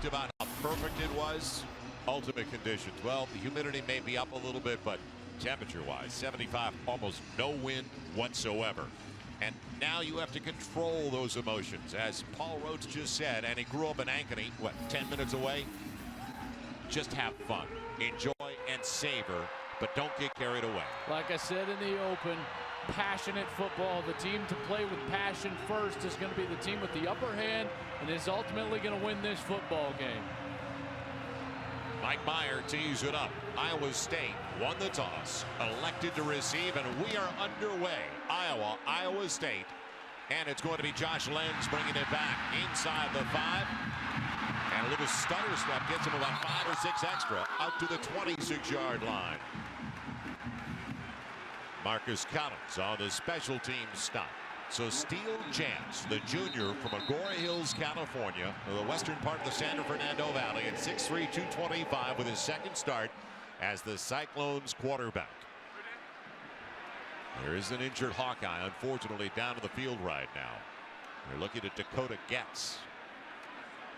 talked about how perfect it was. Ultimate conditions. Well, the humidity may be up a little bit, but temperature-wise, 75, almost no wind whatsoever. And now you have to control those emotions, as Paul Rhodes just said, and he grew up in Ankeny, what, 10 minutes away? Just have fun, enjoy, and savor, but don't get carried away. Like I said in the open, passionate football. The team to play with passion first is going to be the team with the upper hand and is ultimately going to win this football game. Mike Meyer tees it up. Iowa State won the toss, elected to receive, and we are underway. Iowa State. And it's going to be Josh Lenz bringing it back inside the 5. And a little stutter step gets him about 5 or 6 extra out to the 26-yard line. Marcus Collins on the special teams stop. So Steele Jantz, the junior from Agoura Hills, California, the western part of the San Fernando Valley, at 6'3", 225 with his second start as the Cyclones quarterback. There is an injured Hawkeye, unfortunately, down to the field right now. They're looking at Dakota Getz.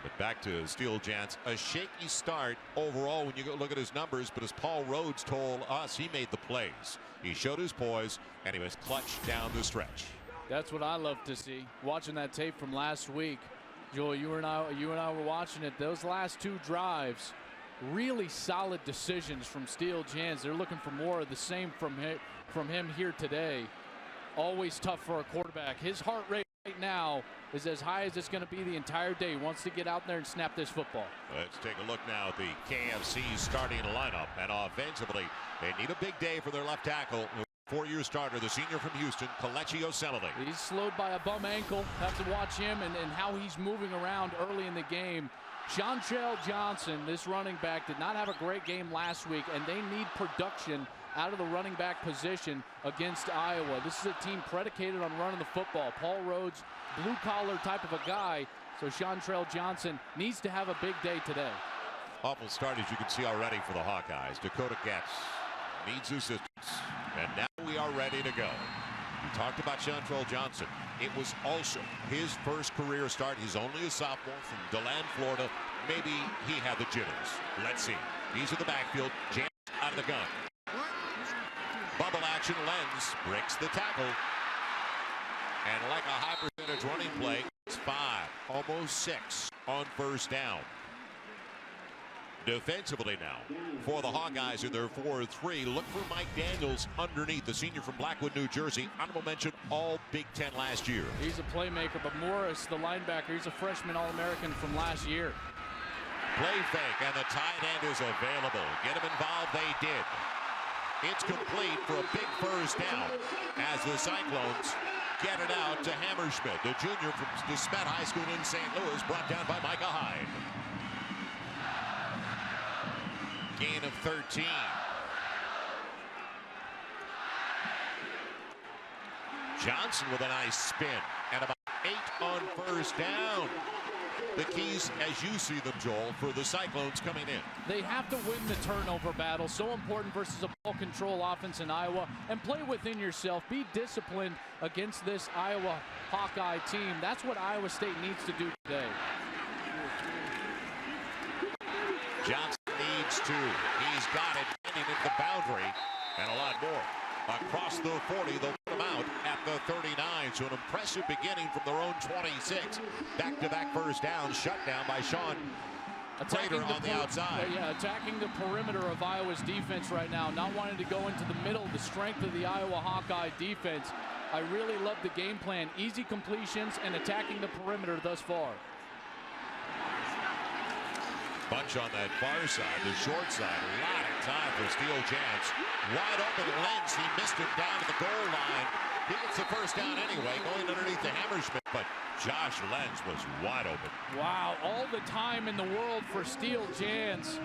But back to Steele Jantz, a shaky start overall when you go look at his numbers, but as Paul Rhodes told us, he made the plays. He showed his poise, and he was clutch down the stretch. That's what I love to see. Watching that tape from last week, Joel, you and I were watching it. Those last 2 drives, really solid decisions from Steele Jantz. They're looking for more of the same from him here today. Always tough for a quarterback. His heart rate right now is as high as it's going to be the entire day. He wants to get out there and snap this football. Let's take a look now at the KFC starting lineup. And offensively, they need a big day for their left tackle. 4-year starter, the senior from Houston, Kelechi Osemele. He's slowed by a bum ankle. Have to watch him and how he's moving around early in the game. Chantrell Johnson, this running back, did not have a great game last week, and they need production out of the running back position against Iowa. This is a team predicated on running the football. Paul Rhodes, blue-collar type of a guy, so Chantrell Johnson needs to have a big day today. Awful start, as you can see already, for the Hawkeyes. Dakota Getz needs assistance, and now we are ready to go. We talked about Chantrell Johnson. It was also his first career start. He's only a sophomore from DeLand, Florida. Maybe he had the jitters. Let's see. He's in the backfield. Jantz out of the gun. Bubble action. Lenz breaks the tackle. And like a high percentage running play, it's 5, almost 6 on first down. Defensively now for the Hawkeyes in their 4-3. Look for Mike Daniels underneath, the senior from Blackwood, New Jersey. Honorable mention, all Big Ten last year. He's a playmaker, but Morris, the linebacker, he's a freshman All-American from last year. Play fake, and the tight end is available. Get him involved, they did. It's complete for a big first down as the Cyclones get it out to Hammerschmidt, the junior from DeSmet High School in St. Louis, brought down by Micah Hyde. Gain of 13. Johnson with a nice spin and about 8 on first down. The keys, as you see them, Joel, for the Cyclones coming in. They have to win the turnover battle. So important versus a ball control offense in Iowa. And play within yourself. Be disciplined against this Iowa Hawkeye team. That's what Iowa State needs to do today. Johnson needs to. He's got it, ending at the boundary, and a lot more. Across the 40, they'll put him out at the 39. So an impressive beginning from their own 26. Back-to-back first down, shut down by Sean Prater on the outside. Yeah, attacking the perimeter of Iowa's defense right now, not wanting to go into the middle, the strength of the Iowa Hawkeye defense. I really love the game plan. Easy completions and attacking the perimeter thus far. Bunch on that far side, the short side. A lot of time for Steele Jantz. Wide open Lenz. He missed him down to the goal line. He gets the first down anyway, going underneath the Hammerschmidt, but Josh Lenz was wide open. Wow, all the time in the world for Steele Jantz.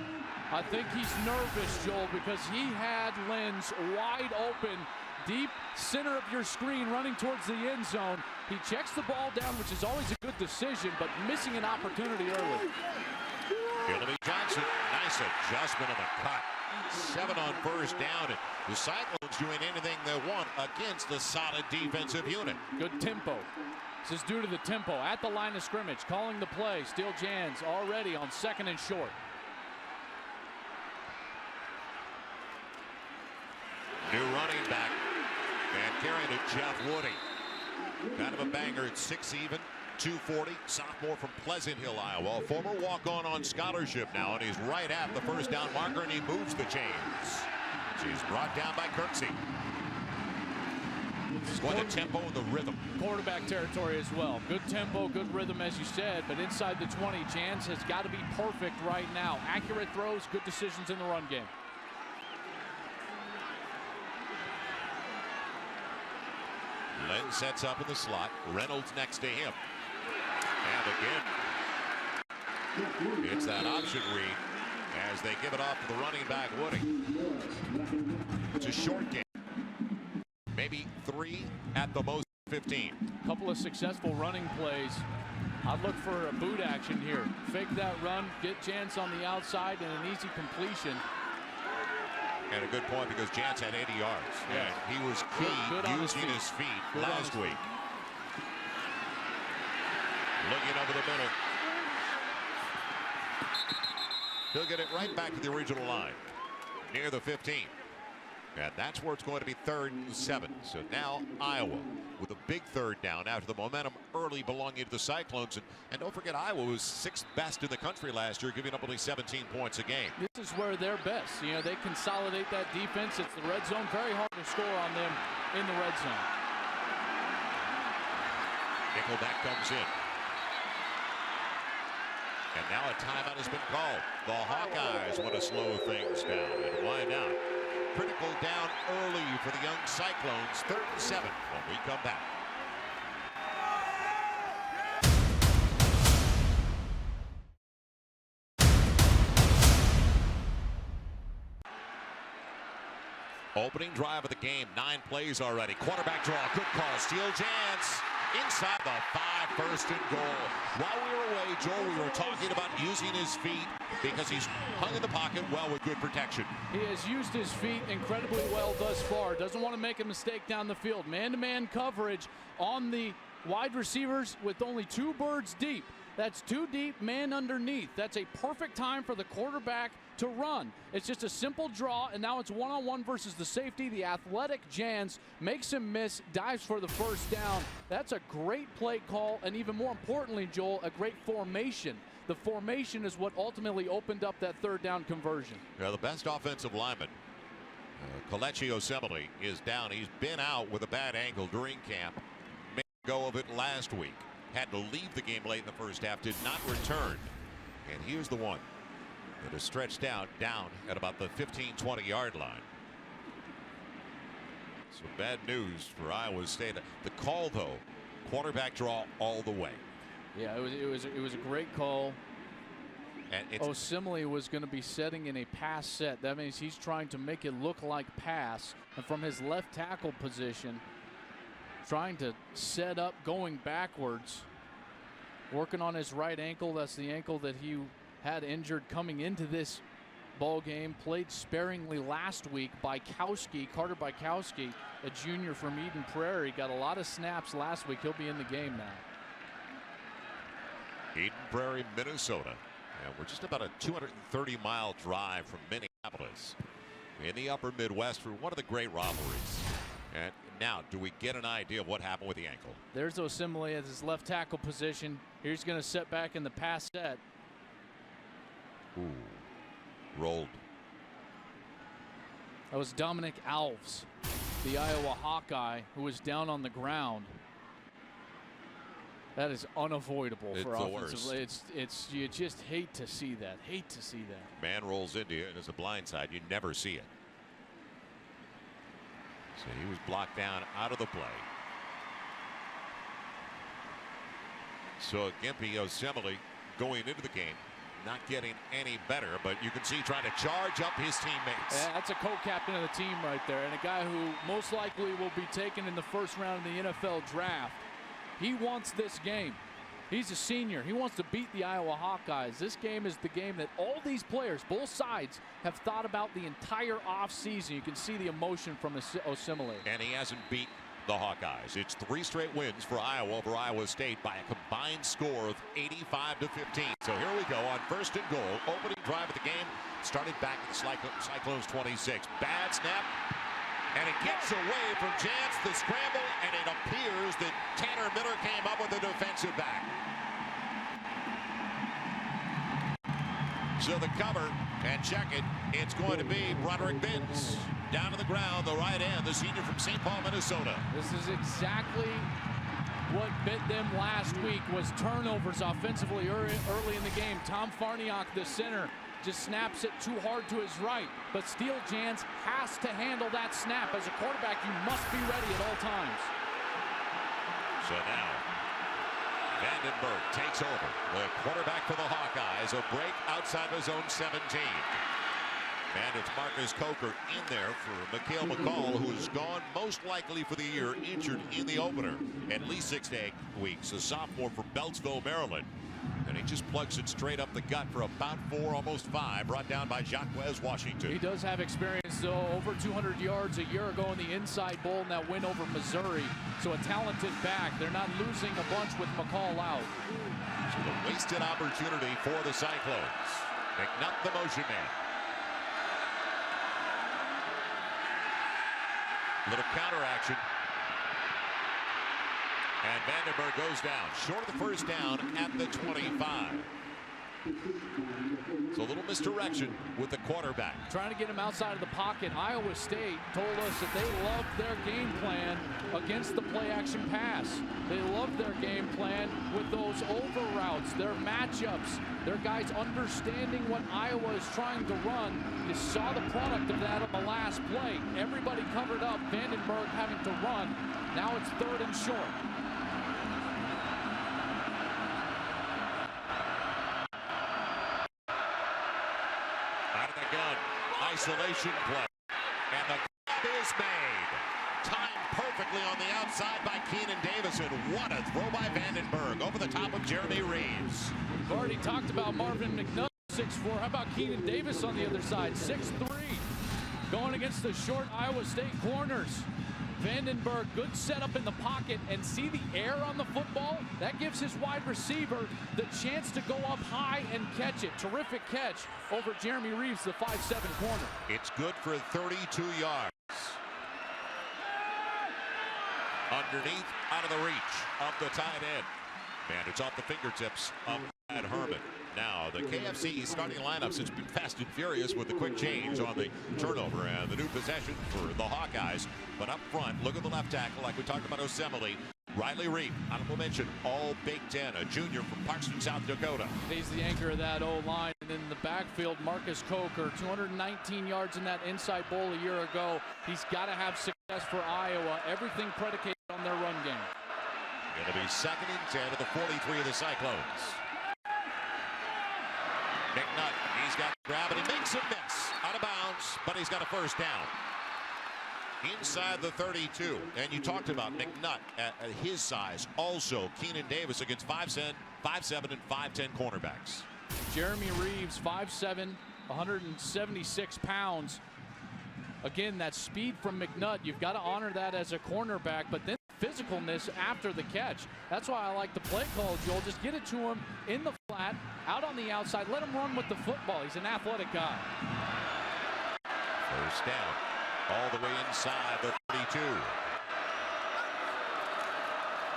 I think he's nervous, Joel, because he had Lenz wide open, deep center of your screen, running towards the end zone. He checks the ball down, which is always a good decision, but missing an opportunity early. Gillamy Johnson, nice adjustment on the cut. 7 on first down. The Cyclones doing anything they want against the solid defensive unit. Good tempo. This is due to the tempo at the line of scrimmage. Calling the play. Steele Jans already on 2nd and short. New running back. And carrying it, Jeff Woody. Kind of a banger at 6 even. 240, sophomore from Pleasant Hill, Iowa. Former walk-on scholarship now, and he's right at the first down marker, and he moves the chains. She's brought down by Kirksey. He's going the tempo and the rhythm. Quarterback territory as well. Good tempo, good rhythm, as you said, but inside the 20, Jans has got to be perfect right now. Accurate throws, good decisions in the run game. Len sets up in the slot. Reynolds next to him. And again, it's that option read as they give it off to the running back, Woody. It's a short game. Maybe 3 at the most 15. A couple of successful running plays. I'd look for a boot action here. Fake that run, get Jans on the outside, and an easy completion. And a good point because Jans had 80 yards. Yeah. And he was key using his feet last week. Looking over the middle. He'll get it right back to the original line. Near the 15. And that's where it's going to be 3rd and 7. So now Iowa with a big 3rd down after the momentum early belonging to the Cyclones. And don't forget, Iowa was 6th best in the country last year, giving up only 17 points a game. This is where they're best. You know, they consolidate that defense. It's the red zone. Very hard to score on them in the red zone. Nickelback comes in. And now a timeout has been called. The Hawkeyes want to slow things down. And why not? Critical down early for the young Cyclones. 3rd and 7 when we come back. Opening drive of the game. 9 plays already. Quarterback draw. Good call. Steele Jans inside the 5, 1st and goal. While we were away, Joel, we were talking about using his feet because he's hung in the pocket well with good protection. He has used his feet incredibly well thus far. Doesn't want to make a mistake down the field. Man-to-man coverage on the wide receivers with only 2 birds deep. That's 2 deep, man underneath. That's a perfect time for the quarterback to run. It's just a simple draw, and now it's one-on-one versus the safety. The athletic Jans makes him miss, dives for the first down. That's a great play call, and even more importantly, Joel, a great formation. The formation is what ultimately opened up that 3rd down conversion. Yeah, the best offensive lineman, Kelechi Osemele, is down. He's been out with a bad ankle during camp. Made a go of it last week. Had to leave the game late in the first half, did not return. And here's the one that is stretched out down at about the 15-20 yard line. So bad news for Iowa State. The call, though, quarterback draw all the way. Yeah, it was a great call. And Osemele was going to be setting in a pass set. That means he's trying to make it look like pass, and from his left tackle position, trying to set up going backwards, working on his right ankle. That's the ankle that he had injured coming into this ball game. Played sparingly last week. Carter Bykowski, a junior from Eden Prairie, got a lot of snaps last week. He'll be in the game now. Eden Prairie, Minnesota. And we're just about a 230-mile drive from Minneapolis in the upper Midwest for one of the great rivalries. And now, do we get an idea of what happened with the ankle? There's Osemele at his left tackle position. Here's going to set back in the pass set. Ooh, rolled. That was Dominic Alves, the Iowa Hawkeye, who was down on the ground. That is unavoidable for offensive. It's you just hate to see that. Hate to see that. Man rolls into you, and it's a blind side. You never see it. So he was blocked down out of the play. So Gimpy Osemele going into the game, not getting any better, but you can see trying to charge up his teammates. Yeah, that's a co-captain of the team right there, and a guy who most likely will be taken in the 1st round of the NFL draft. He wants this game. He's a senior. He wants to beat the Iowa Hawkeyes. This game is the game that all these players, both sides, have thought about the entire offseason. You can see the emotion from Osemele. And he hasn't beat the Hawkeyes. It's 3 straight wins for Iowa over Iowa State by a combined score of 85-15. So here we go on 1st and goal. Opening drive of the game started back at the Cyclones 26. Bad snap, and it gets away from Jantz. The scramble, and it appears that Tanner Miller came up with a defensive back. So the cover, and check it, it's going to be Broderick Binns. Down to the ground, the right end, the senior from St. Paul, Minnesota. This is exactly what bit them last week, was turnovers offensively early in the game. Tom Farniok, the center, just snaps it too hard to his right. But Steele Jantz has to handle that snap. As a quarterback, you must be ready at all times. So now, Vandenberg takes over. The quarterback for the Hawkeyes. A break outside of his own 17. And it's Marcus Coker in there for Mikhail McCall, who is gone most likely for the year, injured in the opener. At least 6 to 8 weeks. A sophomore from Beltsville, Maryland. And he just plugs it straight up the gut for about 4, almost 5, brought down by Jacquez Washington. He does have experience, though, over 200 yards a year ago in the Inside Bowl in that win over Missouri. So a talented back. They're not losing a bunch with McCall out. So the wasted opportunity for the Cyclones. McNutt, the motion man. Little counter action. And Vandenberg goes down, short of the first down at the 25. So a little misdirection with the quarterback. Trying to get him outside of the pocket. Iowa State told us that they loved their game plan against the play action pass. They loved their game plan with those over routes, their matchups, their guys understanding what Iowa is trying to run. You saw the product of that on the last play. Everybody covered up, Vandenberg having to run. Now it's 3rd and short. Isolation play, and the grab is made. Timed perfectly on the outside by Keenan Davis, and what a throw by Vandenberg over the top of Jeremy Reeves. We've already talked about Marvin McNutt, 6'4". How about Keenan Davis on the other side, 6'3", going against the short Iowa State corners. Vandenberg, good setup in the pocket, and see the air on the football? That gives his wide receiver the chance to go up high and catch it. Terrific catch over Jeremy Reeves, the 5'7" corner. It's good for 32 yards. Underneath, out of the reach of the tight end. And it's off the fingertips of Brad Herman. Now, the KFC starting lineup has been fast and furious with the quick change on the turnover and the new possession for the Hawkeyes. But up front, look at the left tackle like we talked about Osemele. Riley Reed, honorable mention, all Big Ten, a junior from Parkson, South Dakota. He's the anchor of that O-line. And in the backfield, Marcus Coker, 219 yards in that Inside Bowl a year ago. He's got to have success for Iowa. Everything predicated on their run game. Going to be 2nd and 10 at the 43 of the Cyclones. McNutt, he's got the grab, and he makes a miss. Out of bounds, but he's got a first down. Inside the 32. And you talked about McNutt at his size. Also, Keenan Davis against 5'7" and 5'10" cornerbacks. Jeremy Reeves, 5'7", 176 pounds. Again, that speed from McNutt, you've got to honor that as a cornerback, but then physicalness after the catch. That's why I like the play call, Joel. Just get it to him in the flat, out on the outside. Let him run with the football. He's an athletic guy. First down, all the way inside the 32.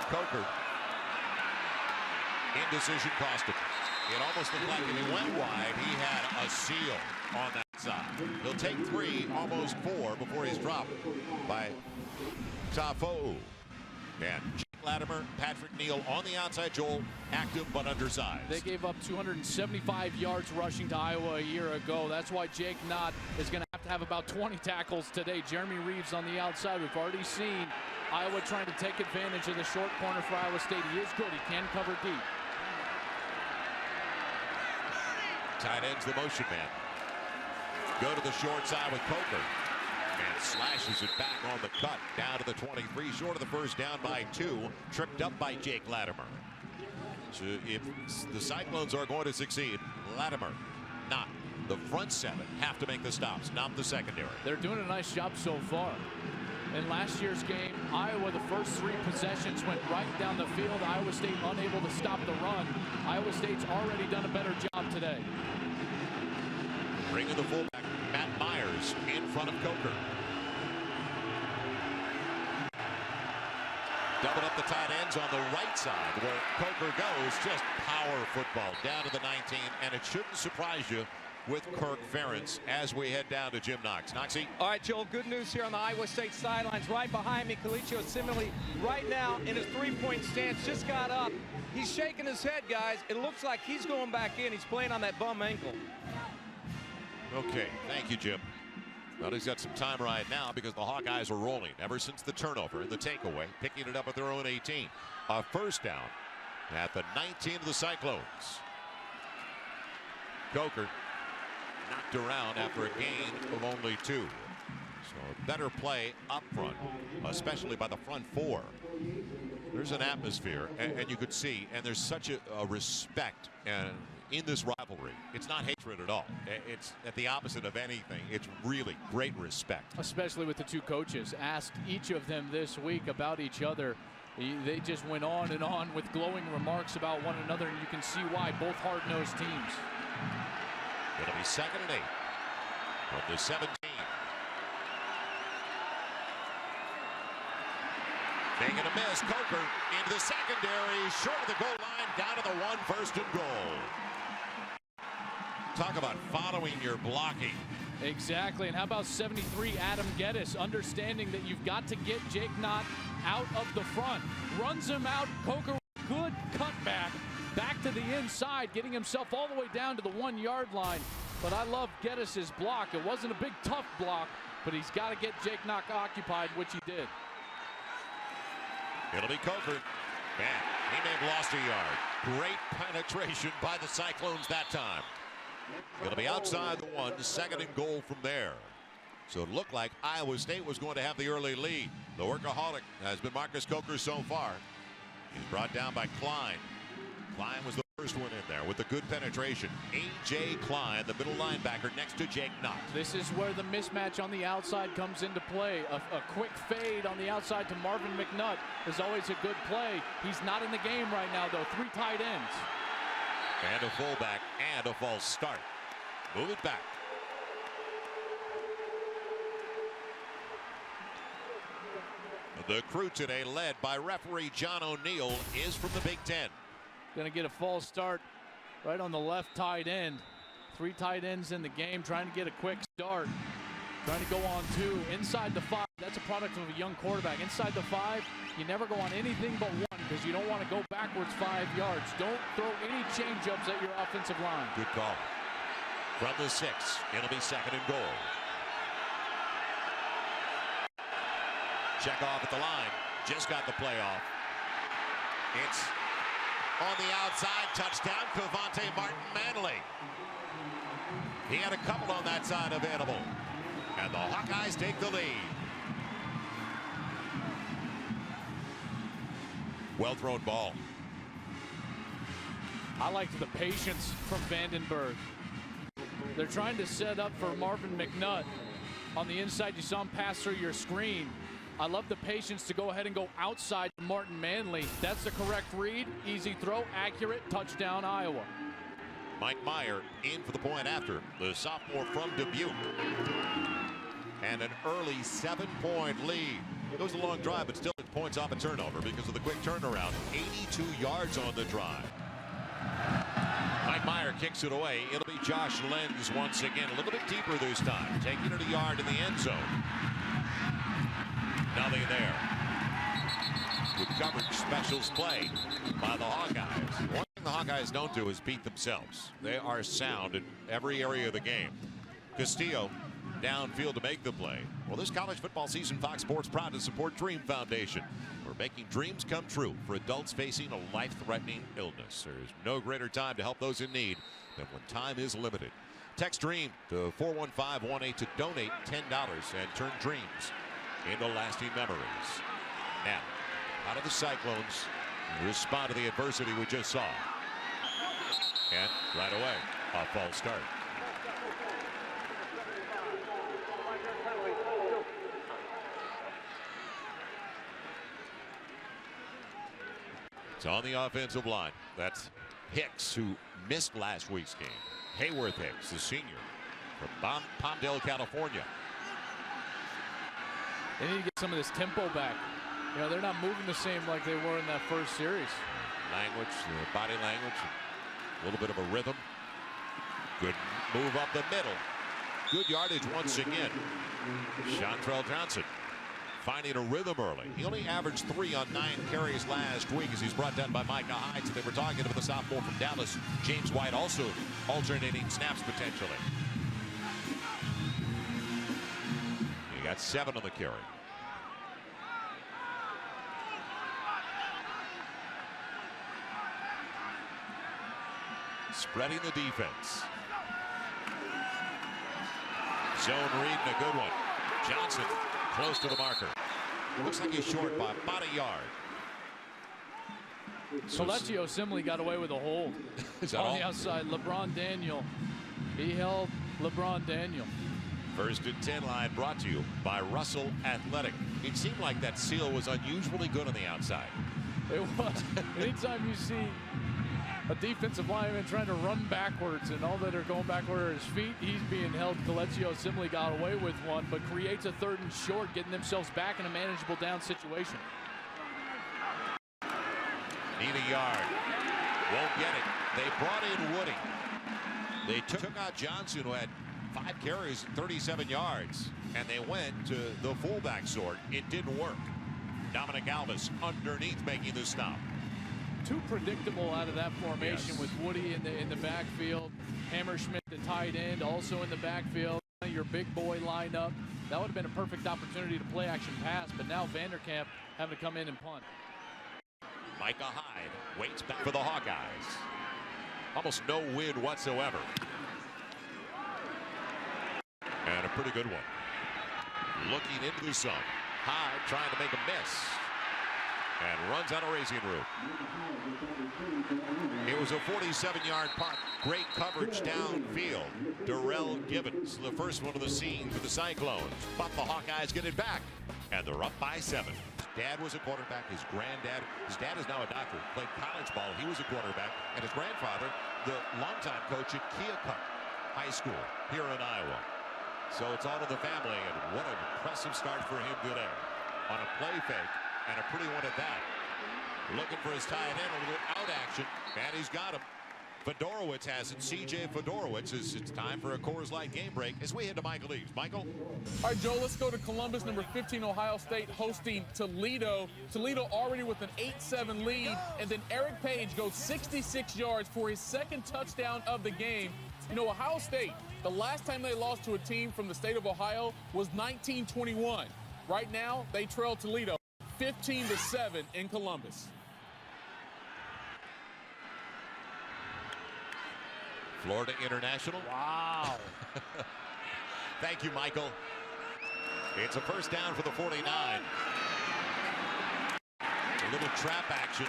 Coker. Indecision cost him. It almost looked like if he went wide, he had a seal on that side. He'll take 3, almost 4, before he's dropped by Tafo'u. And Jake Latimer, Patrick Neal on the outside. Joel, active but undersized. They gave up 275 yards rushing to Iowa a year ago. That's why Jake Knott is going to have about 20 tackles today. Jeremy Reeves on the outside. We've already seen Iowa trying to take advantage of the short corner for Iowa State. He is good. He can cover deep. Tight end's the motion man. Go to the short side with Coker. And slashes it back on the cut down to the 23, short of the first down by 2, tripped up by Jake Latimer. So if the Cyclones are going to succeed, Latimer, not the front 7, have to make the stops, not the secondary. They're doing a nice job so far. In last year's game, Iowa, the first 3 possessions went right down the field. Iowa State unable to stop the run. Iowa State's already done a better job today. Bringing the fullback, Matt Myers, in front of Coker. Double up the tight ends on the right side where Coker goes. Just power football down to the 19, and it shouldn't surprise you with Kirk Ferentz as we head down to Jim Knox. Knoxy. All right, Joel, good news here on the Iowa State sidelines. Right behind me, Colicchio Simile, right now in his three-point stance, just got up. He's shaking his head, guys. It looks like he's going back in. He's playing on that bum ankle. Okay, thank you, Jim. Well, he's got some time right now because the Hawkeyes are rolling ever since the turnover and the takeaway, picking it up at their own 18. A first down at the 19 of the Cyclones. Coker knocked around after a gain of only 2. So a better play up front, especially by the front 4. There's an atmosphere, and you could see, and there's such a respect in this rivalry. It's not hatred at all. It's at the opposite of anything. It's really great respect. Especially with the 2 coaches. Asked each of them this week about each other. They just went on and on with glowing remarks about one another, and you can see why. Both hard-nosed teams. It'll be 2nd and 8 from the 17. Taking a miss, Coker into the secondary, short of the goal line, down to the 1, 1st and goal. Talk about following your blocking. Exactly, and how about 73 Adam Geddes, understanding that you've got to get Jake Knott out of the front. Runs him out, Coker, good cutback. Back to the inside, getting himself all the way down to the 1-yard line. But I love Geddes' block. It wasn't a big, tough block, but he's got to get Jake Knock occupied, which he did. It'll be Coker. Man, he may have lost a yard. Great penetration by the Cyclones that time. It'll be outside the 1, 2nd and goal from there. So it looked like Iowa State was going to have the early lead. The workaholic has been Marcus Coker so far. He's brought down by Klein. Klein was the first one in there with the good penetration. A.J. Klein, the middle linebacker, next to Jake Knott. This is where the mismatch on the outside comes into play. A quick fade on the outside to Marvin McNutt is always a good play. He's not in the game right now, though. 3 tight ends. And a fullback and a false start. Move it back. The crew today, led by referee John O'Neill, is from the Big Ten. Going to get a false start right on the left tight end. 3 tight ends in the game, trying to get a quick start. Trying to go on 2 inside the 5. That's a product of a young quarterback. Inside the 5, you never go on anything but 1 because you don't want to go backwards 5 yards. Don't throw any change-ups at your offensive line. Good call. From the 6, it'll be 2nd and goal. Check off at the line. Just got the play off. It's on the outside, touchdown, Cavante Martin-Manley. He had a couple on that side available. And the Hawkeyes take the lead. Well thrown ball. I liked the patience from Vandenberg. They're trying to set up for Marvin McNutt. On the inside, you saw him pass through your screen. I love the patience to go ahead and go outside to Martin Manley. That's the correct read. Easy throw, accurate, touchdown, Iowa. Mike Meyer in for the point after. The sophomore from Dubuque. And an early 7-point lead. It was a long drive, but still points off a turnover because of the quick turnaround. 82 yards on the drive. Mike Meyer kicks it away. It'll be Josh Lenz once again, a little bit deeper this time, taking it a yard in the end zone. Nothing there. Good coverage, specials play by the Hawkeyes. One thing the Hawkeyes don't do is beat themselves. They are sound in every area of the game. Castillo downfield to make the play. Well, this college football season, Fox Sports proud to support Dream Foundation. We're making dreams come true for adults facing a life-threatening illness. There's no greater time to help those in need than when time is limited. Text DREAM to 41518 to donate $10 and turn dreams into lasting memories. Now, how do the Cyclones respond to the adversity we just saw? And right away, a false start. It's on the offensive line. That's Hicks, who missed last week's game. Hayworth Hicks, the senior from Palmdale, California. They need to get some of this tempo back. You know, they're not moving the same like they were in that first series. Language, body language, a little bit of a rhythm. Good move up the middle. Good yardage once again. Chantrell Johnson finding a rhythm early. He only averaged 3 on 9 carries last week as he's brought down by Micah Hyde. So they were talking about the sophomore from Dallas, James White, also alternating snaps potentially. He got 7 on the carry. Spreading the defense. Zone read and a good one. Johnson close to the marker. Looks like he's short by about a yard. Colecchio Simile got away with a hold on the outside. LeBron Daniel. He held LeBron Daniel. 1st and 10 line brought to you by Russell Athletic. It seemed like that seal was unusually good on the outside. It was. Anytime you see a defensive lineman trying to run backwards and all that are going backward are his feet, he's being held. Colecchio Simile got away with one, but creates a 3rd and short, getting themselves back in a manageable down situation. Need a yard. Won't get it. They brought in Woody. They took out Johnson, who had 5 carries and 37 yards, and they went to the fullback sort. It didn't work. Dominic Alvis underneath making the stop. Too predictable out of that formation, yes, with Woody in the backfield. Hammerschmidt, the tight end, also in the backfield. Your big boy lineup. That would have been a perfect opportunity to play action pass, but now Vanderkamp having to come in and punt. Micah Hyde waits back for the Hawkeyes. Almost no wind whatsoever. And a pretty good one. Looking into the sun. Hyde trying to make a miss. And runs out of racing room. It was a 47-yard punt. Great coverage downfield. Darrell Gibbons, the first one of the scene for the Cyclones. But the Hawkeyes get it back. And they're up by 7. His dad was a quarterback. His dad is now a doctor. Played college ball. He was a quarterback. And his grandfather, the longtime coach at Keokuk High School here in Iowa. So it's all in the family. And what an impressive start for him today. On a play fake. And a pretty one at that. Looking for his tight end, a little out action, and he's got him. Fedorowicz has it. C.J. Fedorowicz. It's time for a Coors Light game break as we head to Michael Eaves. Michael? All right, Joe, let's go to Columbus, number 15, Ohio State, hosting Toledo. Toledo already with an 8-7 lead, and then Eric Page goes 66 yards for his 2nd touchdown of the game. You know, Ohio State, the last time they lost to a team from the state of Ohio was 1921. Right now, they trail Toledo 15-7 in Columbus. Florida International. Wow. Thank you, Michael. It's a first down for the 49. A little trap action.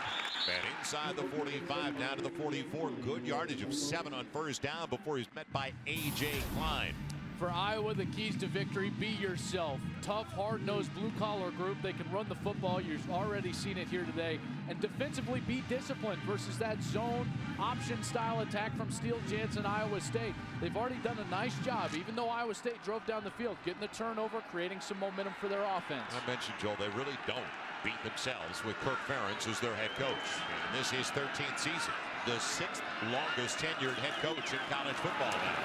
And inside the 45, down to the 44. Good yardage of 7 on first down before he's met by A.J. Klein. For Iowa, the keys to victory: be yourself. Tough, hard-nosed, blue-collar group. They can run the football. You've already seen it here today. And defensively, be disciplined versus that zone option-style attack from Steele Jansen, Iowa State. They've already done a nice job, even though Iowa State drove down the field, getting the turnover, creating some momentum for their offense. I mentioned, Joel, they really don't beat themselves with Kirk Ferentz as their head coach. And this is his 13th season. The 6th longest tenured head coach in college football now.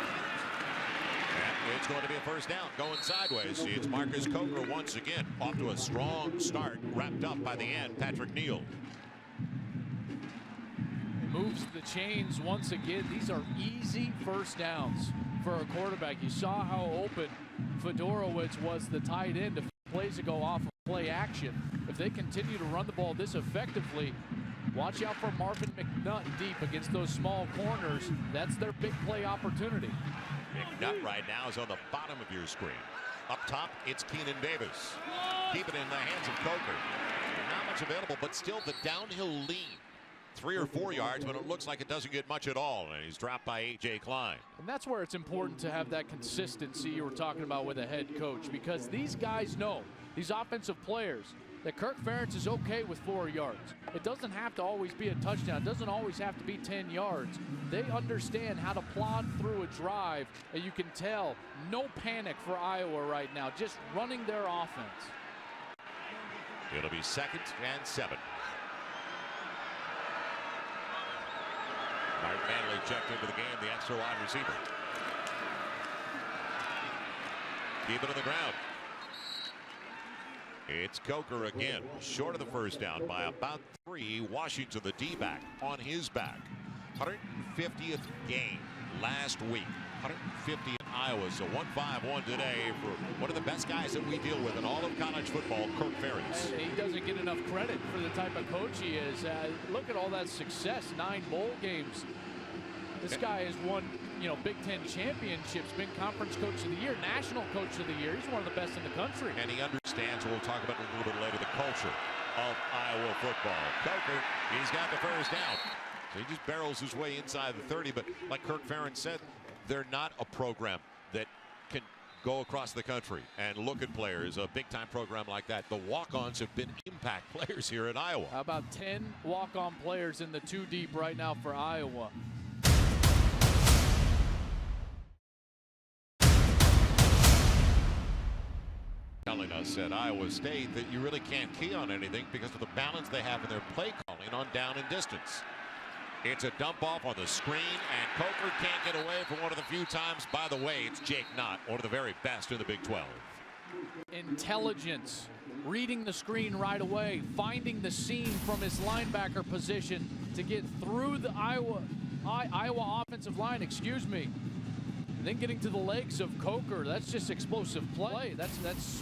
And it's going to be a first down going sideways. It's Marcus Coker once again off to a strong start, wrapped up by the end. Patrick Neal moves the chains once again. These are easy first downs for a quarterback. You saw how open Fedorowicz was, the tight end, a few plays ago off of play action. If they continue to run the ball this effectively, watch out for Marvin McNutt deep against those small corners. That's their big play opportunity. McNutt right now is on the bottom of your screen. Up top, it's Keenan Davis. Keep it in the hands of Coker. Not much available, but still the downhill lean. 3 or 4 yards, but it looks like it doesn't get much at all, and he's dropped by A.J. Klein. And that's where it's important to have that consistency you were talking about with a head coach, because these guys know, these offensive players, that Kirk Ferentz is okay with 4 yards. It doesn't have to always be a touchdown. It doesn't always have to be 10 yards. They understand how to plod through a drive, and you can tell no panic for Iowa right now, just running their offense. It'll be 2nd and 7. Martin Manley checked into the game, the extra wide receiver. Keep it on the ground. It's Coker again, short of the first down by about 3. Washington, the D-back, on his back. 150th game last week. 150 in Iowa, so 1-5-1 today for one of the best guys that we deal with in all of college football, Kirk Ferentz. He doesn't get enough credit for the type of coach he is. Look at all that success, 9 bowl games. This guy has won, Big Ten championships, been Conference Coach of the Year, National Coach of the Year. He's one of the best in the country. And he understands, we'll talk about it a little bit later, the culture of Iowa football. Coker, he's got the first down. So he just barrels his way inside the 30, but like Kirk Ferentz said, they're not a program that can go across the country and look at players, a big-time program like that. The walk-ons have been impact players here in Iowa. How about 10 walk-on players in the 2 deep right now for Iowa? Telling us at Iowa State that you really can't key on anything because of the balance they have in their play calling on down and distance. It's a dump off on the screen, and Coker can't get away for one of the few times. By the way, it's Jake Knott, one of the very best in the Big 12. Intelligence, reading the screen right away, finding the seam from his linebacker position to get through the Iowa offensive line, and then getting to the legs of Coker. That's just explosive play. That's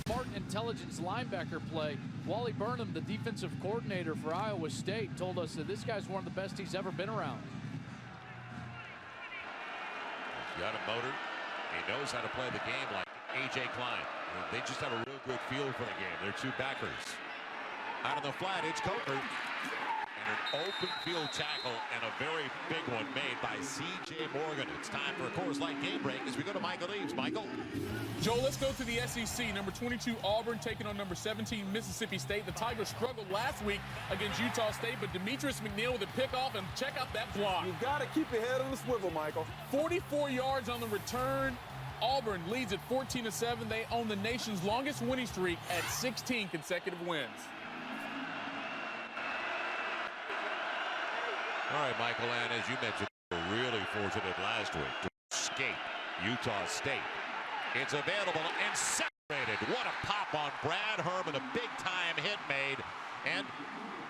smart intelligence linebacker play. Wally Burnham, the defensive coordinator for Iowa State, told us that this guy's one of the best he's ever been around. He's got a motor. He knows how to play the game like A.J. Klein. They just have a real good feel for the game. They're 2 backers. Out of the flat, it's Coker. And an open field tackle and a very big one made by C.J. Morgan. It's time for a Coors Light game break as we go to Michael Eaves. Michael? Joe, let's go to the SEC. Number 22, Auburn, taking on number 17, Mississippi State. The Tigers struggled last week against Utah State, but Demetrius McNeil with a pickoff, and check out that block. You've got to keep your head on the swivel, Michael. 44 yards on the return. Auburn leads at 14-7. They own the nation's longest winning streak at 16 consecutive wins. All right, Michael, and as you mentioned, they were really fortunate last week to escape Utah State. It's available and separated. What a pop on Brad Herman, a big-time hit made. And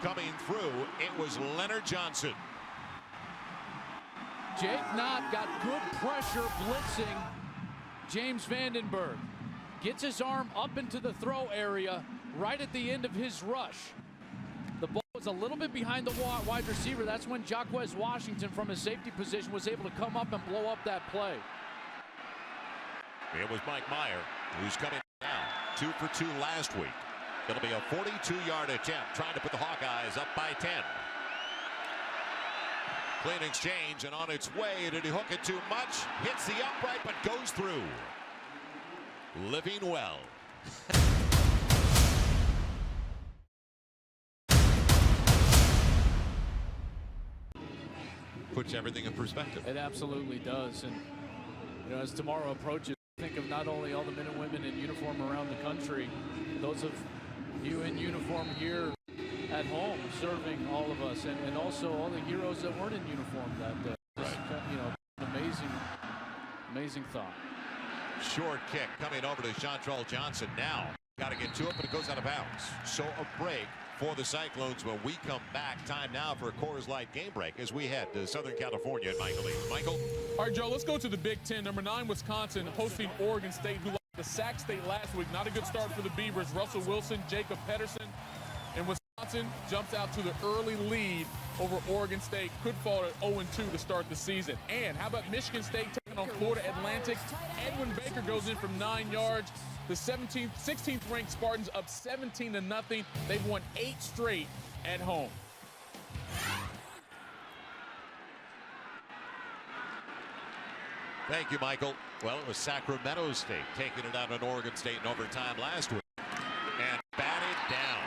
coming through, it was Leonard Johnson. Jake Knott got good pressure blitzing James Vandenberg. Gets his arm up into the throw area right at the end of his rush. The ball was a little bit behind the wide receiver. That's when Jacquez Washington from his safety position was able to come up and blow up that play. It was Mike Meyer who's coming down. 2 for 2 last week. It'll be a 42-yard attempt trying to put the Hawkeyes up by 10. Clean exchange, and on its way. Did he hook it too much? Hits the upright but goes through. Living well. Puts everything in perspective. It absolutely does. And as tomorrow approaches, think of not only all the men and women in uniform around the country, those of you in uniform here at home serving all of us, and also all the heroes that weren't in uniform that day. Just, amazing thought. Short kick coming over to Chantrell Johnson now. Got to get to it, but it goes out of bounds. So a break for the Cyclones when we come back. Time now for a Coors Light game break as we head to Southern California at Michael Eaves. Michael? All right, Joe, let's go to the Big Ten. Number 9, Wisconsin, hosting Oregon State, who lost to Sac State last week. Not a good start for the Beavers. Russell Wilson, Jacob Pedersen, and Wisconsin jumps out to the early lead over Oregon State. Could fall at 0-2 to start the season. And how about Michigan State taking on Florida Atlantic? Edwin Baker goes in from 9 yards. The 16th ranked Spartans up 17-0. They've won 8 straight at home. Thank you, Michael. Well, it was Sacramento State taking it out on Oregon State in overtime last week. And batted down.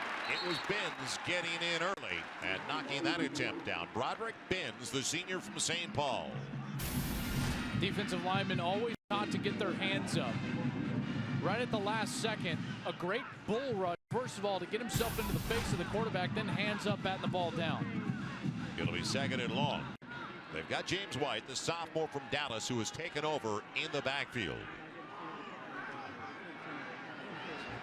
Binns getting in early and knocking that attempt down. Broderick Binns, the senior from St. Paul. Defensive linemen always taught to get their hands up. Right at the last second, a great bull rush, first of all, to get himself into the face of the quarterback, then hands up, batting the ball down. It'll be second and long. They've got James White, the sophomore from Dallas, who has taken over in the backfield.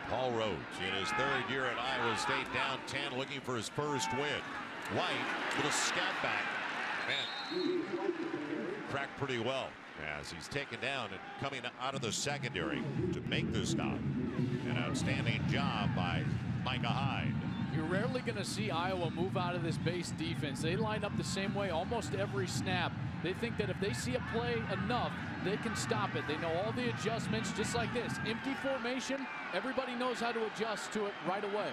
Paul Rhodes in his third year at Iowa State, down 10, looking for his first win. White, little scat back. Man, cracked pretty well as he's taken down and coming out of the secondary to make the stop. An outstanding job by Micah Hyde. You're rarely going to see Iowa move out of this base defense. They line up the same way almost every snap. They think that if they see a play enough, they can stop it. They know all the adjustments, just like this. Empty formation, everybody knows how to adjust to it right away.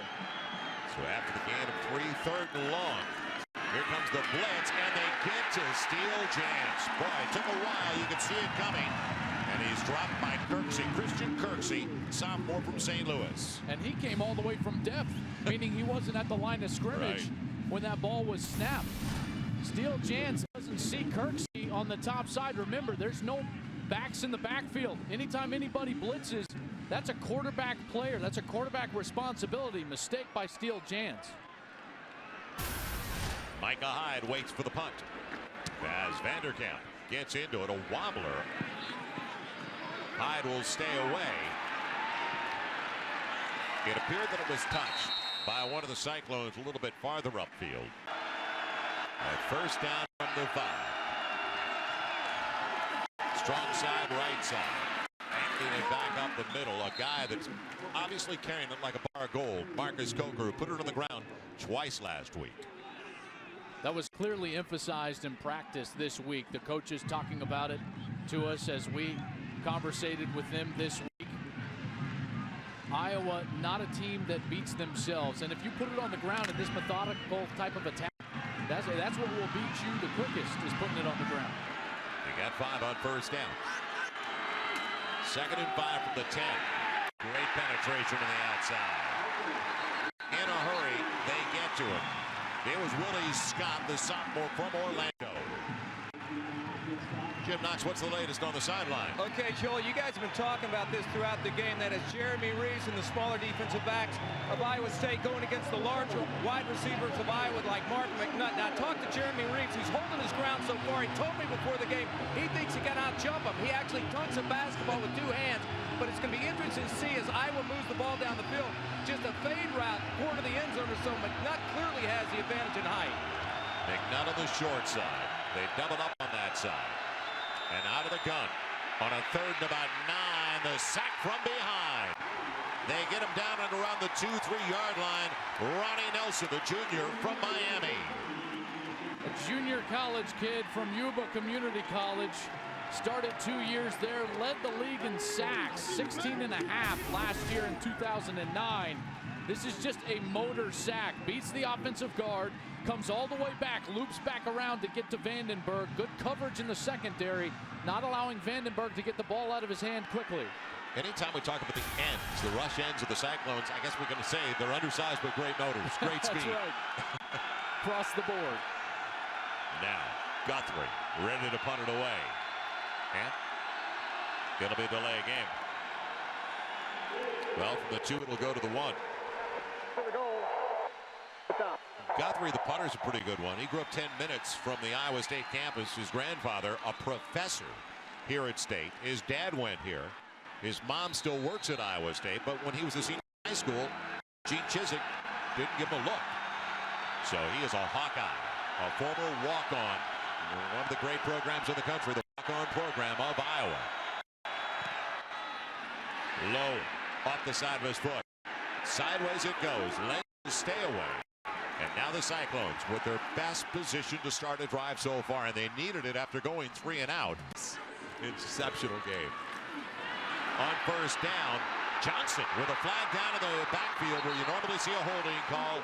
So after the gain of 3, third and long. Here comes the blitz, and they get to Steele Jance. Boy, it took a while. You could see it coming. And he's dropped by Kirksey, Christian Kirksey, sophomore from St. Louis. And he came all the way from depth, meaning he wasn't at the line of scrimmage when that ball was snapped. Steele Jance doesn't see Kirksey on the top side. Remember, there's no backs in the backfield. Anytime anybody blitzes, that's a quarterback player. That's a quarterback responsibility. Mistake by Steele Jance. Micah Hyde waits for the punt. As Vanderkamp gets into it, a wobbler. Hyde will stay away. It appeared that it was touched by one of the Cyclones a little bit farther upfield. A first down from the 5. Strong side, right side. Anchoring it back up the middle. A guy that's obviously carrying it like a bar of gold. Marcus Coker, who put it on the ground twice last week. That was clearly emphasized in practice this week. The coaches talking about it to us as we conversated with them this week. Iowa, not a team that beats themselves. And if you put it on the ground in this methodical type of attack, that's what will beat you the quickest, is putting it on the ground. They got 5 on first down. Second and 5 from the 10. Great penetration to the outside. In a hurry, they get to it. It was Willie Scott, the sophomore from Orlando. Jim Knox, what's the latest on the sideline? Okay, Joel, you guys have been talking about this throughout the game. That is Jeremy Reeves and the smaller defensive backs of Iowa State going against the larger wide receivers of Iowa like Martin McNutt. Now, talk to Jeremy Reeves. He's holding his ground so far. He told me before the game he thinks he can out-jump him. He actually dunks a basketball with 2 hands. But it's going to be interesting to see as Iowa moves the ball down the field. Just a fade route toward the end zone or so. McNutt clearly has the advantage in height. McNutt on the short side. They double up on that side. And out of the gun on a third and about 9. The sack from behind. They get him down and around the 2-3 yard line. Ronnie Nelson, the junior from Miami. A junior college kid from Yuba Community College. Started 2 years there, led the league in sacks, 16 and a half last year in 2009. This is just a motor sack. Beats the offensive guard, comes all the way back, loops back around to get to Vandenberg. Good coverage in the secondary, not allowing Vandenberg to get the ball out of his hand quickly. Anytime we talk about the ends, the rush ends of the Cyclones, I guess we're going to say they're undersized but great motors, great speed. That's right. Across the board. Now, Guthrie ready to punt it away. And it'll be a delay game. Well, from the 2, it'll go to the 1. Guthrie, the punter's a pretty good one. He grew up 10 minutes from the Iowa State campus. His grandfather, a professor here at State. His dad went here. His mom still works at Iowa State, but when he was a senior in high school, Gene Chizik didn't give him a look. So he is a Hawkeye, a former walk-on, one of the great programs in the country, the walk-on program of Iowa. Low, off the side of his foot. Sideways it goes. Let him stay away. And now the Cyclones with their best position to start a drive so far, and they needed it after going 3 and out. Exceptional game. On first down, Johnson with a flag down in the backfield where you normally see a holding call.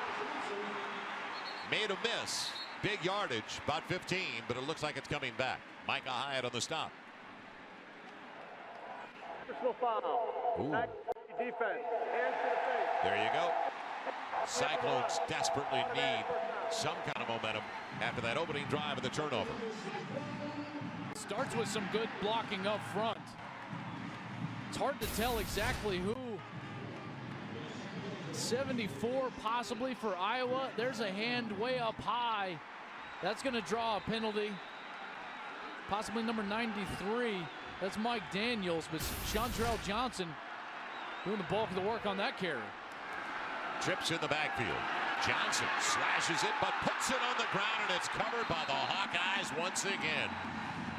Made a miss. Big yardage, about 15, but it looks like it's coming back. Micah Hyde on the stop. Personal foul. Defense. Hands to the face. There you go. Cyclones desperately need some kind of momentum after that opening drive and the turnover. Starts with some good blocking up front. It's hard to tell exactly who. 74 possibly for Iowa. There's a hand way up high. That's going to draw a penalty. Possibly number 93. That's Mike Daniels, but Chantrell Johnson doing the bulk of the work on that carry. Trips in the backfield. Johnson slashes it, but puts it on the ground, and it's covered by the Hawkeyes once again.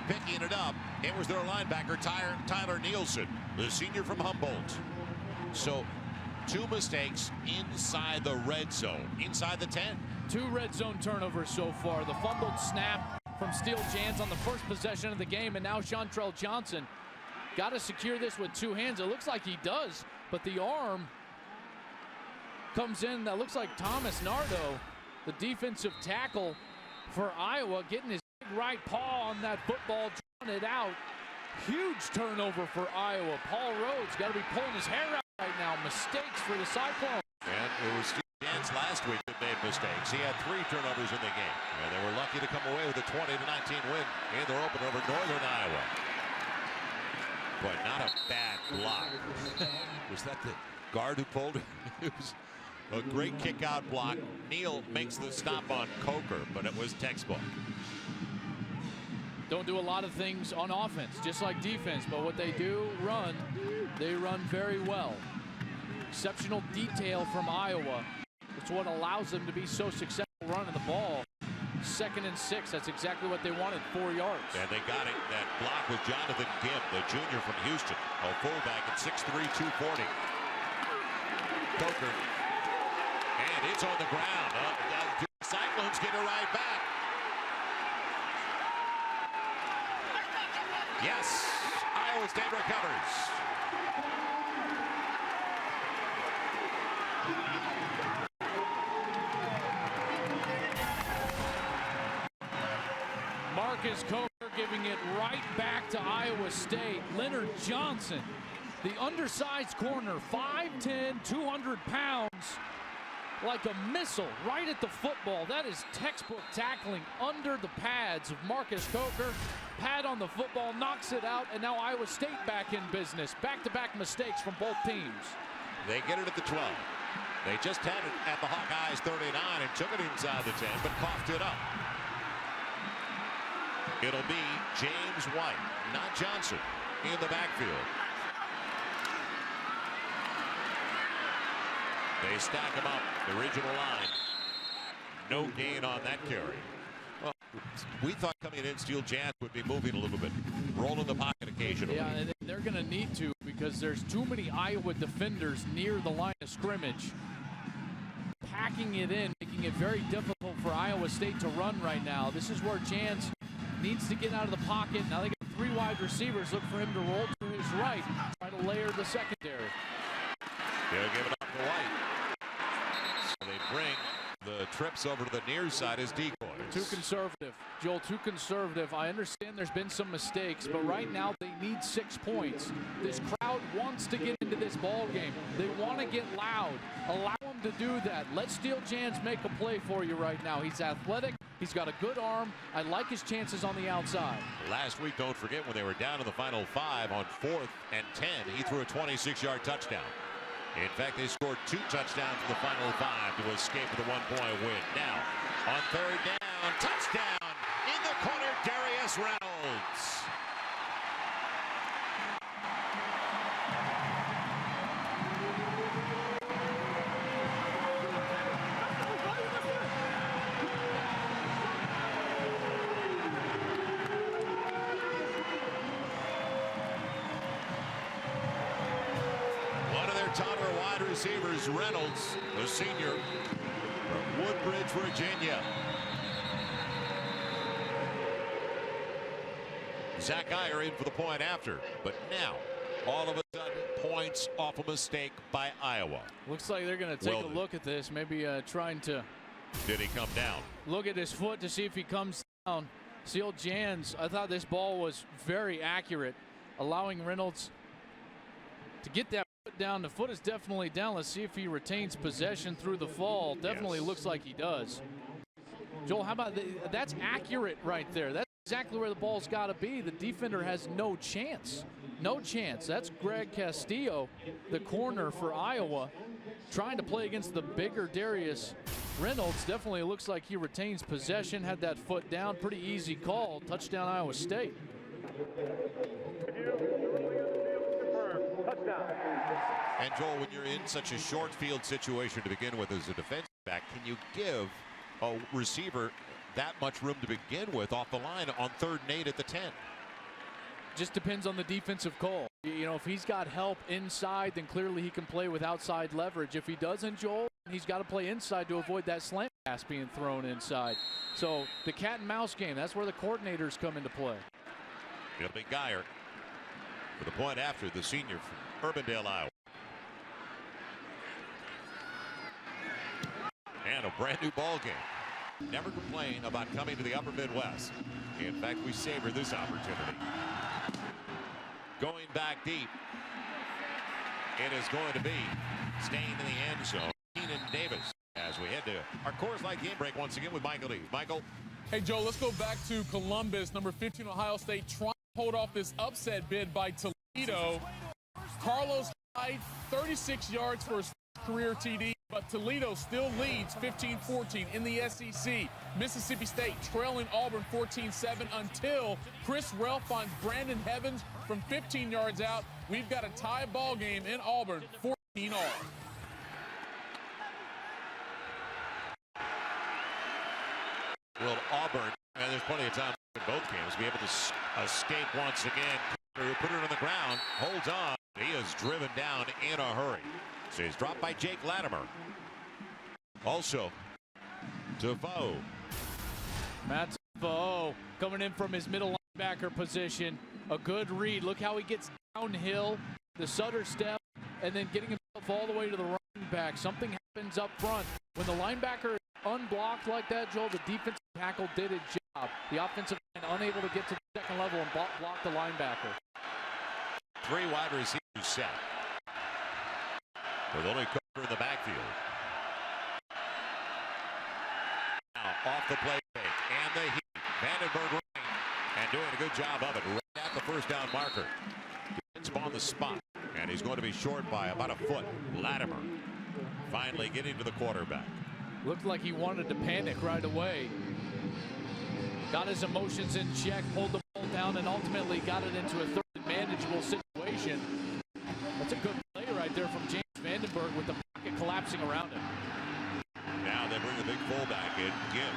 Picking it up, it was their linebacker, Tyler Nielsen, the senior from Humboldt. So 2 mistakes inside the red zone, inside the 10. 2 red zone turnovers so far. The fumbled snap from Steele Jans on the first possession of the game, and now Chantrell Johnson got to secure this with 2 hands. It looks like he does, but the arm comes in. That looks like Thomas Nardo, the defensive tackle for Iowa, getting his big right paw on that football, drawing it out. Huge turnover for Iowa. Paul Rhodes got to be pulling his hair out right now. Mistakes for the Cyclones. And it was Steele Jans last week that made mistakes. He had 3 turnovers in the game, and they were lucky to come away with a 20-19 win in their opener over Northern Iowa. But not a bad block. Was that the guard who pulled it? It was a great kick out block. Neal makes the stop on Coker, but it was textbook. Don't do a lot of things on offense, just like defense, but what they do run, they run very well. Exceptional detail from Iowa. It's what allows them to be so successful running the ball. 2nd and 6, that's exactly what they wanted, 4 yards. And they got it. That block with Jonathan Gibb, the junior from Houston, a fullback at 6'3", 240. Coker. And it's on the ground. The Cyclones get it right back. Yes, Iowa State recovers. Marcus Coker giving it right back to Iowa State. Leonard Johnson, the undersized corner, 5'10", 200 pounds. Like a missile right at the football. That is textbook tackling under the pads of Marcus Coker. Pad on the football, knocks it out, and now Iowa State back in business. Back-to-back mistakes from both teams. They get it at the 12. They just had it at the Hawkeyes 39 and took it inside the 10, but coughed it up. It'll be James White, not Johnson, in the backfield. They stack him up, the original line. No gain on that carry. Well, we thought coming in, Steele Jans would be moving a little bit, rolling the pocket occasionally. Yeah, and they're going to need to because there's too many Iowa defenders near the line of scrimmage. Packing it in, making it very difficult for Iowa State to run right now. This is where Jans needs to get out of the pocket. Now they got 3 wide receivers. Look for him to roll to his right, try to layer the secondary. They'll give it up to White. So they bring the trips over to the near side as decoys. Too conservative, Joel, too conservative. I understand there's been some mistakes, but right now they need 6 points. This crowd wants to get into this ball game. They want to get loud. Allow them to do that. Let Steele Jans make a play for you right now. He's athletic. He's got a good arm. I like his chances on the outside. Last week, don't forget, when they were down in the final 5 on 4th and 10, he threw a 26-yard touchdown. In fact, they scored 2 touchdowns in the final 5 to escape with a 1-point win. Now, on 3rd down, touchdown in the corner, Darius Reynolds. Taller wide receivers, Reynolds, the senior from Woodbridge, Virginia. Zach Iyer in for the point after, but now all of a sudden points off a mistake by Iowa. Looks like they're going to take a look at this, maybe trying to. Did he come down? Look at his foot to see if he comes down. Steele Jans, I thought this ball was very accurate, allowing Reynolds to get that down. The foot is definitely down. Let's see if he retains possession through the fall. Definitely looks like he does. Joel, how about that's accurate right there. That's exactly where the ball's got to be. The defender has no chance. No chance. That's Greg Castillo, the corner for Iowa, trying to play against the bigger Darius Reynolds. Definitely looks like he retains possession, had that foot down. Pretty easy call. Touchdown, Iowa State. And Joel, when you're in such a short field situation to begin with as a defensive back, can you give a receiver that much room to begin with off the line on 3rd and 8 at the 10? Just depends on the defensive call. You know, if he's got help inside, then clearly he can play with outside leverage. If he doesn't, Joel, he's got to play inside to avoid that slant pass being thrown inside. So the cat and mouse game, that's where the coordinators come into play. It'll be Geyer for the point after, the senior from Urbandale, Iowa. And a brand new ball game. Never complain about coming to the upper Midwest. In fact, we savor this opportunity. Going back deep. It is going to be staying in the end zone. Keenan Davis as we head to our Coors Light game break once again with Michael Lee. Michael. Hey, Joe, let's go back to Columbus. Number 15, Ohio State, trying to hold off this upset bid by Toledo. Carlos Hyde, 36 yards for his career TD, but Toledo still leads 15-14 in the SEC. Mississippi State trailing Auburn 14-7 until Chris Relf finds Brandon Evans from 15 yards out. We've got a tie ball game in Auburn, 14-all. Will Auburn, and there's plenty of time in both games, be able to escape once again. Put it on the ground, holds on. He is driven down in a hurry. So he's dropped by Jake Latimer. Also, DeVoe. Matt DeVoe coming in from his middle linebacker position. A good read. Look how he gets downhill, the Sutter step, and then getting himself all the way to the running back. Something happens up front. When the linebacker is unblocked like that, Joel, the defensive tackle did its job. The offensive line unable to get to the second level and block the linebacker. 3 wide receivers set. With only Coker in the backfield. Now off the play fake and the heat. Vandenberg running and doing a good job of it. Right at the first down marker. Gets him on the spot. And he's going to be short by about a foot. Latimer finally getting to the quarterback. Looked like he wanted to panic right away. Got his emotions in check, pulled the ball down, and ultimately got it into a third and manageable situation. That's a good play right there from James Vandenberg with the pocket collapsing around him. Now they bring the big fullback in, Gim.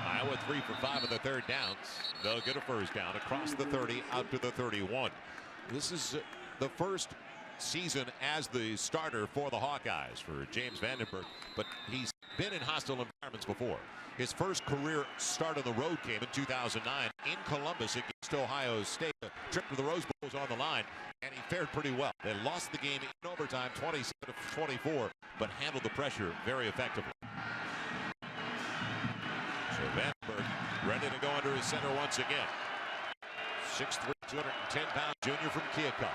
Iowa 3 for 5 on the 3rd downs. They'll get a first down across the 30 out to the 31. This is the first season as the starter for the Hawkeyes for James Vandenberg, but he's been in hostile environments before. His first career start on the road came in 2009 in Columbus against Ohio State. A trip to the Rose Bowl was on the line, and he fared pretty well. They lost the game in overtime, 27-24, but handled the pressure very effectively. So Vandenberg ready to go under his center once again. 6'3", 210-pound junior from Keokuk.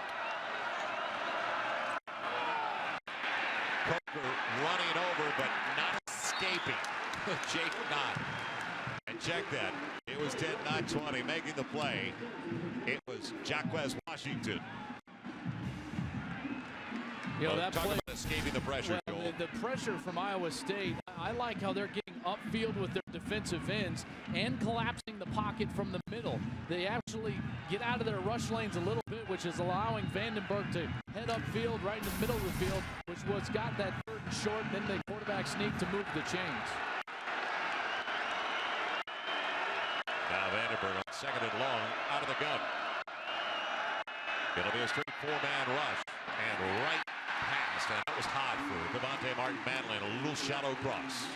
Coker running over, but not escaping. Jake Knott. And check that. It was 10, not 20, making the play. It was Jacquez Washington. You know, that talk play, about escaping the pressure, well, Joel. the pressure from Iowa State, I like how they're getting upfield with their defensive ends and collapsing the pocket from the middle. They actually get out of their rush lanes a little bit, which is allowing Vandenberg to head upfield right in the middle of the field, which was got that 3rd and short, then the quarterback sneak to move the chains. Now Vandenberg on 2nd and long out of the gun. It'll be a straight 4-man rush. And right past, and that was hot for Devontae Martin-Manley, a little shallow cross.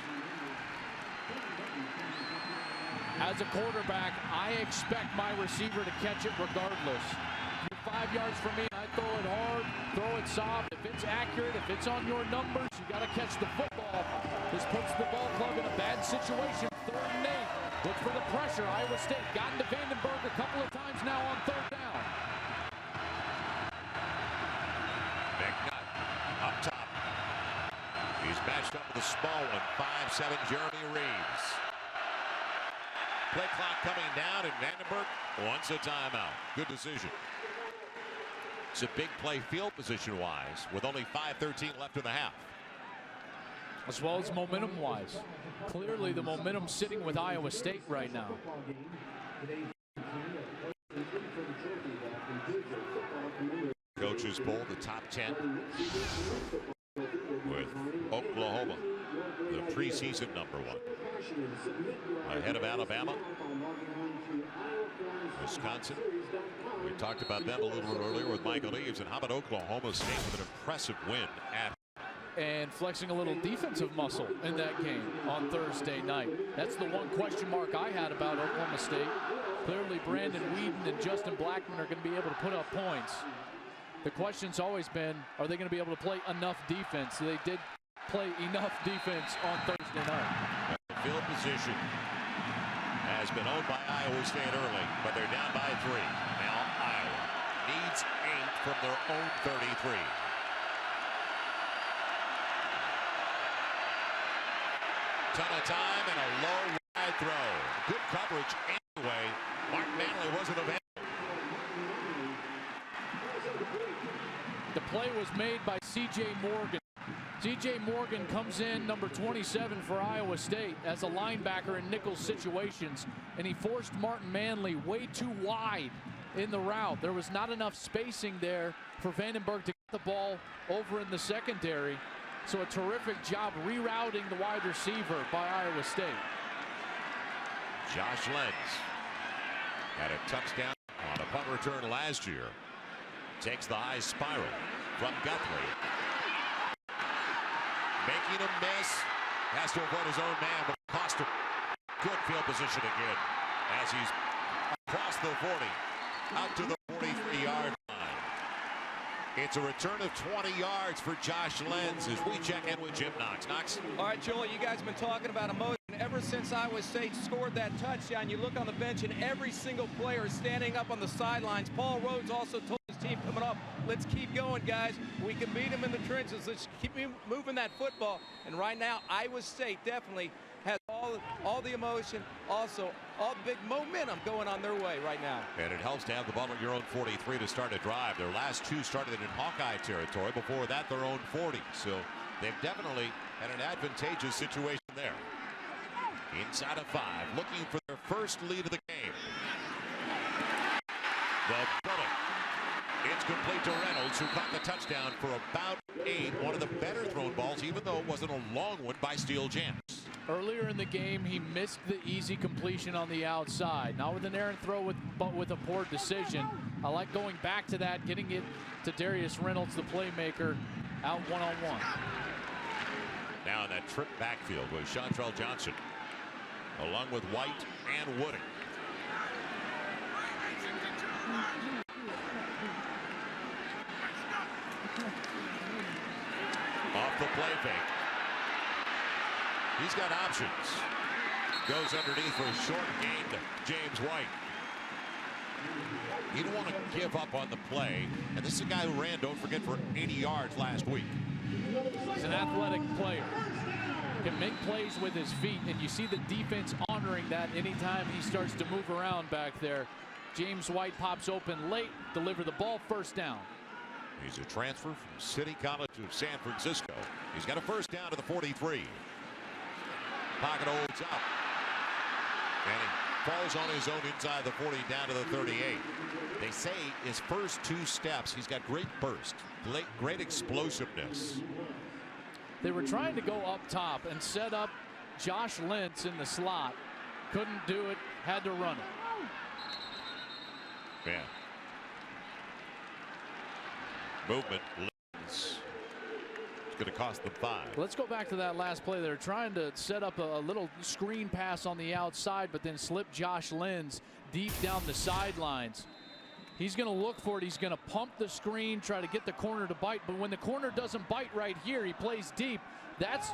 As a quarterback, I expect my receiver to catch it regardless. You're 5 yards from me, I throw it hard, throw it soft. If it's accurate, if it's on your numbers, you got to catch the football. This puts the ball club in a bad situation. 3rd and 8. Look for the pressure. Iowa State gotten to Vandenberg a couple of times now on 3rd down. Post up with a small one. 5'7" Jeremy Reeves. Play clock coming down, and Vandenberg wants a timeout. Good decision. It's a big play field position-wise with only 5:13 left in the half. As well as momentum-wise. Clearly the momentum sitting with Iowa State right now. Coaches poll the top 10 with Oklahoma, the preseason #1. Ahead of Alabama, Wisconsin. We talked about them a little bit earlier with Michael Eaves. And how about Oklahoma State with an impressive win at and flexing a little defensive muscle in that game on Thursday night. That's the one question mark I had about Oklahoma State. Clearly Brandon Whedon and Justin Blackman are going to be able to put up points. The question's always been, are they going to be able to play enough defense? They did play enough defense on Thursday night. Field position has been owned by Iowa State early, but they're down by 3. Now Iowa needs 8 from their own 33. Ton of time and a low wide throw. Good coverage anyway. Mark Manley wasn't available. The play was made by C.J. Morgan. C.J. Morgan comes in number 27 for Iowa State as a linebacker in nickel situations, and he forced Martin Manley way too wide in the route. There was not enough spacing there for Vandenberg to get the ball over in the secondary. So a terrific job rerouting the wide receiver by Iowa State. Josh Lenz had a touchdown on a punt return last year. Takes the high spiral from Guthrie. Making a miss. Has to avoid his own man, but cost him. Good field position again as he's across the 40 out to the 43-yard line. It's a return of 20 yards for Josh Lenz as we check in with Jim Knox. Knox. All right, Joel, you guys have been talking about emotion. Ever since Iowa State scored that touchdown, you look on the bench and every single player is standing up on the sidelines. Paul Rhodes also told his team coming up, let's keep going, guys. We can beat them in the trenches. Let's keep moving that football. And right now, Iowa State definitely has all the emotion, also all the big momentum going on their way right now. And it helps to have the ball at your own 43 to start a drive. Their last 2 started in Hawkeye territory. Before that, their own 40. So they've definitely had an advantageous situation there. Inside of 5, looking for their first lead of the game. The bullet. It's complete to Reynolds, who caught the touchdown for about 8. One of the better thrown balls, even though it wasn't a long one, by Steele Jams. Earlier in the game, he missed the easy completion on the outside. Not with an errant throw, but with a poor decision. I like going back to that, getting it to Darius Reynolds, the playmaker, out one-on-one. Now in that trip backfield with Chantrell Johnson, along with White and Wooding. Off the play fake. He's got options. Goes underneath for a short gain to James White. You don't want to give up on the play. And this is a guy who ran, don't forget, for 80 yards last week. He's an athletic player. Can make plays with his feet, and you see the defense honoring that anytime he starts to move around back there. James White pops open late, deliver the ball, first down. He's a transfer from City College of San Francisco. He's got a first down to the 43. Pocket holds up. And he falls on his own inside the 40 down to the 38. They say his first 2 steps, he's got great burst, great explosiveness. They were trying to go up top and set up Josh Lenz in the slot. Couldn't do it, had to run it. Yeah. Movement. Lenz. It's going to cost them 5. Let's go back to that last play. They're trying to set up a little screen pass on the outside, but then slip Josh Lenz deep down the sidelines. He's going to look for it. He's going to pump the screen, try to get the corner to bite. But when the corner doesn't bite right here, he plays deep. That's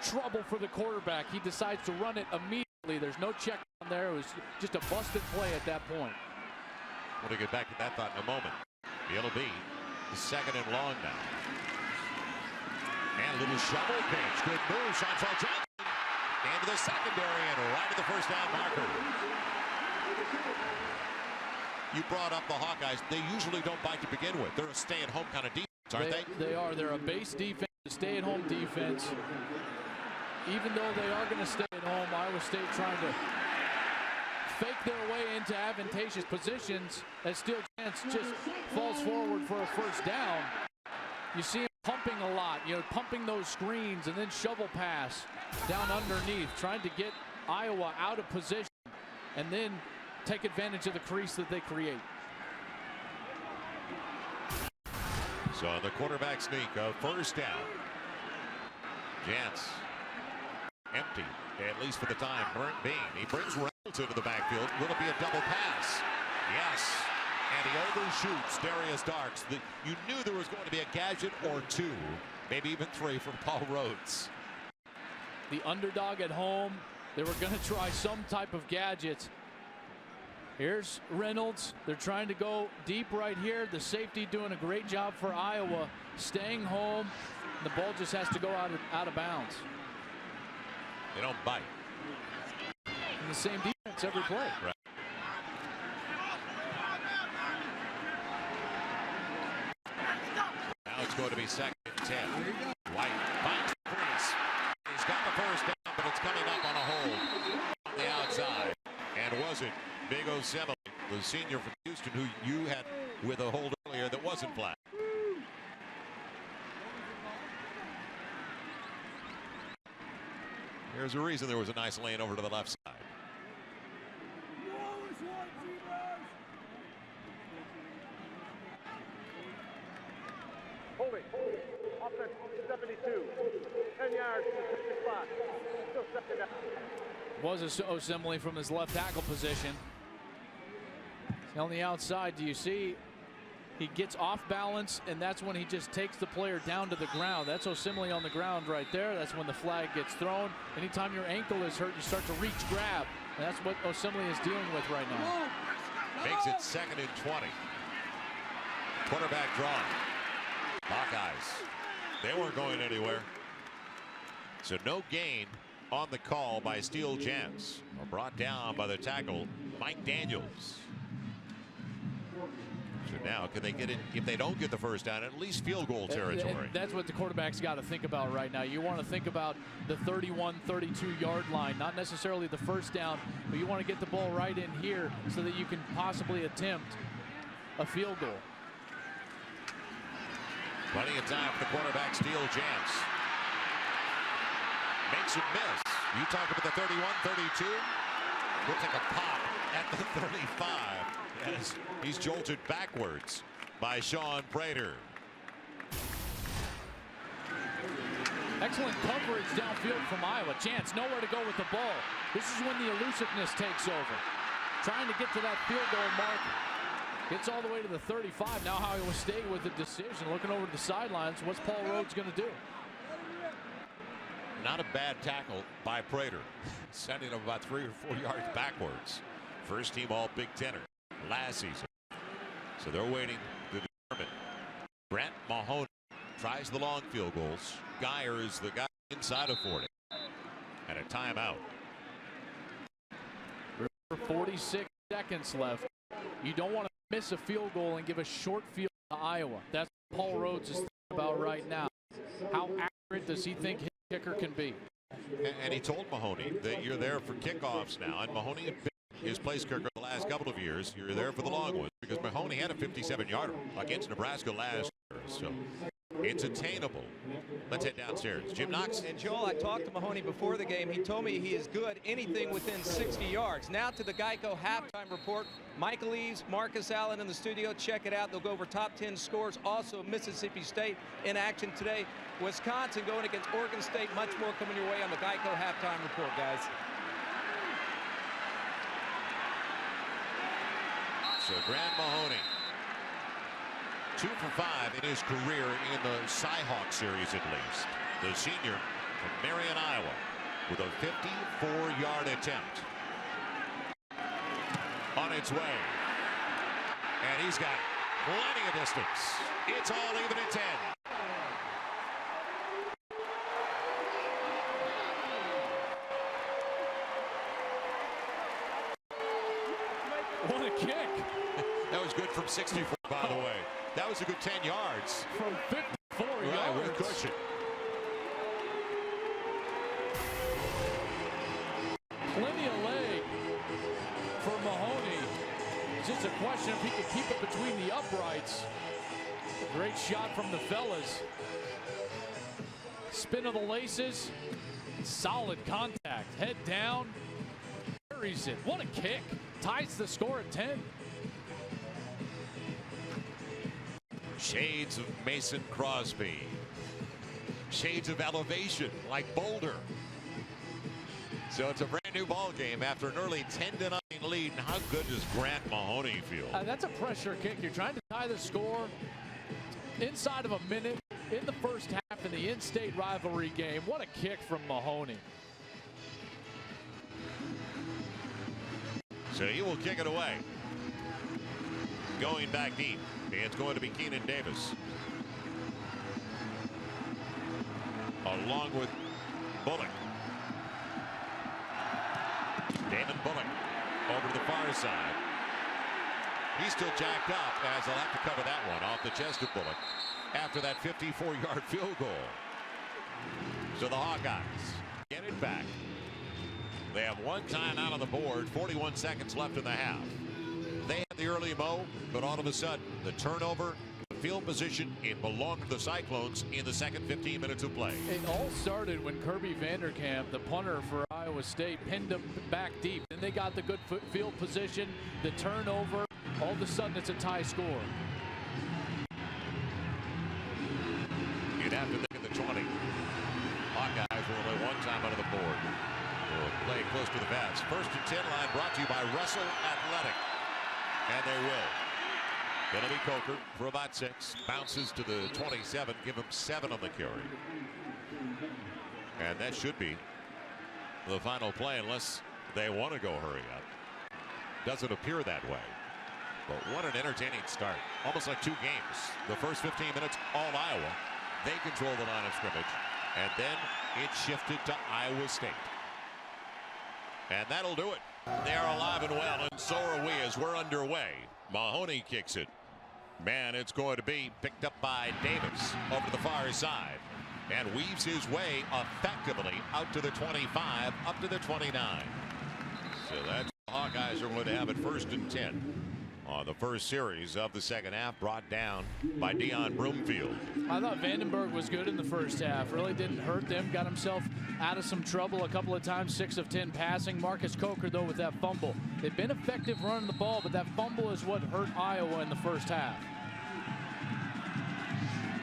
trouble for the quarterback. He decides to run it immediately. There's no check on there. It was just a busted play at that point. We'll get back to that thought in a moment. It'll be the 2nd and long now. And a little shovel pitch. Good move. Chantel Johnson into the secondary and right to the first down marker. You brought up the Hawkeyes. They usually don't bite to begin with. They're a stay-at-home kind of defense, aren't they? They are. They're a base defense, a stay-at-home defense. Even though they are going to stay at home, Iowa State trying to fake their way into advantageous positions as Steele Chance just falls forward for a first down. You see him pumping a lot, pumping those screens and then shovel pass down underneath, trying to get Iowa out of position and then take advantage of the crease that they create. So on the quarterback sneak, a first down. Jance empty, at least for the time. Bean. He brings Reynolds into the backfield. Will it be a double pass? Yes. And he overshoots Darius Darks. You knew there was going to be a gadget or two, maybe even three from Paul Rhodes. The underdog at home, they were going to try some type of gadget. Here's Reynolds. They're trying to go deep right here. The safety doing a great job for Iowa, staying home. The ball just has to go out of bounds. They don't bite. And the same defense every play. Right. Now it's going to be second and 10. White finds the crease. He's got the first down, but it's coming up on a hold on the outside. And was it Big Osemele, the senior from Houston, who you had with a hold earlier that wasn't flat? There's a reason there was a nice lane over to the left side. Holding. Offense 72. 10 yards to the spot. Still second down. Was Osemele from his left tackle position. On the outside, do you see? He gets off balance, and that's when he just takes the player down to the ground. That's Osemele on the ground right there. That's when the flag gets thrown. Anytime your ankle is hurt, you start to reach grab. And that's what Osemele is dealing with right now. Makes it second and 20. Quarterback drawn. Hawkeyes. They weren't going anywhere. So no gain on the call by Steele Jance. Brought down by the tackle, Mike Daniels. So now, can they get it? If they don't get the first down, at least field goal territory. And that's what the quarterback's got to think about right now. You want to think about the 31, 32-yard line, not necessarily the first down, but you want to get the ball right in here so that you can possibly attempt a field goal. Plenty of time for the quarterback, Steele Jance. Makes it miss. You talk about the 31, 32. We'll take a pop at the 35 as he's jolted backwards by Sean Prater. Excellent coverage downfield from Iowa. Chance nowhere to go with the ball. This is when the elusiveness takes over. Trying to get to that field goal mark. Gets all the way to the 35. Now Iowa State with the decision. Looking over to the sidelines. What's Paul Rhodes going to do? Not a bad tackle by Prater. Sending him about 3 or 4 yards backwards. First team all Big Tenner last season. So they're waiting to determine. Brent Mahoney tries the long field goals. Geyer is the guy inside of 40. And a timeout. 46 seconds left. You don't want to miss a field goal and give a short field to Iowa. That's what Paul Rhodes is thinking about right now. How accurate does he think his kicker can be? And he told Mahoney that you're there for kickoffs now. And Mahoney had been his place kicker the last couple of years. You're there for the long ones because Mahoney had a 57-yarder against Nebraska last year. So it's attainable. Let's head downstairs. Jim Knox. And Joel, I talked to Mahoney before the game. He told me he is good anything within 60 yards. Now to the Geico halftime report. Michael Eaves, Marcus Allen in the studio. Check it out. They'll go over top 10 scores. Also Mississippi State in action today. Wisconsin going against Oregon State. Much more coming your way on the Geico halftime report, guys. So Grant Mahoney, 2 for 5 in his career in the Cyhawk series at least. The senior from Marion, Iowa, with a 54-yard attempt on its way. And he's got plenty of distance. It's all even at 10. 64, by the way. That was a good 10 yards. From 54 right, yards. with cushion. Plenty of leg for Mahoney. It's just a question if he can keep it between the uprights. Great shot from the fellas. Spin of the laces. Solid contact. Head down. Carries it. What a kick. Ties the score at 10. Shades of Mason Crosby. Shades of elevation like Boulder. So it's a brand new ball game after an early 10-0 lead. And how good does Grant Mahoney feel? That's a pressure kick. You're trying to tie the score inside of a minute in the first half in the in-state rivalry game. What a kick from Mahoney. So he will kick it away. Going back deep. It's going to be Keenan Davis. Along with Bullock. Damon Bullock over to the far side. He's still jacked up as they'll have to cover that one off the chest of Bullock after that 54-yard field goal. So the Hawkeyes get it back. They have one timeout on the board, 41 seconds left in the half. They had the early mo, but all of a sudden, the turnover, the field position, it belonged to the Cyclones in the second 15 minutes of play. It all started when Kirby Vanderkamp, the punter for Iowa State, pinned them back deep. Then they got the good field position, the turnover. All of a sudden, it's a tie score. You'd have to think at the 20. Hawkeyes will only one time out of the board. Will play close to the bats. First and 10 line brought to you by Russell Athletic. And they will. Gonna be Coker for about 6. Bounces to the 27. Give him 7 on the carry. And that should be the final play unless they want to go hurry up. Doesn't appear that way. But what an entertaining start. Almost like 2 games. The first 15 minutes, all Iowa. They control the line of scrimmage. And then it shifted to Iowa State. And that'll do it. They are alive and well, and so are we as we're underway. Mahoney kicks it. Man, it's going to be picked up by Davis over to the far side. And weaves his way effectively out to the 25, up to the 29. So that's the Hawkeyes are going to have it first and 10. On the first series of the second half, brought down by Deion Broomfield. I thought Vandenberg was good in the first half. Really didn't hurt them. Got himself out of some trouble a couple of times. 6 of 10 passing. Marcus Coker, though, with that fumble. They've been effective running the ball, but that fumble is what hurt Iowa in the first half.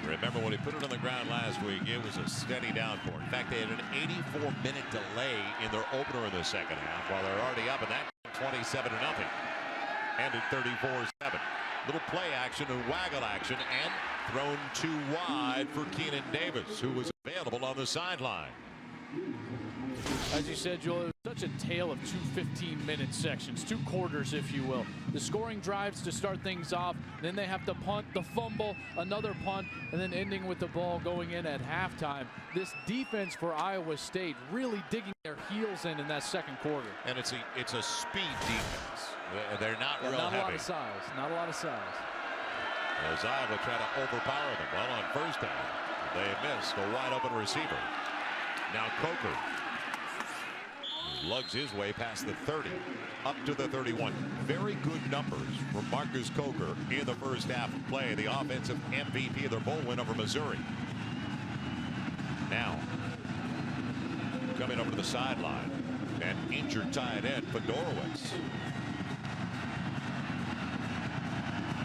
Remember when he put it on the ground last week, it was a steady downpour. In fact, they had an 84-minute delay in their opener in the second half while they're already up in that 27-0. Ended 34-7. Little play action and waggle action and thrown too wide for Keenan Davis, who was available on the sideline. As you said, Joel, it was such a tale of 2 15-minute sections, 2 quarters, if you will. The scoring drives to start things off, then they have to punt, the fumble, another punt, and then ending with the ball going in at halftime. This defense for Iowa State really digging their heels in that second quarter. And it's a speed defense. They're not real not heavy. A lot of size. Not a lot of size. As Iowa try to overpower them. Well, on first down, they missed a wide open receiver. Now Coker lugs his way past the 30 up to the 31. Very good numbers from Marcus Coker in the first half of play. The offensive MVP of their bowl win over Missouri. Now coming over to the sideline, and injured tight end Fedorowicz.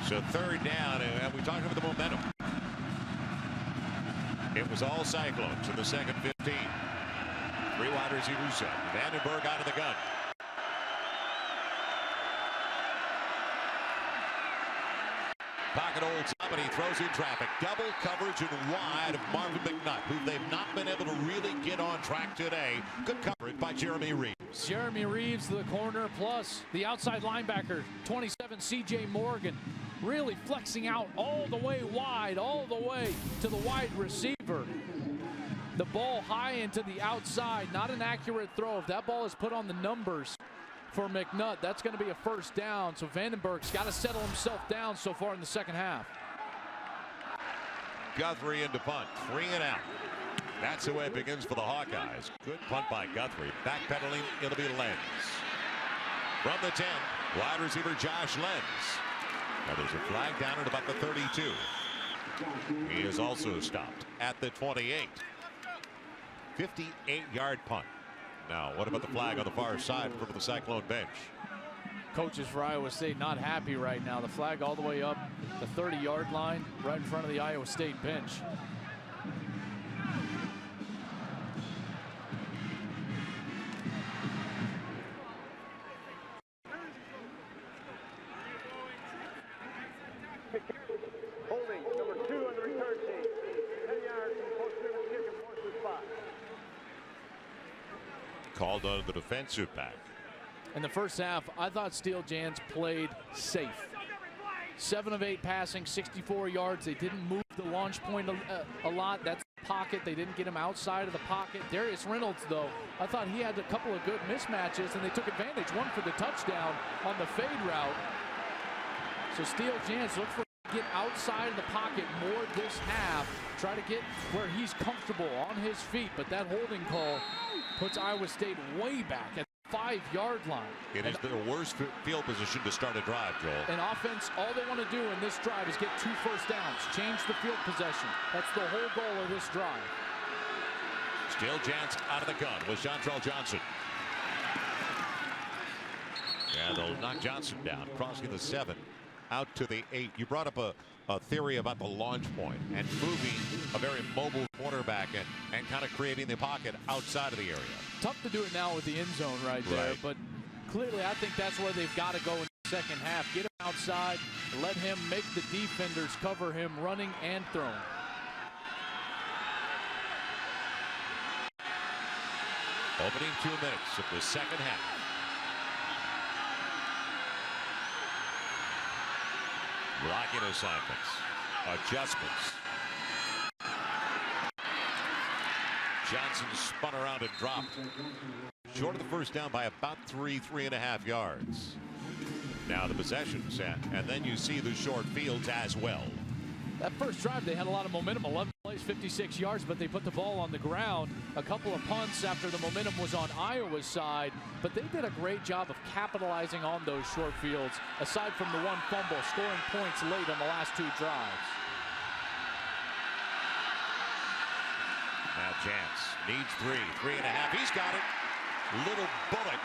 So third down, and we talked about the momentum. It was all Cyclones in the second 15. 3 wide receivers set. Vandenberg out of the gun. Pocket holds up and he throws in traffic. Double coverage and wide of Marvin McNutt, who they've not been able to really get on track today. Good coverage by Jeremy Reeves. Jeremy Reeves to the corner, plus the outside linebacker, 27, C.J. Morgan, really flexing out all the way wide, all the way to the wide receiver. The ball high into the outside, not an accurate throw. If that ball is put on the numbers for McNutt. That's going to be a first down. So Vandenberg's got to settle himself down so far in the second half. Guthrie into punt. 3 and out. That's the way it begins for the Hawkeyes. Good punt by Guthrie. Backpedaling, it'll be Lenz. From the 10, wide receiver Josh Lenz. Now there's a flag down at about the 32. He is also stopped at the 28. 58-yard punt. Now, what about the flag on the far side from the Cyclone bench? Coaches for Iowa State not happy right now. The flag all the way up the 30-yard line right in front of the Iowa State bench. Holding number 2 on the return team. 10 yards from post-scrimmage kick and force the spot. Called on the defensive back. In the first half, I thought Steel Jans played safe. 7 of 8 passing, 64 yards. They didn't move the launch point a lot. That's the pocket. They didn't get him outside of the pocket. Darius Reynolds, though, I thought he had a couple of good mismatches, and they took advantage. One for the touchdown on the fade route. So Steel Jans look for get outside of the pocket more this half. Try to get where he's comfortable on his feet, but that holding call puts Iowa State way back at the 5-yard line. It is their worst field position to start a drive, Joel. And offense, all they want to do in this drive is get 2 first downs, change the field possession. That's the whole goal of this drive. Steel Jans out of the gun with Chantrell Johnson. And they'll knock Johnson down, crossing the 7 out to the 8. You brought up a theory about the launch point and moving a very mobile quarterback and kind of creating the pocket outside of the area. Tough to do it now with the end zone right there, but clearly I think that's where they've got to go in the second half. Get him outside, let him make the defenders cover him running and throwing. Opening 2 minutes of the second half. Blocking assignments, adjustments. Johnson spun around and dropped. Short of the first down by about 3.5 yards. Now the possession set, and then you see the short fields as well. That first drive, they had a lot of momentum, 11 plays, 56 yards, but they put the ball on the ground. A couple of punts after the momentum was on Iowa's side, but they did a great job of capitalizing on those short fields, aside from the one fumble, scoring points late on the last 2 drives. Now Chance needs 3.5. He's got it. Little bullet.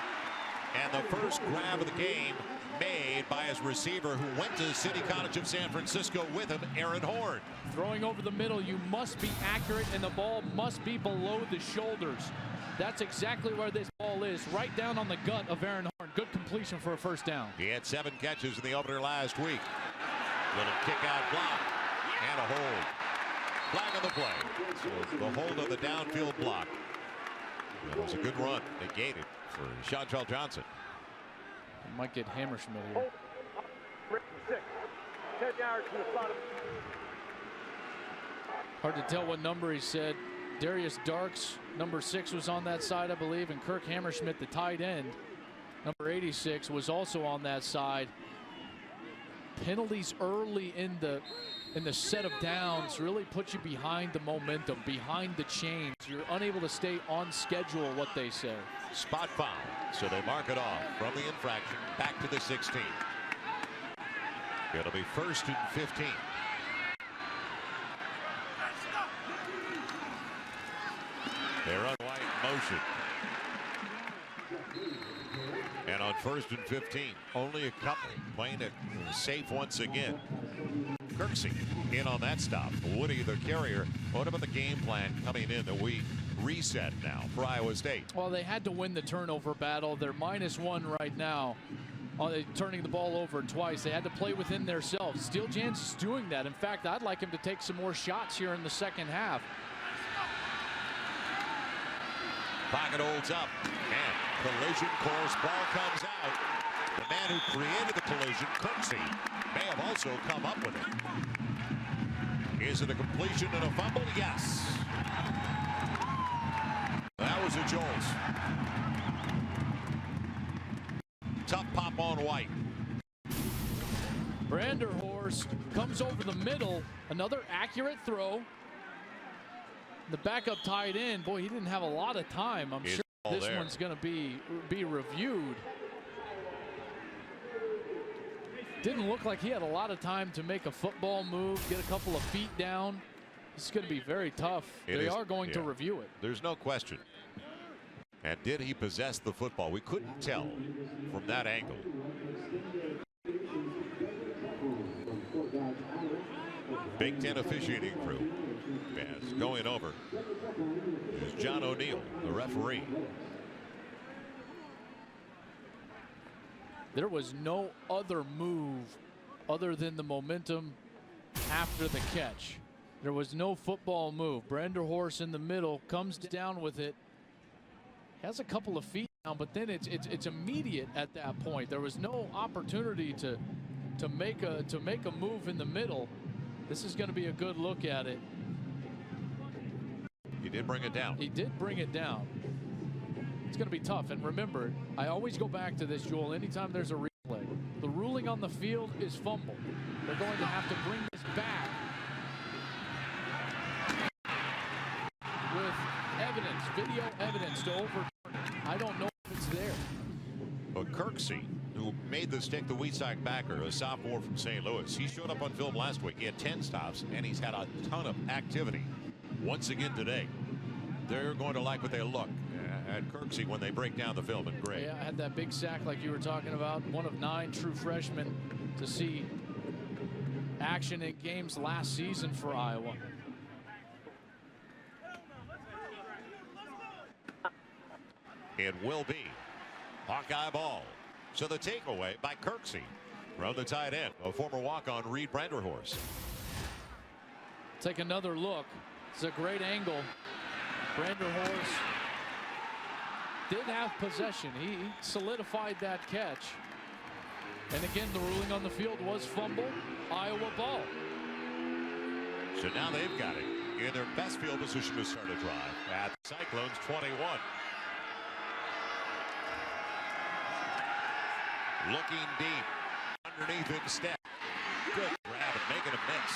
And the first grab of the game made by his receiver who went to City College of San Francisco with him, Aaron Horn. Throwing over the middle, you must be accurate, and the ball must be below the shoulders. That's exactly where this ball is, right down on the gut of Aaron Horn. Good completion for a first down. He had 7 catches in the opener last week. Little kick out block and a hold. Flag on the play. So the hold of the downfield block. That was a good run. Negated for Chantrell Johnson. Might get Hammerschmidt here. 6, 10 yards from the spot. Hard to tell what number he said. Darius Darks, number 6, was on that side, I believe, and Kirk Hammerschmidt, the tight end, number 86, was also on that side. Penalties early in the set of downs really put you behind the momentum, behind the chains. You're unable to stay on schedule, what they say. Spot foul, so they mark it off from the infraction back to the 16. It'll be 1st and 15. They're on white motion. And on 1st and 15, only a couple playing it safe once again. Kirksey in on that stop. Woody, the carrier. What about the game plan coming in that we reset now for Iowa State? Well, they had to win the turnover battle. They're -1 right now. Turning the ball over twice. They had to play within themselves. Steel Jans is doing that. In fact, I'd like him to take some more shots here in the second half. Pocket holds up, and collision course, ball comes out. The man who created the collision, Kirksey, may have also come up with it. Is it a completion and a fumble? Yes. That was a jolt. purple and white. Branderhorst comes over the middle. Another accurate throw. The backup tight end, boy, he didn't have a lot of time. I'm sure this one's going to be reviewed. Didn't look like he had a lot of time to make a football move, get a couple of feet down. This is going to be very tough. They are going to review it. There's no question. And did he possess the football? We couldn't tell from that angle. Big Ten officiating crew. As going over is John O'Neill, the referee. There was no other move other than the momentum after the catch. There was no football move. Branderhorst in the middle comes down with it. Has a couple of feet down, but then it's immediate at that point. There was no opportunity to make a move in the middle. This is going to be a good look at it. He did bring it down. He did bring it down. It's going to be tough. And remember, I always go back to this, Joel, anytime there's a replay. The ruling on the field is fumble. They're going to have to bring this back with evidence, video evidence to overturn it. I don't know if it's there. But Kirksey, who made the stick the weak side backer, a sophomore from St. Louis, he showed up on film last week. He had 10 stops, and he's had a ton of activity once again today. They're going to like what they look at Kirksey when they break down the film in grade. Yeah, I had that big sack like you were talking about. One of 9 true freshmen to see action in games last season for Iowa. It will be Hawkeye ball. So the takeaway by Kirksey from the tight end, a former walk-on Reed Branderhorst. Take another look. It's a great angle. Branderhorst did have possession. He solidified that catch. And again, the ruling on the field was fumble, Iowa ball. So now they've got it in their best field position to start a drive at the Cyclones 21. Looking deep underneath instead. Good grab and making a miss.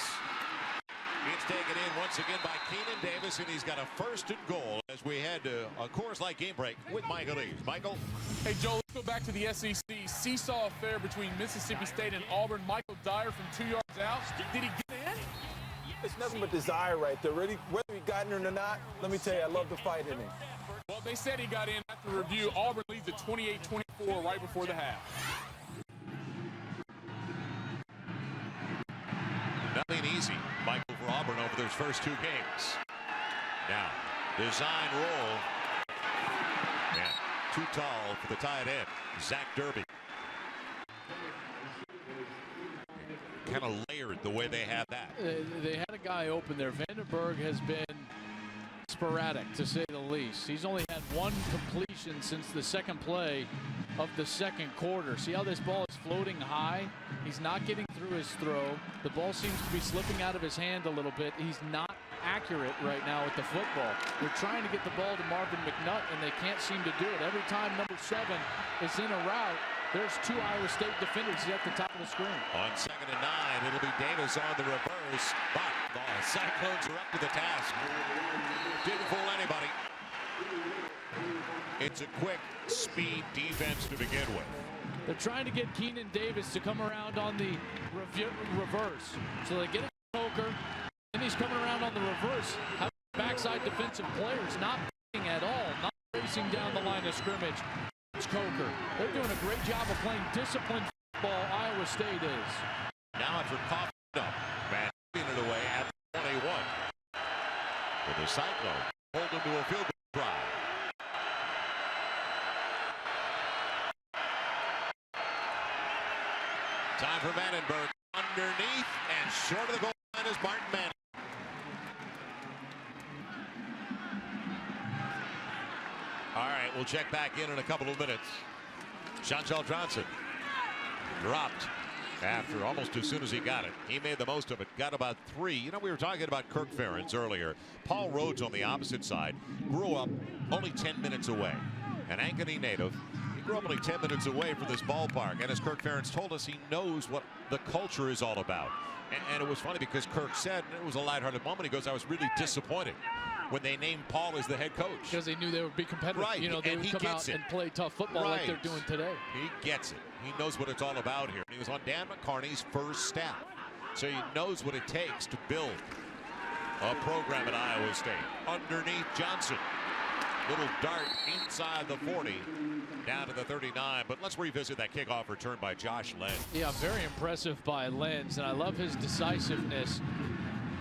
It's taken in once again by Keenan Davis, and he's got a 1st and goal as we head to a Coors-like game break with Michael Eaves. Michael? Hey, Joe, let's go back to the SEC. Seesaw affair between Mississippi State and Auburn. Michael Dyer from 2 yards out. Did he get in? It's nothing but desire right there. Whether he got in or not, let me tell you, I love the fight in him. Well, they said he got in after review. Auburn leads at 28-24 right before the half. Nothing easy, Michael, for Auburn over those first 2 games. Now, design roll. Man, too tall for the tight end, Zach Derby. Kind of layered the way they had that. They had a guy open there. Vandenberg has been sporadic, to say the least. He's only had 1 completion since the second play of the second quarter. See how this ball is floating high? He's not getting through his throw. The ball seems to be slipping out of his hand a little bit. He's not accurate right now with the football. They're trying to get the ball to Marvin McNutt, and they can't seem to do it. Every time number 7 is in a route, there's 2 Iowa State defenders at the top of the screen. On 2nd and 9, it'll be Davis on the reverse, but the Cyclones are up to the task. Didn't fool anybody. It's a quick speed defense to begin with. They're trying to get Keenan Davis to come around on the reverse. So they get a poker, and he's coming around on the reverse. Backside defensive players not playing at all, not racing down the line of scrimmage. It's Coker. They're doing a great job of playing disciplined football, Iowa State is. Now after coughing up, man, it away at the 21. For the Cyclone, hold them to a field goal drive. Time for Vandenberg underneath and short of the goal line is Martin Manning. All right, we'll check back in a couple of minutes. Chantel Johnson dropped after almost as soon as he got it. He made the most of it, got about 3. You know, we were talking about Kirk Ferentz earlier. Paul Rhodes on the opposite side grew up only 10 minutes away. An Ankeny native. He grew up only 10 minutes away from this ballpark, and as Kirk Ferentz told us, he knows what the culture is all about. And it was funny because Kirk said, and it was a lighthearted moment, he goes, I was really disappointed when they named Paul as the head coach. Because they knew they would be competitive. Right. You know, they would come out and play tough football like they're doing today. He gets it. He knows what it's all about here. He was on Dan McCarney's first staff, so he knows what it takes to build a program at Iowa State. Underneath Johnson. Little dart inside the 40, down to the 39. But let's revisit that kickoff return by Josh Lenz. Yeah, very impressive by Lenz, and I love his decisiveness.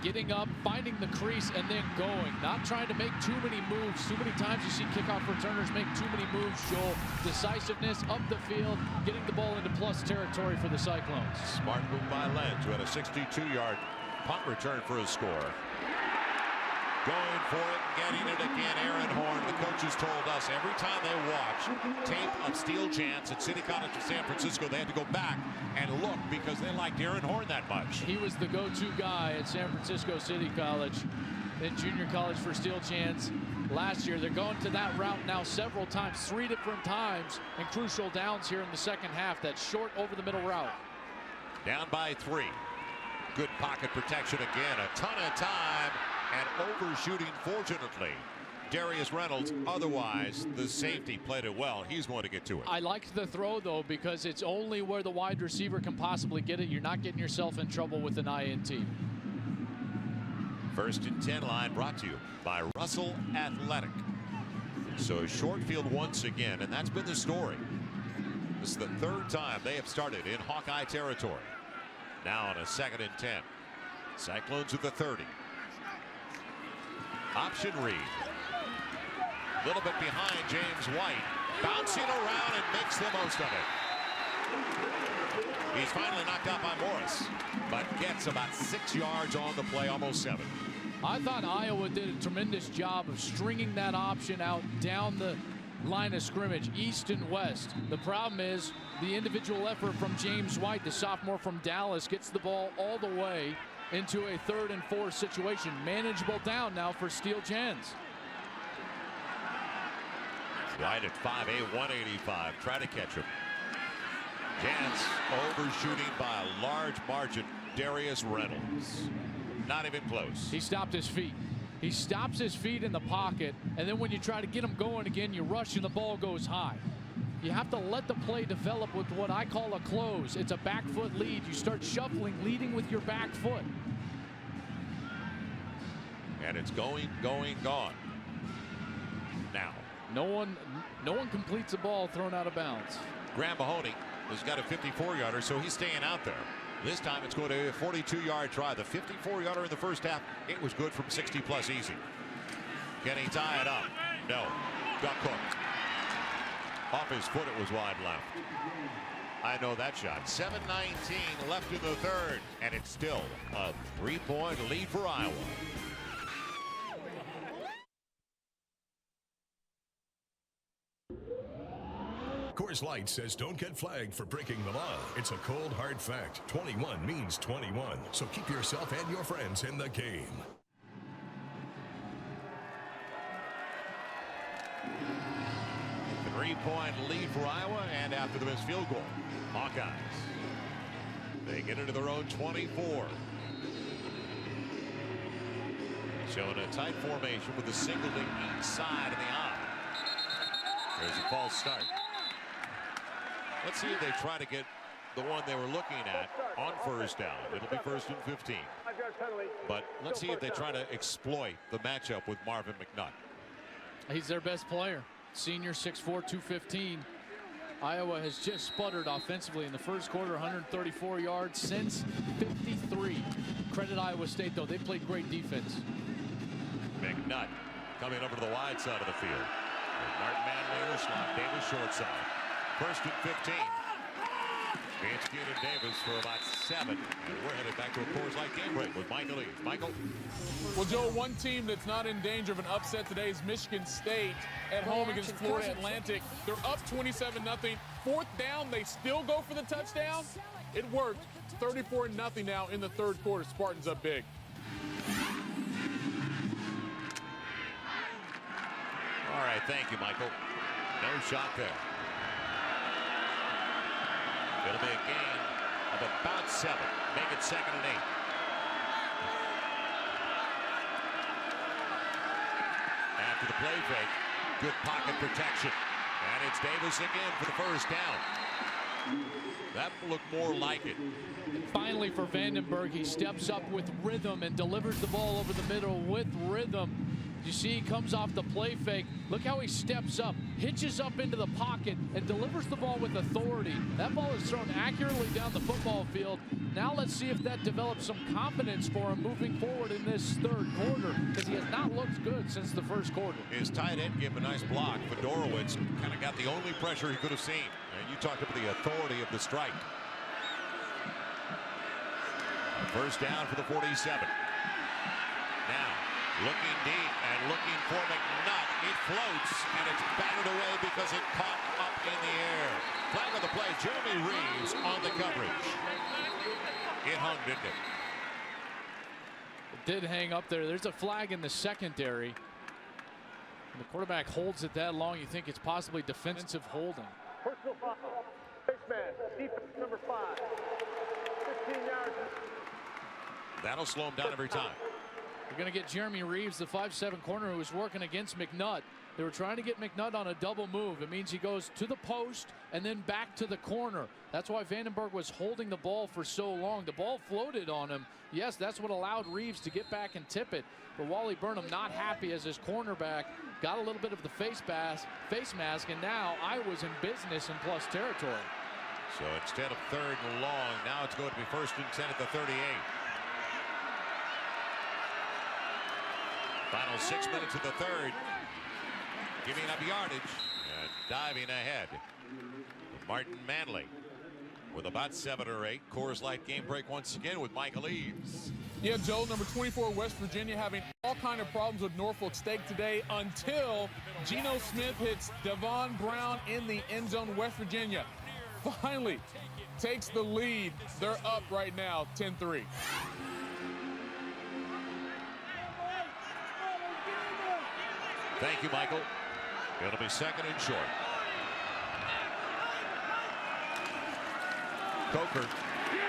Getting up, finding the crease, and then going. Not trying to make too many moves. Too many times you see kickoff returners make too many moves, Joel. Decisiveness up the field, getting the ball into plus territory for the Cyclones. Smart move by Lenz, who had a 62-yard punt return for his score. Going for it, getting it again, Aaron Horn. The coaches told us every time they watch tape of Steel Chance at City College of San Francisco, they had to go back and look because they liked Aaron Horn that much. He was the go-to guy at San Francisco City College in junior college for Steel Chance last year. They're going to that route now several times, 3 different times, and crucial downs here in the second half. That short over the middle route. Down by 3. Good pocket protection again. A ton of time. And overshooting, fortunately, Darius Reynolds. Otherwise, the safety played it well. He's going to get to it. I liked the throw, though, because it's only where the wide receiver can possibly get it. You're not getting yourself in trouble with an INT. 1st and 10 line brought to you by Russell Athletic. So short field once again, and that's been the story. This is the 3rd time they have started in Hawkeye territory. Now on a 2nd and 10. Cyclones at the 30. Option read. A little bit behind James White. Bouncing around and makes the most of it. He's finally knocked out by Morris, but gets about 6 yards on the play, almost 7. I thought Iowa did a tremendous job of stringing that option out down the line of scrimmage, east and west. The problem is the individual effort from James White, the sophomore from Dallas, gets the ball all the way into a 3rd and 4 situation. Manageable down now for Steel Chance. White at 5'8", 185. Try to catch him. Chance overshooting by a large margin. Darius Reynolds. Not even close. He stopped his feet. He stops his feet in the pocket, and then when you try to get him going again, you rush and the ball goes high. You have to let the play develop with what I call a close. It's a back foot lead. You start shuffling, leading with your back foot. And it's going, gone. Now. No one completes a ball thrown out of bounds. Graham Mahoney has got a 54-yarder, so he's staying out there. This time it's going to be a 42-yard try. The 54-yarder in the first half, it was good from 60-plus easy. Can he tie it up? No. Got cooked. Off his foot, it was wide left. I know that shot. 7:19 left in the 3rd, and it's still a 3-point lead for Iowa. Coors Light says don't get flagged for breaking the law. It's a cold, hard fact. 21 means 21. So keep yourself and your friends in the game. Three-point lead for Iowa, and after the missed field goal, Hawkeyes. They get into their own 24. Showing a tight formation with a single to each side of the eye. There's a false start. Let's see if they try to get the one they were looking at on 1st down. It'll be 1st and 15. But let's see if they try to exploit the matchup with Marvin McNutt. He's their best player. Senior, 6'4", 215. Iowa has just sputtered offensively in the first quarter, 134 yards since 53. Credit Iowa State, though. They played great defense. McNutt coming over to the wide side of the field. Martin Manley in the slot, Davis short side. 1st and 15. It's Keenan Davis for about 7. And we're headed back to a Coors Light game break with Michael Eaves. Michael? Well, Joe, one team that's not in danger of an upset today is Michigan State at home against Florida Atlantic. They're up 27-0. 4th down, they still go for the touchdown. It worked. 34-0 now in the 3rd quarter. Spartans up big. All right, thank you, Michael. No shot there. It'll be a gain of about 7. Make it 2nd and 8. After the play fake, good pocket protection. And it's Davis again for the first down. That will look more like it. And finally for Vandenberg, he steps up with rhythm and delivers the ball over the middle with rhythm. You see he comes off the play fake. Look how he steps up, hitches up into the pocket, and delivers the ball with authority. That ball is thrown accurately down the football field. Now let's see if that develops some confidence for him moving forward in this third quarter, because he has not looked good since the first quarter. His tight end gave a nice block. Fedorowicz kind of got the only pressure he could have seen. And you talked about the authority of the strike. First down for the 47. Now, looking deep and looking for McNutt. It floats, and it's batted away because it caught up in the air. Flag on the play. Jeremy Reeves on the coverage. It hung, didn't it? It did hang up there. There's a flag in the secondary. When the quarterback holds it that long, you think it's possibly defensive holding. Personal foul. Face man. Defense number 5. 15 yards. That'll slow him down every time. We're going to get Jeremy Reeves, the 5'7" corner who was working against McNutt. They were trying to get McNutt on a double move. It means he goes to the post and then back to the corner. That's why Vandenberg was holding the ball for so long. The ball floated on him. Yes, that's what allowed Reeves to get back and tip it. But Wally Burnham not happy as his cornerback got a little bit of the face mask, and now Iowa's in business in plus territory. So instead of 3rd and long, now it's going to be 1st and 10 at the 38. Final 6 minutes of the third. Giving up yardage and diving ahead. Martin Manley with about 7 or 8. Coors Light game break once again with Michael Eaves. Yeah, Joe, number 24, West Virginia, having all kind of problems with Norfolk State today until Geno Smith hits Devon Brown in the end zone. West Virginia finally takes the lead. They're up right now, 10-3. Thank you, Michael. It'll be 2nd and short. Coker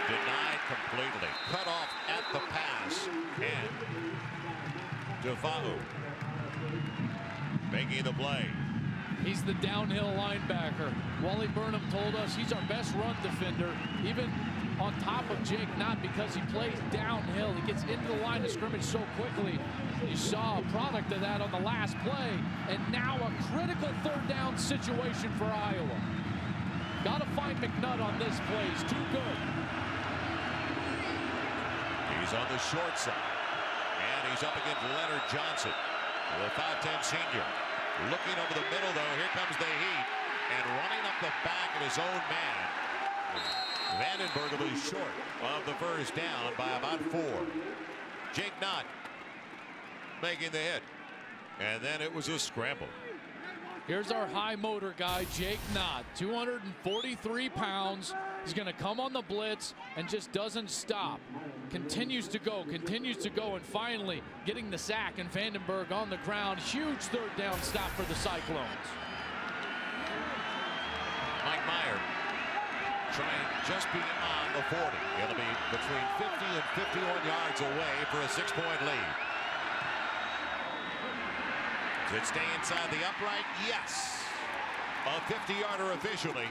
denied completely. Cut off at the pass. And Devau making the play. He's the downhill linebacker. Wally Burnham told us he's our best run defender, even on top of Jake Knott, because he plays downhill. He gets into the line of scrimmage so quickly. You saw a product of that on the last play, and now a critical 3rd down situation for Iowa. Got to find McNutt on this play. He's too good. He's on the short side, and he's up against Leonard Johnson, the 5'10" senior. Looking over the middle, though, here comes the heat, and running up the back of his own man. Vandenberg will be short of the first down by about 4. Jake Knott making the hit, and then it was a scramble. Here's our high motor guy, Jake Knott, 243 pounds. He's going to come on the blitz and just doesn't stop. Continues to go, and finally getting the sack, and Vandenberg on the ground. Huge 3rd down stop for the Cyclones. Mike Meyer trying just beyond the 40. It'll be between 50 and 51 yards away for a 6-point lead. Does it stay inside the upright? Yes. A 50-yarder officially.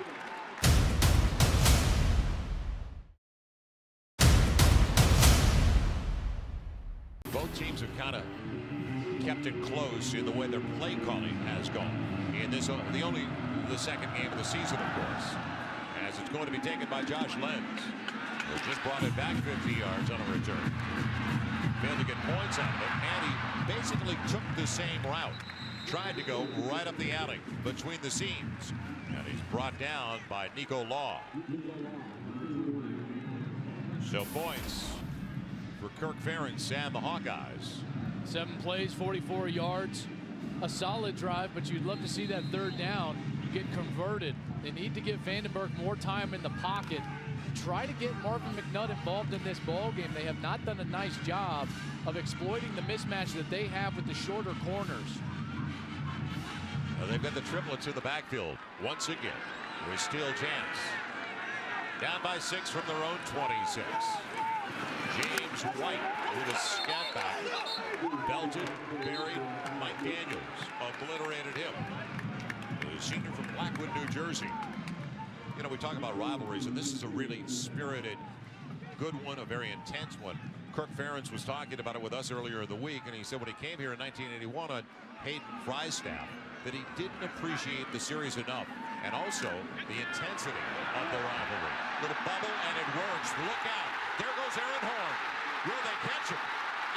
Both teams have kind of kept it close in the way their play calling has gone. In this, the second game of the season, of course, as it's going to be taken by Josh Lenz, who just brought it back 50 yards on a return. Failed to get points out of it, and he basically took the same route. Tried to go right up the alley between the seams, and he's brought down by Nico Law. So points for Kirk Ferentz and the Hawkeyes. 7 plays, 44 yards. A solid drive, but you'd love to see that 3rd down get converted. They need to give Vandenberg more time in the pocket. Try to get Marvin McNutt involved in this ball game. They have not done a nice job of exploiting the mismatch that they have with the shorter corners. They've got the triplets in the backfield once again with Steele Chance. Down by 6 from their own 26. James White with a scat back. Belted, buried. Mike Daniels obliterated him. The senior from Blackwood, New Jersey. You know, we talk about rivalries, and this is a really spirited, good one, a very intense one. Kirk Ferentz was talking about it with us earlier in the week, and he said when he came here in 1981 on Hayden Fry's staff that he didn't appreciate the series enough, and also the intensity of the rivalry. Little bubble, and it works. Look out. There goes Aaron Horn. Will they catch him?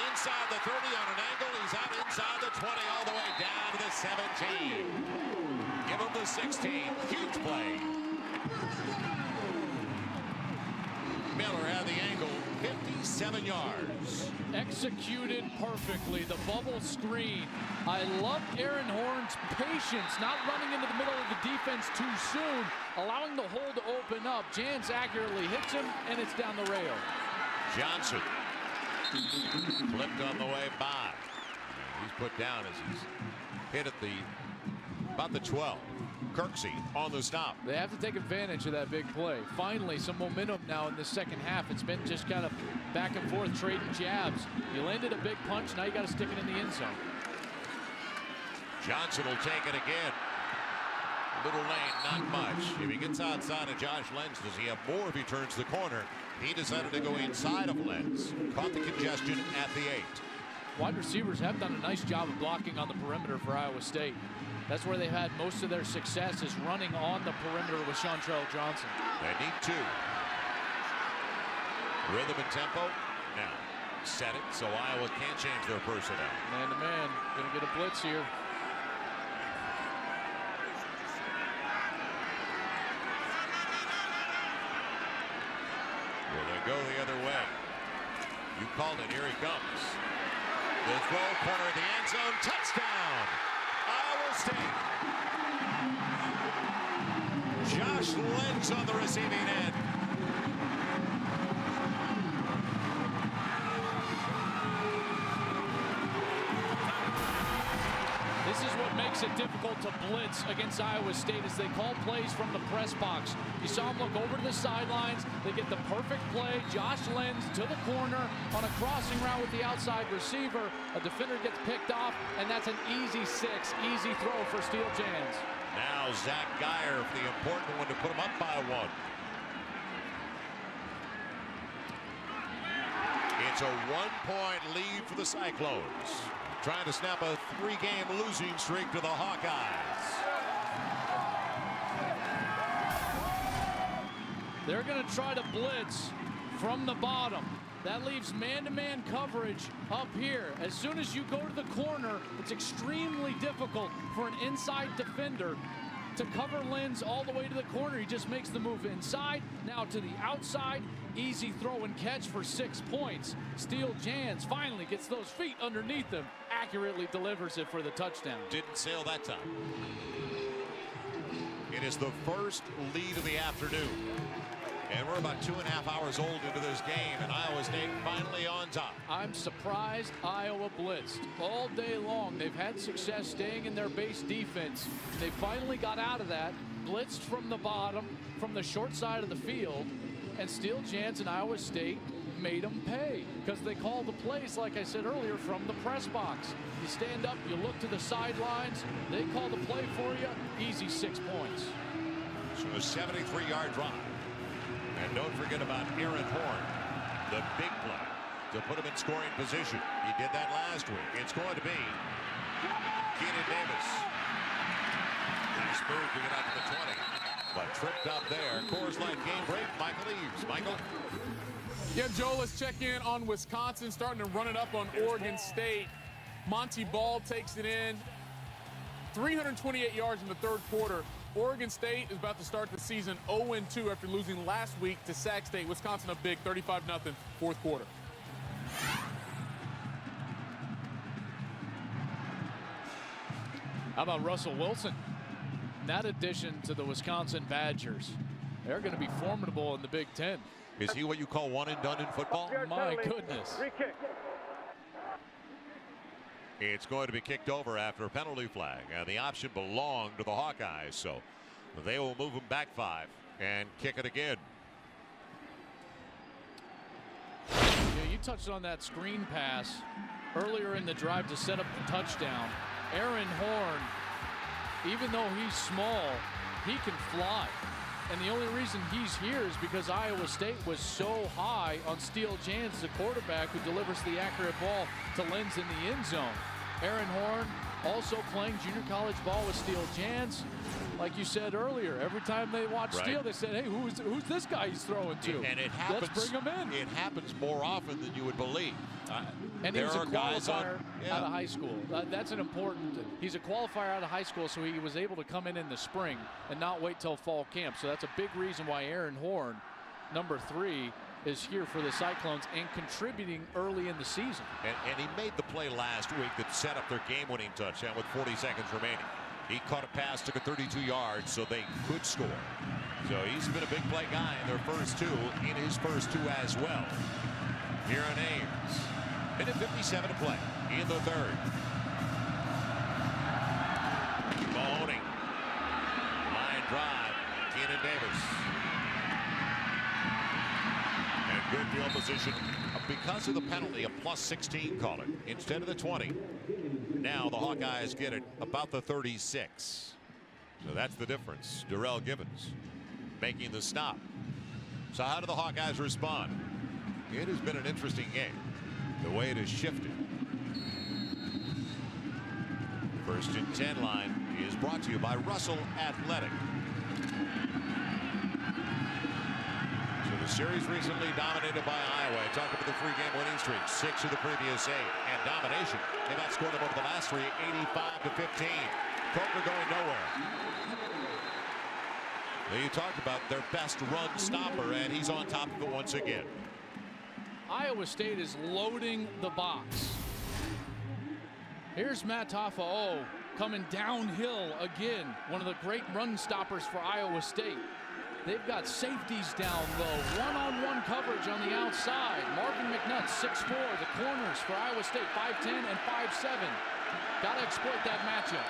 Inside the 30 on an angle. He's out inside the 20 all the way down to the 17. Give him the 16. Huge play. Miller had the angle, 57 yards. Executed perfectly. The bubble screen. I loved Aaron Horn's patience, not running into the middle of the defense too soon, allowing the hole to open up. Jans accurately hits him, and it's down the rail. Johnson flipped on the way by. He's put down as he's hit at about the 12. Kirksey on the stop. They have to take advantage of that big play. Finally, some momentum now in the second half. It's been just kind of back and forth, trading jabs. You landed a big punch, now you got to stick it in the end zone. Johnson will take it again. Little lane, not much. If he gets outside of Josh Lenz, does he have more if he turns the corner? He decided to go inside of Lenz. Caught the congestion at the 8. Wide receivers have done a nice job of blocking on the perimeter for Iowa State. That's where they've had most of their success, is running on the perimeter with Chantrell Johnson. They need 2. Rhythm and tempo. Now, set it so Iowa can't change their personnel. Man to man. Going to get a blitz here. Will they go the other way? You called it. Here he comes. The throw, corner of the end zone. Touchdown! Iowa State. Josh Lenz on the receiving end. This is what makes it difficult to blitz against Iowa State, as they call plays from the press box. You saw them look over to the sidelines. They get the perfect play. Josh Lenz to the corner on a crossing route with the outside receiver. A defender gets picked off, and that's an easy 6. Easy throw for Steel Jans. Now Zach Geyer, the important one to put him up by 1. It's a 1-point lead for the Cyclones. Trying to snap a 3-game losing streak to the Hawkeyes. They're going to try to blitz from the bottom. That leaves man-to-man coverage up here. As soon as you go to the corner, it's extremely difficult for an inside defender to cover Lenz all the way to the corner. He just makes the move inside, now to the outside. Easy throw and catch for 6 points. Steel Jans finally gets those feet underneath him, accurately delivers it for the touchdown. Didn't sail that time. It is the first lead of the afternoon. And we're about 2.5 hours old into this game, and Iowa State finally on top. I'm surprised Iowa blitzed all day long. They've had success staying in their base defense. They finally got out of that, blitzed from the bottom, from the short side of the field, and Steel Jans and Iowa State made them pay, because they call the plays, like I said earlier, from the press box. You stand up, you look to the sidelines, they call the play for you. Easy 6 points. So a 73-yard drive. And don't forget about Aaron Horn, the big play to put him in scoring position. He did that last week. It's going to be Keenan Davis. Nice move to get out to the 20. But tripped up there. Coors Light game break. Michael Eaves. Michael. Yeah, Joe, let's check in on Wisconsin, starting to run it up on Oregon State. Monty Ball takes it in. 328 yards in the third quarter. Oregon State is about to start the season 0-2 after losing last week to Sac State. Wisconsin up big, 35-0, fourth quarter. How about Russell Wilson? That addition to the Wisconsin Badgers. They're going to be formidable in the Big Ten. Is he what you call one and done in football? My goodness. Free kick. It's going to be kicked over after a penalty flag. And the option belonged to the Hawkeyes, so they will move them back 5 and kick it again. touched on that screen pass earlier in the drive to set up the touchdown. Aaron Horn, even though he's small, he can fly. And the only reason he's here is because Iowa State was so high on Steele Jans, the quarterback who delivers the accurate ball to Lenz in the end zone. Aaron Horn also playing junior college ball with Steele Jans. Like you said earlier, every time they watch Steele, they said, hey, who's this guy he's throwing to? And it happens, let's bring him in. It happens more often than you would believe. And he was a qualifier out of high school. That's an important, he's a qualifier out of high school, so he was able to come in the spring and not wait till fall camp. So that's a big reason why Aaron Horn, number 3, is here for the Cyclones and contributing early in the season. And he made the play last week that set up their game-winning touchdown with 40 seconds remaining. He caught a pass, took it 32 yards, so they could score. So he's been a big play guy in their first 2, in his first 2 as well. Here on Ames. Minute 57 to play in the 3rd. Mahoney. Line drive. Keenan Davis. And good field position because of the penalty, a +16 call it instead of the 20. Now the Hawkeyes get it about the 36. So that's the difference. Darrell Gibbons making the stop. So how do the Hawkeyes respond? It has been an interesting game, the way it has shifted. First and 10 line is brought to you by Russell Athletic. So the series recently dominated by Iowa. I talked about the 3-game winning streak, 6 of the previous 8, and domination. They've outscored them over the last 3, 85-15. Coker going nowhere. You talked about their best run stopper, and he's on top of it once again. Iowa State is loading the box. Here's Matt Tafa'o coming downhill again. One of the great run stoppers for Iowa State. They've got safeties down low. One-on-one coverage on the outside. Marvin McNutt, 6'4". The corners for Iowa State, 5'10" and 5'7". Got to exploit that matchup.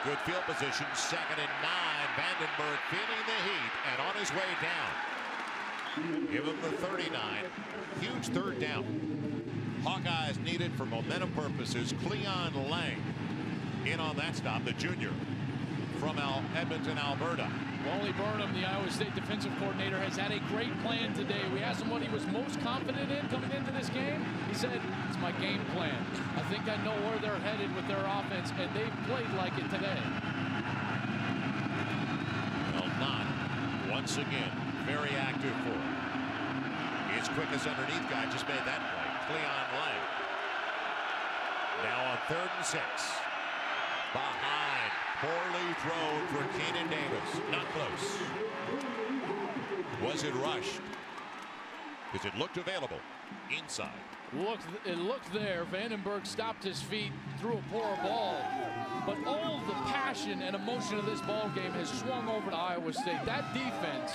Good field position, 2nd and 9. Vandenberg feeling the heat and on his way down. Give him the 39. Huge 3rd down. Hawkeyes needed for momentum purposes. Cleon Lang in on that stop, the junior from Edmonton, Alberta. Wally Burnham, the Iowa State defensive coordinator, has had a great plan today. We asked him what he was most confident in coming into this game. He said, it's my game plan. I think I know where they're headed with their offense, and they've played like it today. Well, not once again very active for him. His quickest underneath guy just made that play. Cleon Lang. Now on 3rd and 6. Behind. Poorly thrown for Keenan Davis. Not close. Was it rushed? Because it looked available inside. It looked there. Vandenberg stopped his feet, threw a poor ball. But all of the passion and emotion of this ball game has swung over to Iowa State. That defense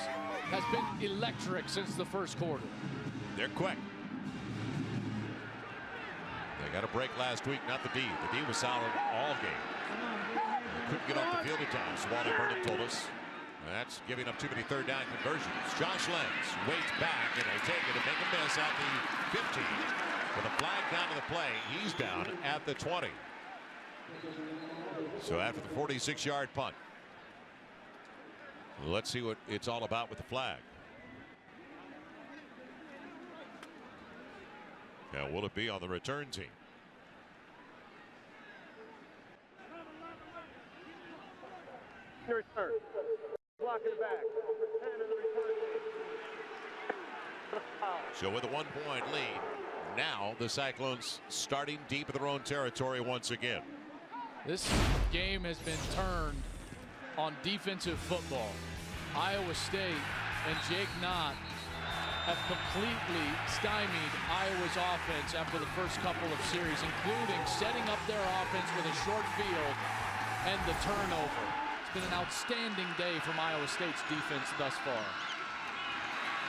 has been electric since the first quarter. They're quick. They got a break last week, not the D. The D was solid all game. Couldn't get off the field at times. Wally Burnham told us. That's giving up too many 3rd down conversions. Josh Lenz waits back and will take it and make a miss at the 15. With a flag down to the play, he's down at the 20. So after the 46-yard punt, let's see what it's all about with the flag. Now, will it be on the return team? Return. Block in the back. Number 10 in the return team. So with a 1-point lead, now the Cyclones starting deep in their own territory once again. This game has been turned on defensive football. Iowa State and Jake Knott have completely stymied Iowa's offense after the first couple of series, including setting up their offense with a short field and the turnover. It's been an outstanding day from Iowa State's defense thus far.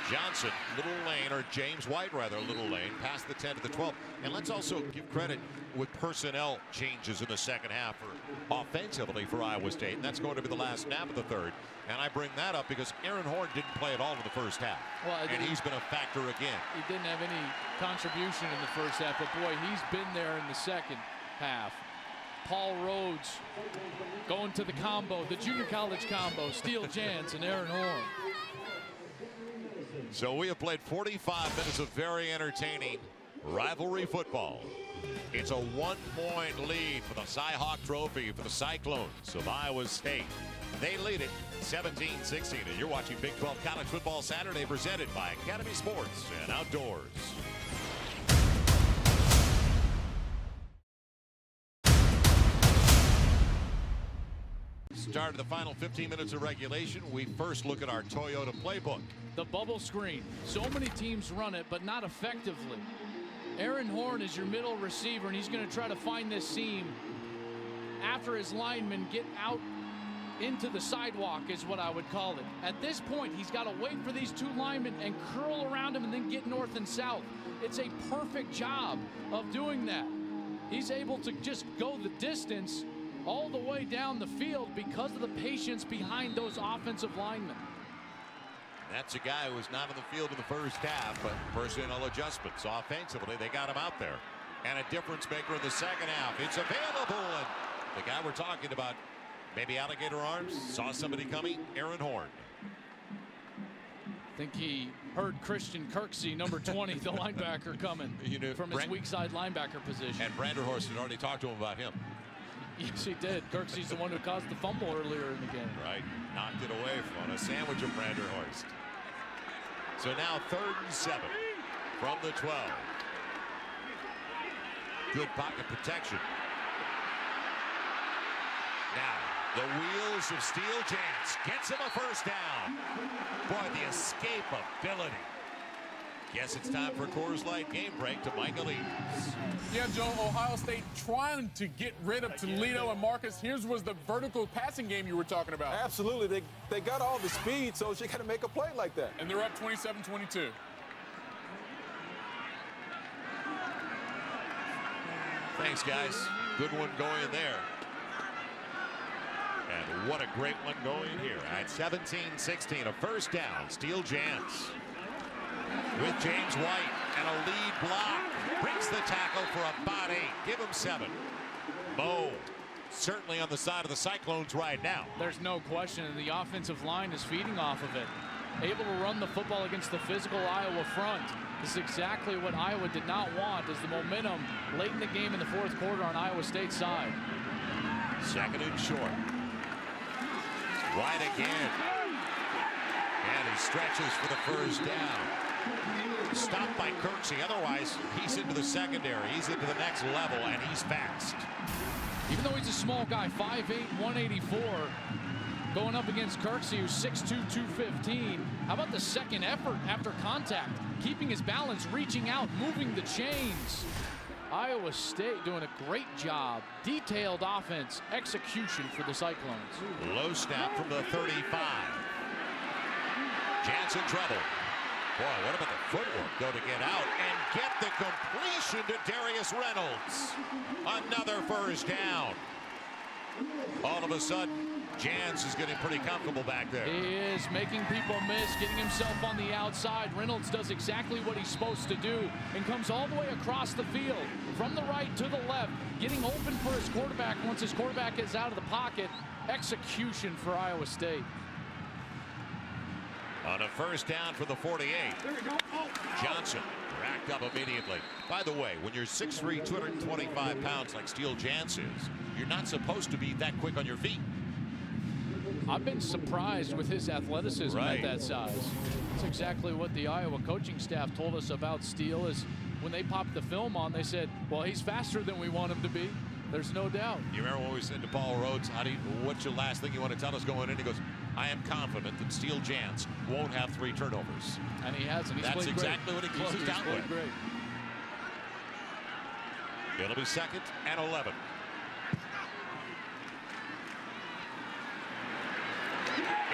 Johnson, little lane, or James White rather, little lane, past the 10 to the 12. And let's also give credit with personnel changes in the second half offensively for Iowa State. And that's going to be the last snap of the third. And I bring that up because Aaron Horn didn't play at all in the first half. Well, and he's been a factor again. He didn't have any contribution in the first half, but boy, he's been there in the second half. Paul Rhodes going to the combo, the junior college combo, Steele Jans and Aaron Horn. So we have played 45 minutes of very entertaining rivalry football. It's a 1-point lead for the Cy-Hawk Trophy for the Cyclones of Iowa State. They lead it 17-16. And you're watching Big 12 College Football Saturday presented by Academy Sports and Outdoors. Start of the final 15 minutes of regulation. We first look at our Toyota playbook. The bubble screen. So many teams run it, but not effectively. Aaron Horn is your middle receiver, and he's going to try to find this seam after his linemen get out into the sidewalk, is what I would call it. At this point, he's got to wait for these two linemen and curl around him and then get north and south. It's a perfect job of doing that. He's able to just go the distance all the way down the field because of the patience behind those offensive linemen. That's a guy who was not on the field in the first half, but personnel adjustments offensively, they got him out there. And a difference maker in the second half. It's available, and the guy we're talking about, maybe alligator arms, saw somebody coming, Aaron Horn. I think he heard Christian Kirksey, number 20, the linebacker, coming from his weak side linebacker position. And Branderhorst had already talked to him about him. Yes, he did. Kirksey's the one who caused the fumble earlier in the game. Right. Knocked it away on a sandwich of Branderhorst. So now 3rd and 7 from the 12. Good pocket protection. Now, the wheels of Steele Jans gets him a first down. Boy, the escape ability. Guess it's time for a Coors Light game break to Michael Eads. Yeah, Joe, Ohio State trying to get rid of Toledo and Marcus. Here's was the vertical passing game you were talking about. Absolutely. They got all the speed, so you got to make a play like that. And they're up 27-22. Thanks, guys. Good one going there. And what a great one going here. At 17-16, a first down. Steele Jans with James White and a lead block. Brings the tackle for about 8. Give him 7. Mo certainly on the side of the Cyclones right now. There's no question. The offensive line is feeding off of it. Able to run the football against the physical Iowa front. This is exactly what Iowa did not want, is the momentum late in the game in the fourth quarter on Iowa State's side. 2nd and short. White again. And he stretches for the first down. Stopped by Kirksey. Otherwise, he's into the secondary. He's into the next level, and he's fast. Even though he's a small guy, 5'8", 184, going up against Kirksey, who's 6'2", 215. How about the second effort after contact? Keeping his balance, reaching out, moving the chains. Iowa State doing a great job. Detailed offense, execution for the Cyclones. Low snap from the 35. Jansen trouble. Boy, what about the footwork, though, to get out and get the completion to Darius Reynolds. Another first down. All of a sudden, Jans is getting pretty comfortable back there. He is making people miss, getting himself on the outside. Reynolds does exactly what he's supposed to do and comes all the way across the field from the right to the left, getting open for his quarterback once his quarterback is out of the pocket. Execution for Iowa State. On a first down for the 48. Johnson racked up immediately. By the way, when you're 6'3", 225 pounds like Steele Jans is, you're not supposed to be that quick on your feet. I've been surprised with his athleticism Right. at that size. That's exactly what the Iowa coaching staff told us about Steele. Is when they popped the film on, they said, well, he's faster than we want him to be. There's no doubt. You remember when we said to Paul Rhodes, what's your last thing you want to tell us going in? He goes, I am confident that Steele Jans won't have 3 turnovers. And he hasn't. He's That's played exactly great. what he closes down with. Great. It'll be 2nd and 11.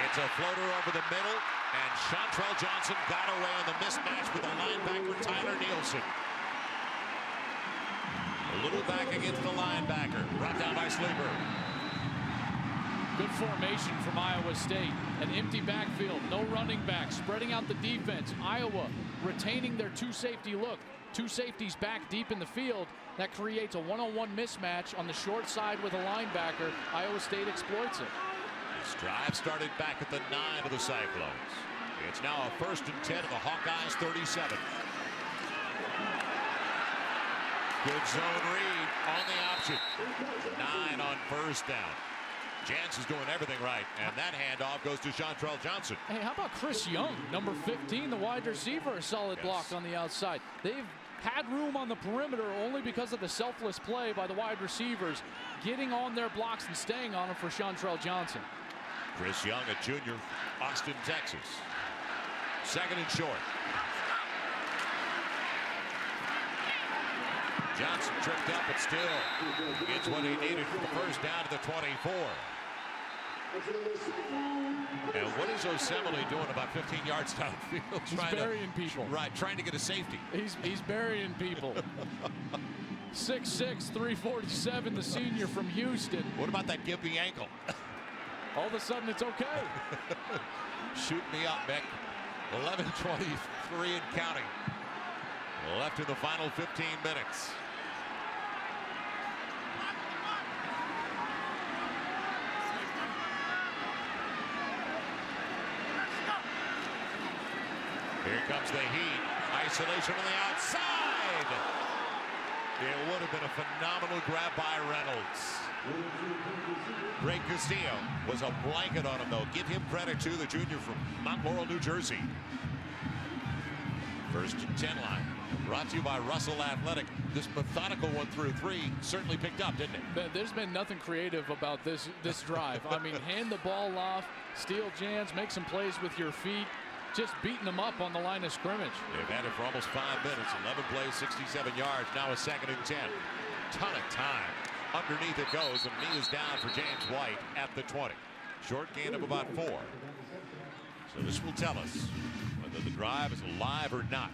It's a floater over the middle. And Chantrell Johnson got away on the mismatch with the linebacker Tyler Nielsen. A little back against the linebacker. Brought down by Sleeper. Good formation from Iowa State. An empty backfield, no running back, spreading out the defense. Iowa retaining their two safety look. Two safeties back deep in the field. That creates a one-on-one mismatch on the short side with a linebacker. Iowa State exploits it. This drive started back at the 9 of the Cyclones. It's now a 1st and 10 of the Hawkeyes 37. Good zone read on the option. 9 on 1st down. Jance is doing everything right, and that handoff goes to Chantrell Johnson. Hey, how about Chris Young, number 15, the wide receiver, a solid block on the outside. They've had room on the perimeter only because of the selfless play by the wide receivers, getting on their blocks and staying on them for Chantrell Johnson. Chris Young, a junior, Austin, Texas. 2nd and short. Johnson tripped up, but still gets what he needed for the 1st down to the 24. And what is Osemele doing about 15 yards downfield? He's burying people. Right, trying to get a safety. He's burying people. 6'6", 347, the senior from Houston. What about that gimpy ankle? All of a sudden, it's okay. Shoot me up, Mick. 11:23 and counting. Left in the final 15 minutes. Here comes the heat. Isolation on the outside. It would have been a phenomenal grab by Reynolds. Greg Castillo was a blanket on him, though. Give him credit, too, the junior from Mount Laurel, New Jersey. 1st and 10 line. Brought to you by Russell Athletic. This methodical 1-through-3 certainly picked up, didn't it? There's been nothing creative about this drive. I mean, hand the ball off, steal Jans, make some plays with your feet. Just beating them up on the line of scrimmage. They've had it for almost 5 minutes. 11 plays, 67 yards. Now a 2nd and 10. Ton of time. Underneath it goes, and knee is down for James White at the 20. Short gain of about 4. So this will tell us whether the drive is alive or not.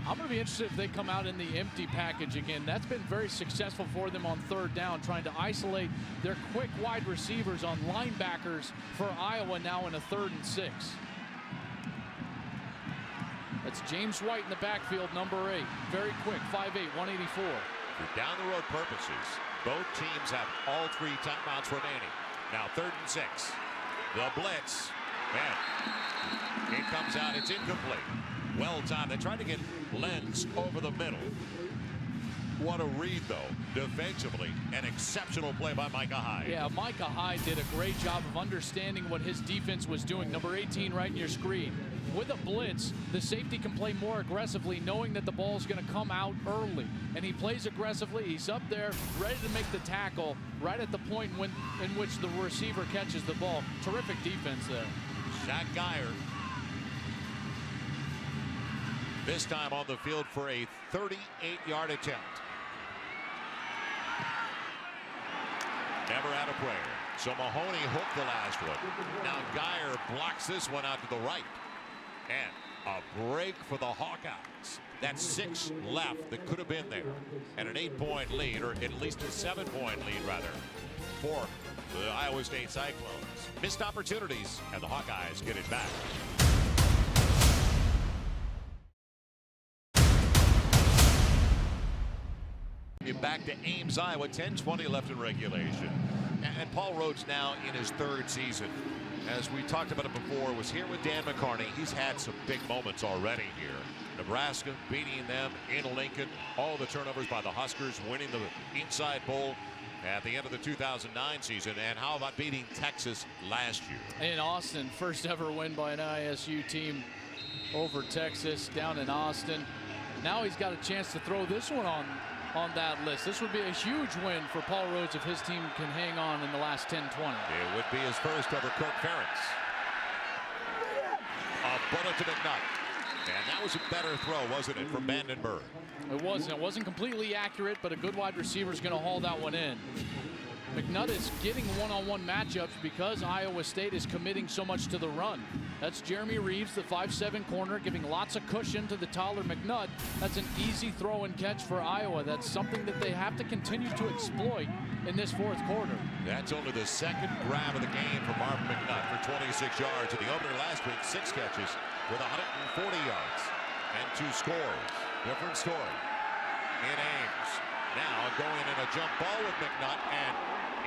I'm going to be interested if they come out in the empty package again. That's been very successful for them on 3rd down, trying to isolate their quick wide receivers on linebackers for Iowa now in a 3rd and 6. That's James White in the backfield, number 8. Very quick, 5'8", 184. For down the road purposes, both teams have all 3 timeouts remaining. Now 3rd and 6. The blitz. Man, it comes out. It's incomplete. Well timed. They tried to get Lenz over the middle. What a read, though. Defensively, an exceptional play by Micah Hyde. Yeah, Micah Hyde did a great job of understanding what his defense was doing. Number 18 right in your screen. With a blitz, the safety can play more aggressively, knowing that the ball is going to come out early. And he plays aggressively. He's up there, ready to make the tackle right at the point in which the receiver catches the ball. Terrific defense there. Shaq Geyer. This time on the field for a 38-yard attempt. Never had a prayer. So Mahoney hooked the last one. Now Geyer blocks this one out to the right. And a break for the Hawkeyes. That's 6 left that could have been there. And an 8-point lead, or at least a 7-point lead, rather, for the Iowa State Cyclones. Missed opportunities, and the Hawkeyes get it back. Back to Ames, Iowa. 10:20 left in regulation. And Paul Rhodes now in his 3rd season. As we talked about it before, was here with Dan McCarney. He's had some big moments already here. Nebraska beating them in Lincoln. All the turnovers by the Huskers, winning the Inside Bowl at the end of the 2009 season. And how about beating Texas last year? In Austin, first ever win by an ISU team over Texas down in Austin. Now he's got a chance to throw this one on that list. This would be a huge win for Paul Rhodes if his team can hang on in the last 10-20. It would be his first over Kirk Ferentz. A bullet to McNutt. And that was a better throw, wasn't it, from Vandenberg? It wasn't. It wasn't completely accurate, but a good wide receiver is going to haul that one in. McNutt is getting one-on-one matchups because Iowa State is committing so much to the run. That's Jeremy Reeves, the 5'7" corner, giving lots of cushion to the taller McNutt. That's an easy throw and catch for Iowa. That's something that they have to continue to exploit in this fourth quarter. That's only the second grab of the game for Marvin McNutt for 26 yards. In the opener last week, 6 catches with 140 yards and 2 scores. Different story in Ames. Now going in a jump ball with McNutt, and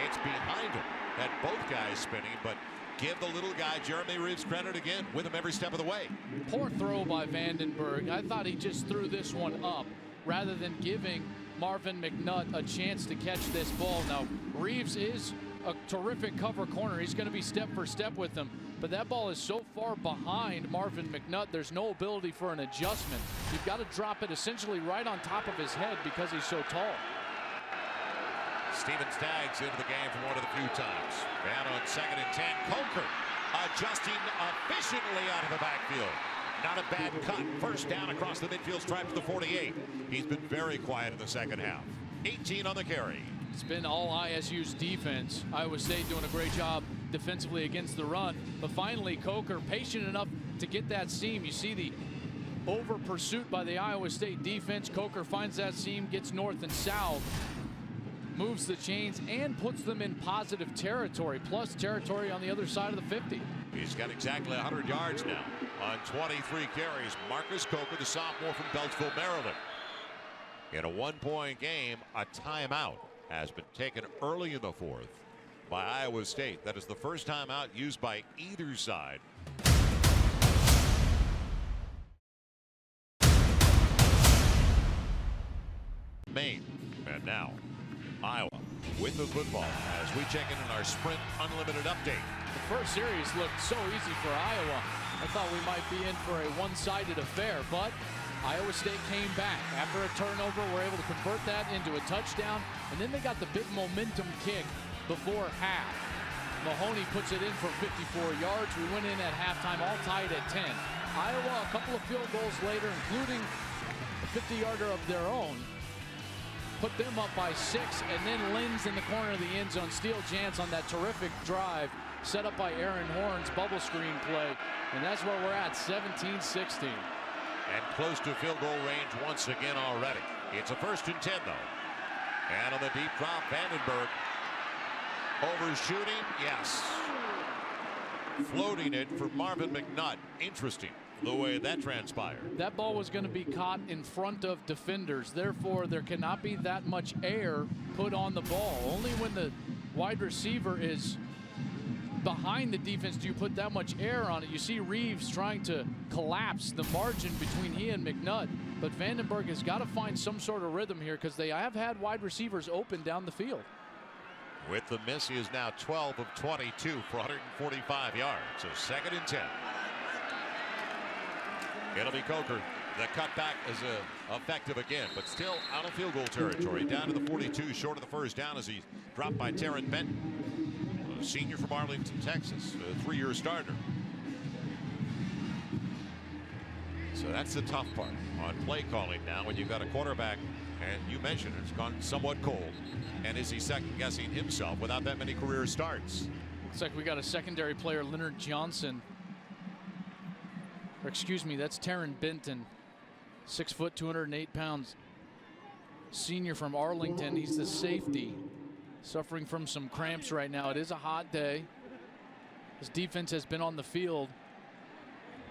it's behind him. Had both guys spinning, but give the little guy Jeremy Reeves credit again, with him every step of the way. Poor throw by Vandenberg. I thought he just threw this one up rather than giving Marvin McNutt a chance to catch this ball. Now, Reeves is a terrific cover corner. He's going to be step for step with him. But that ball is so far behind Marvin McNutt, there's no ability for an adjustment. You've got to drop it essentially right on top of his head because he's so tall. Steven Staggs into the game for one of the few times. Down on 2nd and 10. Coker adjusting efficiently out of the backfield. Not a bad cut. First down across the midfield stripe to the 48. He's been very quiet in the second half. 18 on the carry. It's been all ISU's defense. Iowa State doing a great job defensively against the run. But finally, Coker patient enough to get that seam. You see the over pursuit by the Iowa State defense. Coker finds that seam, gets north and south, moves the chains, and puts them in positive territory, plus territory on the other side of the 50. He's got exactly 100 yards now on 23 carries. Marcus Coker, the sophomore from Beltsville, Maryland. In a one-point game, a timeout has been taken early in the fourth by Iowa State. That is the first timeout used by either side. Maine, and now Iowa with the football as we check in on our Sprint Unlimited update. The first series looked so easy for Iowa. I thought we might be in for a one-sided affair, but Iowa State came back. After a turnover, were able to convert that into a touchdown, and then they got the big momentum kick before half. Mahoney puts it in for 54 yards. We went in at halftime all tied at 10. Iowa, a couple of field goals later, including a 50-yarder of their own, put them up by 6, and then Linz in the corner of the end zone. Steele Jantz on that terrific drive set up by Aaron Horn's bubble screen play, and that's where we're at, 17-16. And close to field goal range once again already. It's a 1st and 10 though. And on the deep drop, Vandenberg overshooting, yes. Floating it for Marvin McNutt. Interesting the way that transpired. That ball was going to be caught in front of defenders. Therefore, there cannot be that much air put on the ball. Only when the wide receiver is behind the defense do you put that much air on it. You see Reeves trying to collapse the margin between he and McNutt. But Vandenberg has got to find some sort of rhythm here because they have had wide receivers open down the field. With the miss, he is now 12 of 22 for 145 yards. So 2nd and 10. It'll be Coker. The cutback is effective again, but still out of field goal territory. Down to the 42, short of the first down as he's dropped by Taryn Benton, a senior from Arlington, Texas, a 3-year starter. So that's the tough part on play calling now when you've got a quarterback, and you mentioned it's gone somewhat cold. And is he second-guessing himself without that many career starts? Looks like we got a secondary player, Leonard Johnson. Or excuse me, that's Taryn Benton, 6 foot, 208 pounds, senior from Arlington. He's the safety, suffering from some cramps right now. It is a hot day. His defense has been on the field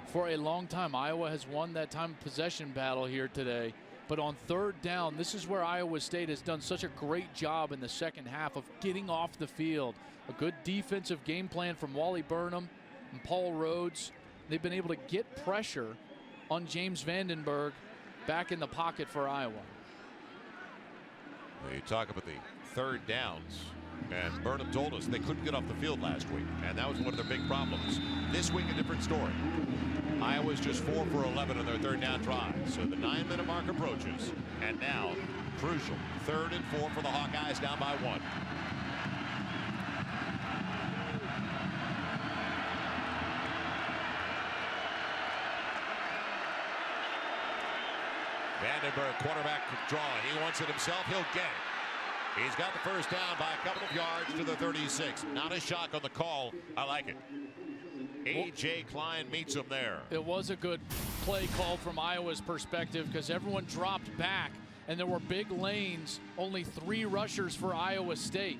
for a long time. Iowa has won that time of possession battle here today. But on 3rd down, this is where Iowa State has done such a great job in the second half of getting off the field. A good defensive game plan from Wally Burnham and Paul Rhodes. They've been able to get pressure on James Vandenberg back in the pocket for Iowa. You talk about the 3rd downs, and Burnham told us they couldn't get off the field last week, and that was one of their big problems. This week, a different story. Iowa's just 4 for 11 on their 3rd down drive, so the 9-minute mark approaches, and now crucial 3rd and 4 for the Hawkeyes, down by 1. Vandenberg, quarterback drawing. He wants it himself. He'll get it. He's got the first down by a couple of yards to the 36. Not a shock on the call. I like it. A.J. Klein meets him there. It was a good play call from Iowa's perspective because everyone dropped back and there were big lanes, only 3 rushers for Iowa State.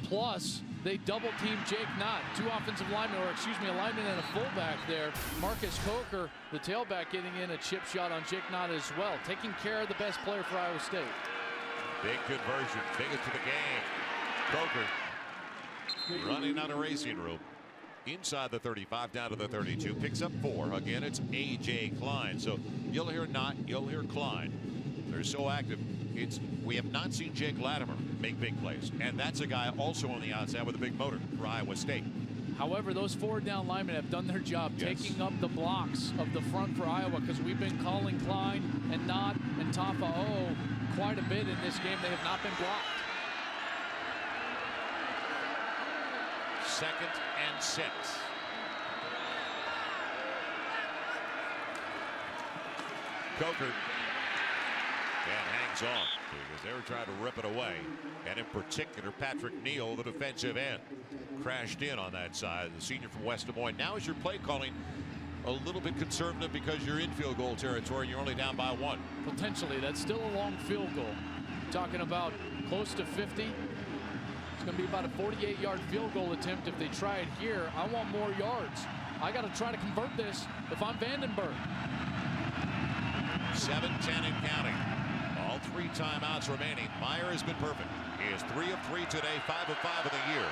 Plus, they double-teamed Jake Knott, 2 offensive linemen, or excuse me, a lineman and a fullback there. Marcus Coker, the tailback, getting in a chip shot on Jake Knott as well, taking care of the best player for Iowa State. Big conversion, biggest to the game. Coker running out of racing room. Inside the 35, down to the 32, picks up 4. Again, it's A.J. Klein. So you'll hear Knott, you'll hear Klein. They're so active. We have not seen Jake Latimer make big plays, and that's a guy also on the outside with a big motor for Iowa State. However, those forward down linemen have done their job, taking up the blocks of the front for Iowa, because we've been calling Klein and Knott and Tafa'o quite a bit in this game. They have not been blocked. 2nd and 6. Coker and hangs on because they were trying to rip it away, and in particular Patrick Neal, the defensive end, crashed in on that side. The senior from West Des Moines. Now is your play calling a little bit conservative because you're in field goal territory and you're only down by 1? Potentially. That's still a long field goal. Talking about close to 50. It's going to be about a 48-yard field goal attempt if they try it here. I want more yards. I got to try to convert this if I'm Vandenberg. 7-10 and counting. All 3 timeouts remaining. Meyer has been perfect. He is 3 of 3 today, 5 of 5 in the year.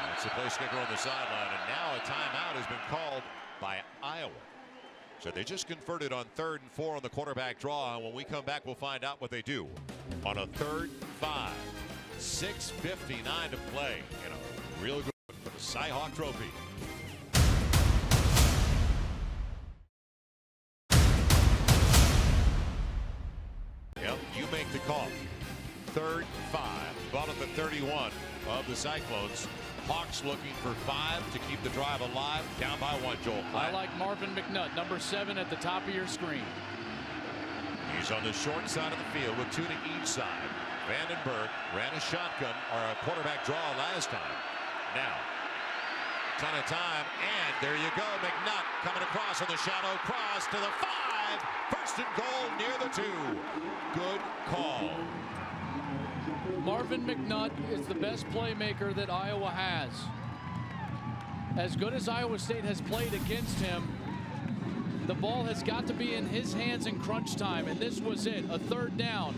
That's the place kicker on the sideline, and now a timeout has been called by Iowa. So they just converted on 3rd and 4 on the quarterback draw, and when we come back, we'll find out what they do on a 3rd and 5. 6:59 to play. You know, real good for the Cy-Hawk Trophy. Yep, you make the call. 3rd and 5. Ball at the 31 of the Cyclones. Hawks looking for 5 to keep the drive alive. Down by 1, Joel. I like Marvin McNutt, number 7 at the top of your screen. He's on the short side of the field with 2 to each side. Vandenberg ran a shotgun or a quarterback draw last time. Now, ton of time, and there you go. McNutt coming across on the shadow cross to the 5. 1st and goal near the 2. Good call. Marvin McNutt is the best playmaker that Iowa has. As good as Iowa State has played against him, the ball has got to be in his hands in crunch time, and this was it. A 3rd down.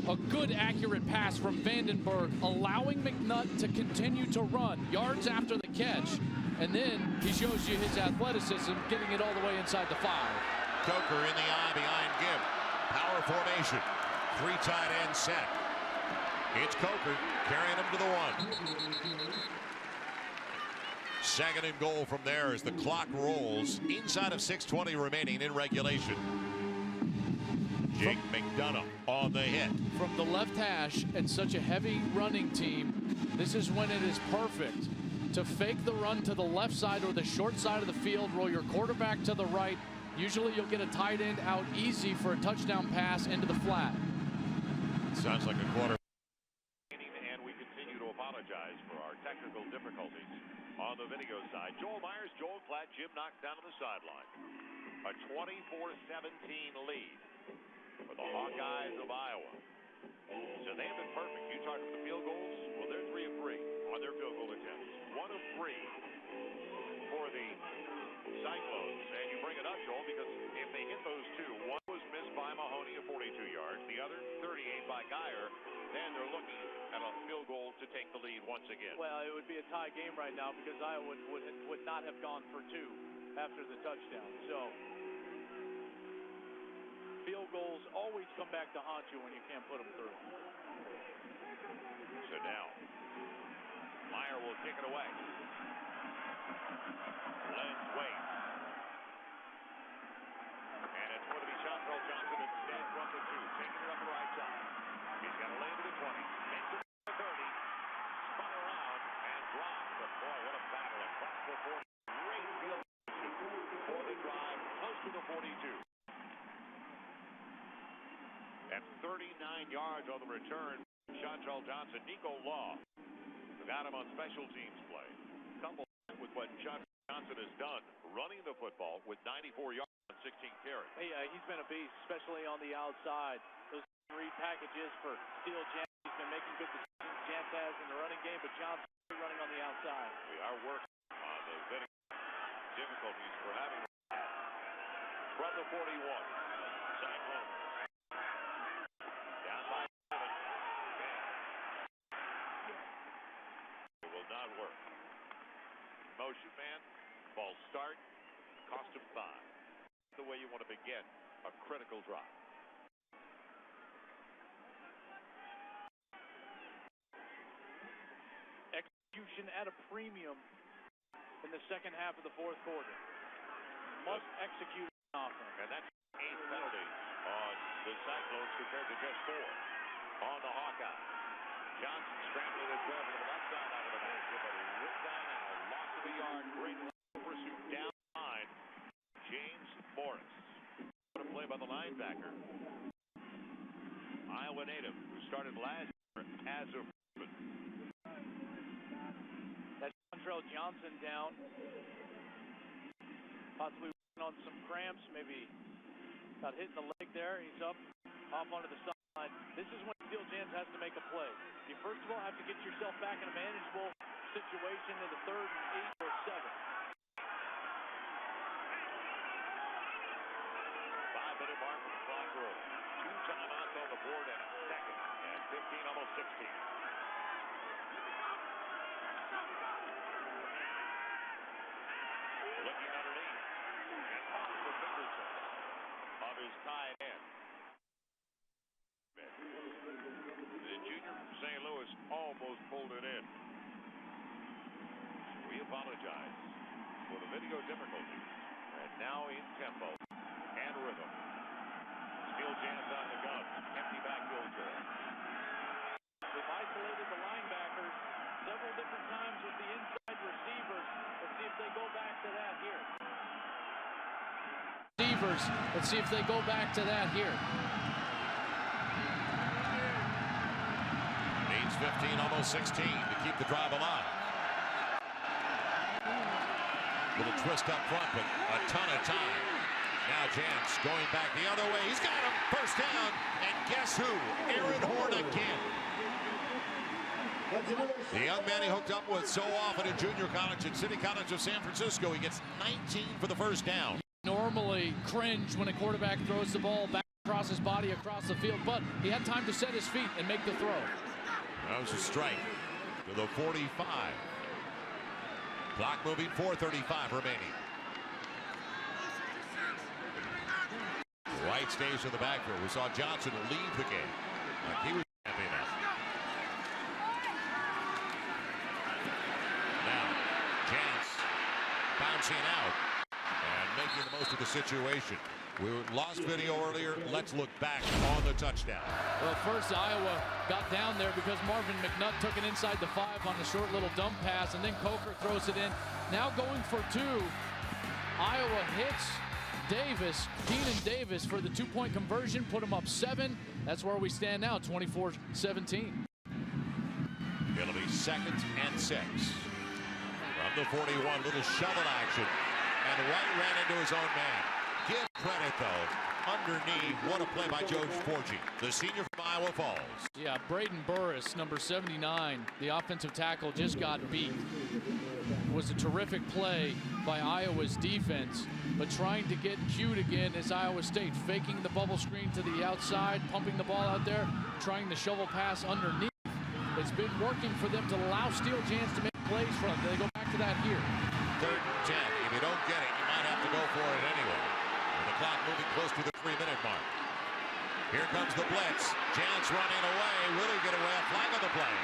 A good, accurate pass from Vandenberg, allowing McNutt to continue to run yards after the catch, and then he shows you his athleticism, getting it all the way inside the 5. Coker in the eye behind Gibb. Power formation. 3 tight end set. It's Coker carrying him to the 1. 2nd and goal from there as the clock rolls inside of 6:20 remaining in regulation. Jake McDonough on the hit. From the left hash and such a heavy running team, this is when it is perfect to fake the run to the left side or the short side of the field, roll your quarterback to the right. Usually you'll get a tight end out easy for a touchdown pass into the flat. Sounds like a quarter. And we continue to apologize for our technical difficulties on the video side. Joel Myers, Joel Klatt, Jim knocked down to the sideline. A 24-17 lead for the Hawkeyes of Iowa. So they have been perfect. You talk about the field goals. Well, they're 3 of 3 on their field goal attempts. 1 of 3 for the Cyclones. And you bring it up, Joel, because if they hit those 2, one was missed by Mahoney at 42 yards, the other 38 by Geyer, then they're looking at a field goal to take the lead once again. Well, it would be a tie game right now because Iowa would not have gone for 2 after the touchdown. So field goals always come back to haunt you when you can't put them through. So now Meyer will kick it away. Lenz waits. And it's going to be Chantrell Johnson instead from the 2, taking it up the right side. He's got a lane to the 20, makes it to the 30, spun around and dropped. But boy, what a battle across the 40. Great field position for the drive, close to the 42. And 39 yards on the return. Chantrell Johnson, Nico Law, got him on special teams play. Couple with what Chantrell Johnson has done, running the football with 94 yards on 16 carries. Hey, he's been a beast, especially on the outside. Those read packages for Steele Jantz. He's been making good decisions. Jantz has in the running game, but Johnson running on the outside. We are working on the difficulties for having from the 41. Cyclone. Down by 7. It will not work. Motion man. False start. Cost him 5. The way you want to begin a critical drive. Execution at a premium in the second half of the fourth quarter. Must execute on offense. And that's 8 penalties on the Cyclones compared to just 4 on the Hawkeyes. Johnson scrambling at 12 to the left side out of the basket, but he ripped down now. Loss of a yard. Great pursuit down the line. James Morris. What a play by the linebacker. Iowa native who started last year as a freshman. That's Chantrell Johnson down. Possibly on some cramps, maybe got hit in the leg there. He's up, off onto the sideline. This is when Steele Jantz has to make a play. You first of all have to get yourself back in a manageable situation in the 3rd and 8 or 7. 5-minute mark from the clock roll. 2 timeouts on the board and a second. And 15, almost 16. Looking underneath. And off the fingertips of his tight end. The junior from St. Louis almost pulled it in. We apologize for the video difficulties. And now in tempo and rhythm. Steele Jantz on the gun. Empty backfield to him. They've isolated the linebackers several different times with the inside receivers. Let's see if they go back to that here. Let's see if they go back to that here. Needs 15, almost 16 to keep the drive alive. Little twist up front, but a ton of time. Now Jantz going back the other way. He's got him. First down. And guess who? Aaron Horn again. The young man he hooked up with so often in junior college at City College of San Francisco. He gets 19 for the first down. Normally cringe when a quarterback throws the ball back across his body across the field, but he had time to set his feet and make the throw. That was a strike to the 45. Clock moving, 4:35 remaining. White stays in the backfield. We saw Johnson leave the game like he was happy enough. Now, Jantz bouncing out and making the most of the situation. We lost video earlier. Let's look back on the touchdown. Well, first Iowa got down there because Marvin McNutt took it inside the 5 on a short little dump pass, and then Coker throws it in. Now going for 2. Iowa hits Davis, Keenan Davis, for the 2-point conversion, put him up 7. That's where we stand now, 24-17. It'll be 2nd and 6. From the 41, little shovel action, and White ran into his own man. Give credit, though, underneath. What a play by Joe Forgy, the senior from Iowa Falls. Yeah, Braden Burris, number 79, the offensive tackle, just got beat. It was a terrific play by Iowa's defense, but trying to get cued again is Iowa State, faking the bubble screen to the outside, pumping the ball out there, trying the shovel pass underneath. It's been working for them to allow Steele Jantz to make plays from them. They go back to that here. 3rd and 10. If you don't get it, you might have to go for it anyway. With the clock moving close to the 3-minute mark. Here comes the blitz. Jantz running away. Will he get away? A flag on the play.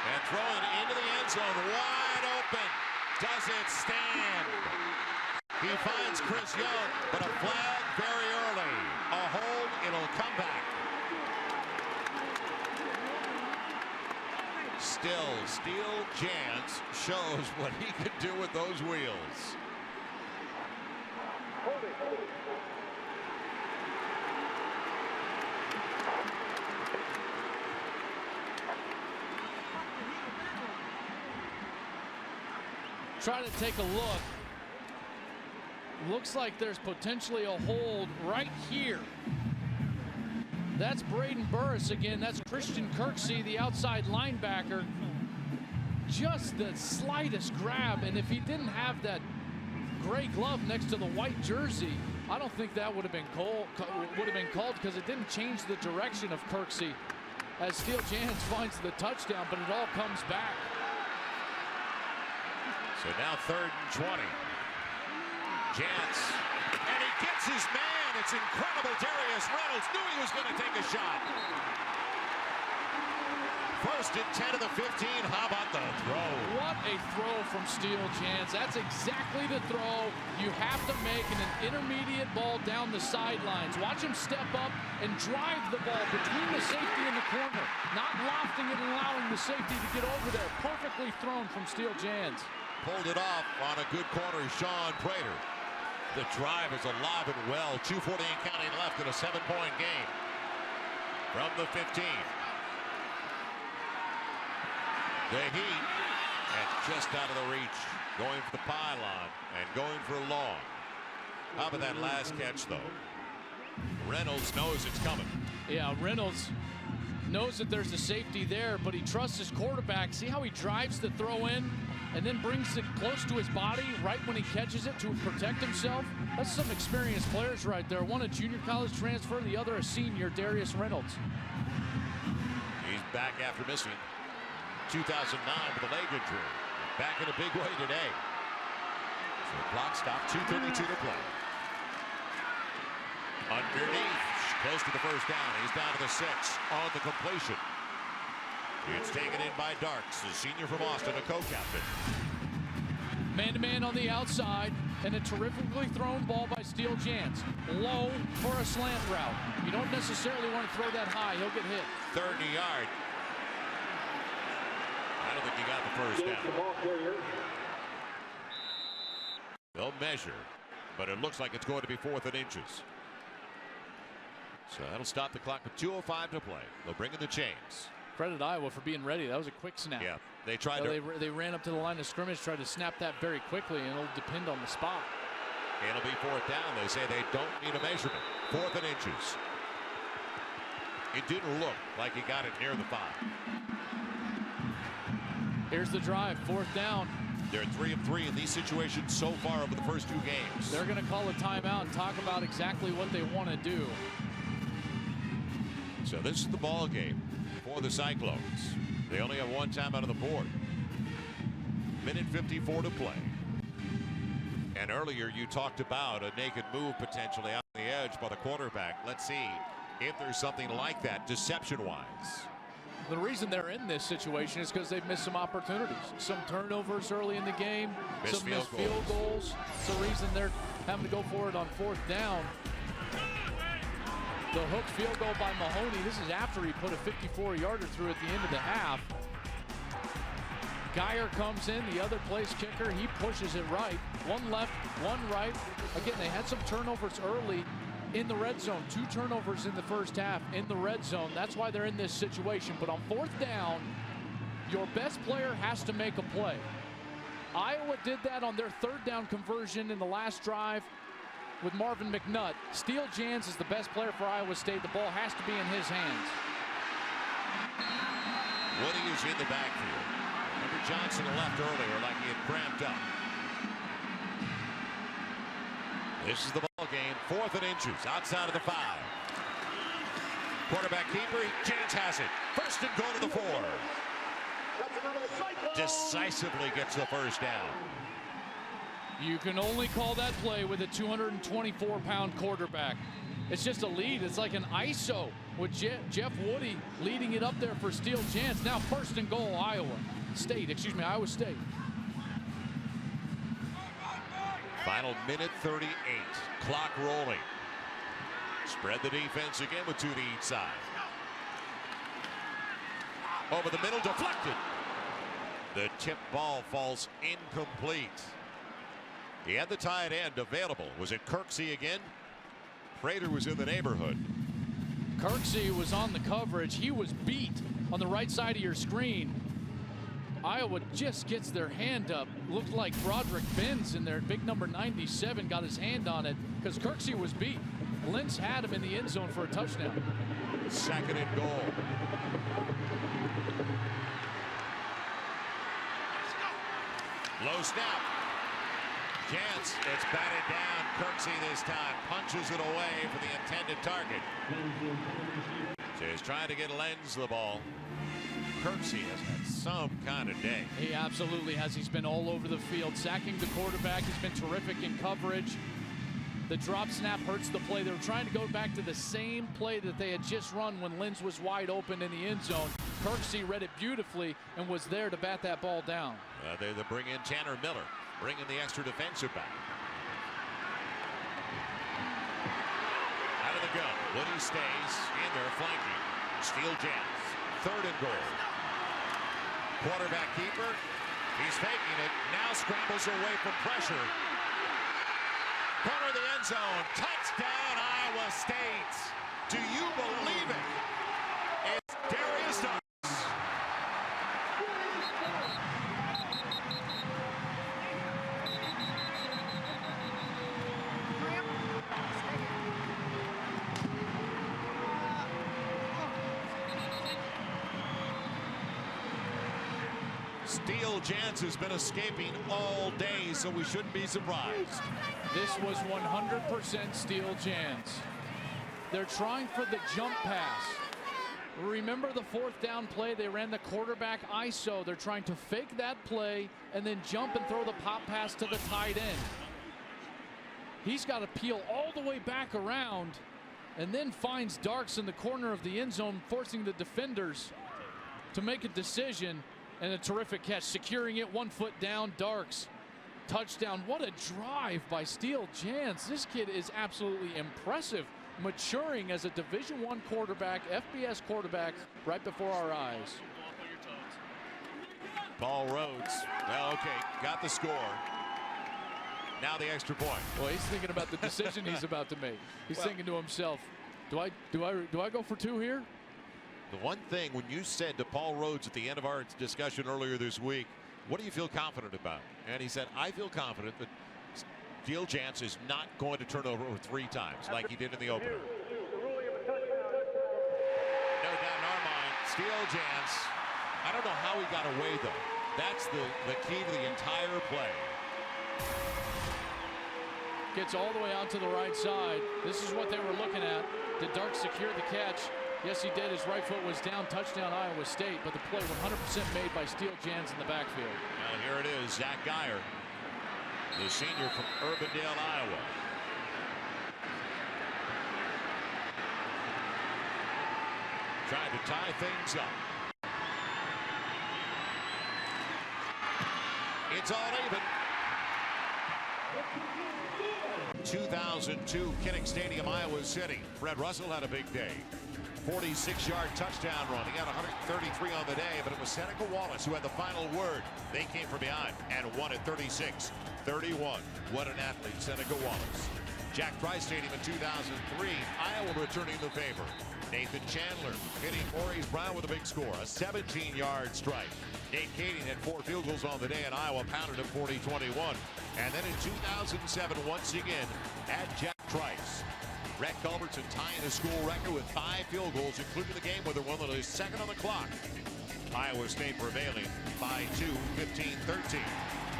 And throwing into the end zone, wide open. Does it stand? He finds Chris Young, but a flag very early. A hold, it'll come back. Still, Steele Jantz shows what he could do with those wheels. Holding. Try to take a look. Looks like there's potentially a hold right here. That's Braden Burris again. That's Christian Kirksey, the outside linebacker. Just the slightest grab, and if he didn't have that gray glove next to the white jersey, I don't think that would have been called because it didn't change the direction of Kirksey as Steele Jans finds the touchdown, but it all comes back. So now 3rd and 20. Jans, and he gets his man. It's incredible. Darius Reynolds knew he was going to take a shot. 1st and 10 of the 15. How about the throw? What a throw from Steele Jans. That's exactly the throw you have to make in an intermediate ball down the sidelines. Watch him step up and drive the ball between the safety and the corner, not lofting it and allowing the safety to get over there. Perfectly thrown from Steele Jans. Pulled it off on a good corner, Sean Prater. The drive is alive and well. 2:40 and counting left in a 7-point game. From the 15. The Heat, and just out of the reach, going for the pylon and going for a long. How about that last catch, though? Reynolds knows it's coming. Yeah, Reynolds knows that there's a safety there, but he trusts his quarterback. See how he drives the throw in and then brings it close to his body right when he catches it to protect himself? That's some experienced players right there. One a junior college transfer, the other a senior, Darius Reynolds. He's back after missing 2009 with a leg injury. Back in a big way today. So the clock stopped, 2:32 to play. Underneath, close to the 1st down. He's down to the 6 on the completion. It's taken in by Darks, the senior from Austin, a co-captain. Man-to-man on the outside, and a terrifically thrown ball by Steele Jans. Low for a slant route. You don't necessarily want to throw that high. He'll get hit. 30 yard. I don't think he got the 1st down. They'll measure, but it looks like it's going to be 4th and inches. So that'll stop the clock with 2:05 to play. They'll bring in the chains. Credit Iowa for being ready. That was a quick snap. Yeah, they tried to. They ran up to the line of scrimmage, tried to snap that very quickly, and it'll depend on the spot. It'll be 4th down. They say they don't need a measurement. 4th and inches. It didn't look like he got it near the 5. Here's the drive, 4th down. They're 3 of 3 in these situations so far over the first 2 games. They're going to call a timeout and talk about exactly what they want to do. So this is the ball game for the Cyclones. They only have 1 timeout on the board. 1:54 to play. And earlier you talked about a naked move potentially out on the edge by the quarterback. Let's see if there's something like that deception-wise. The reason they're in this situation is because they've missed some opportunities. Some turnovers early in the game. Some missed field goals. It's the reason they're having to go for it on 4th down. The hook field goal by Mahoney. This is after he put a 54-yarder through at the end of the half. Geyer comes in, the other place kicker. He pushes it right. 1 left, 1 right. Again, they had some turnovers early in the red zone. 2 turnovers in the 1st half in the red zone. That's why they're in this situation. But on 4th down, your best player has to make a play. Iowa did that on their 3rd down conversion in the last drive with Marvin McNutt. Steele Jans is the best player for Iowa State. The ball has to be in his hands. Woody is in the backfield. Remember Johnson left earlier like he had cramped up. This is the ball game. 4th and inches outside of the 5. Quarterback keeper. Jans has it. 1st and goal to the 4. Decisively gets the 1st down. You can only call that play with a 224-pound quarterback. It's just a lead. It's like an ISO with Jeff Woody leading it up there for Steele Jans. Now 1st and goal, Iowa State. Final minute 38. Clock rolling. Spread the defense again with 2 to each side. Over the middle, deflected. The tip ball falls incomplete. He had the tight end available. Was it Kirksey again? Prater was in the neighborhood. Kirksey was on the coverage. He was beat on the right side of your screen. Iowa just gets their hand up. Looked like Broderick Benz in there. Big number 97 got his hand on it because Kirksey was beat. Lentz had him in the end zone for a touchdown. Second and goal. Low snap. Chance. It's batted down. Kirksey this time punches it away for the intended target. So he's trying to get Lenz the ball. Kirksey has had some kind of day. He absolutely has. He's been all over the field, sacking the quarterback. He's been terrific in coverage. The drop snap hurts the play. They were trying to go back to the same play that they had just run when Lenz was wide open in the end zone. Kirksey read it beautifully and was there to bat that ball down. They bring in Tanner Miller, bring in the extra defensive back. Out of the gun. Woody stays in there flanking. Steele jams. Third and goal. Quarterback keeper. He's faking it. Now scrambles away from pressure. Corner of the end zone. Touchdown, Iowa State. Do you believe it? It's Darius Douglas. Steele Jans has been escaping all day, so we shouldn't be surprised. This was 100% Steele Jans. They're trying for the jump pass. Remember the fourth down play? They ran the quarterback ISO. They're trying to fake that play and then jump and throw the pop pass to the tight end. He's got to peel all the way back around and then finds Darks in the corner of the end zone, forcing the defenders to make a decision. And a terrific catch, securing it 1 foot down. Darks, touchdown. What a drive by Steele Jans. This kid is absolutely impressive, maturing as a Division I quarterback, FBS quarterback, right before our eyes. Paul Rhodes, well, okay, got the score. Now the extra point. Well, he's thinking about the decision he's about to make. He's thinking to himself, do I go for two here? The one thing, when you said to Paul Rhodes at the end of our discussion earlier this week, what do you feel confident about? And he said, I feel confident that Steele Jans is not going to turn over 3 times like he did in the opener. No doubt in our mind, Steele Jans, I don't know how he got away, though. That's the key to the entire play. Gets all the way out to the right side. This is what they were looking at. Did Dark secure the catch? Yes, he did. His right foot was down. Touchdown, Iowa State. But the play 100% made by Steele Jans in the backfield. Well, here it is. Zach Geyer, the senior from Urbandale, Iowa. Trying to tie things up. It's all even. 2002 Kinnick Stadium, Iowa City. Fred Russell had a big day. 46-yard touchdown run. He got 133 on the day, but it was Seneca Wallace who had the final word. They came from behind and won at 36-31. What an athlete, Seneca Wallace. Jack Trice Stadium in 2003, Iowa returning the favor. Nathan Chandler hitting Maurice Brown with a big score, a 17-yard strike. Nate Kading had 4 field goals on the day, and Iowa pounded it 40-21. And then in 2007, once again, at Jack Trice, Rhett Culbertson tying the school record with 5 field goals, including the game winner, one that is second on the clock. Iowa State prevailing by 2, 15-13.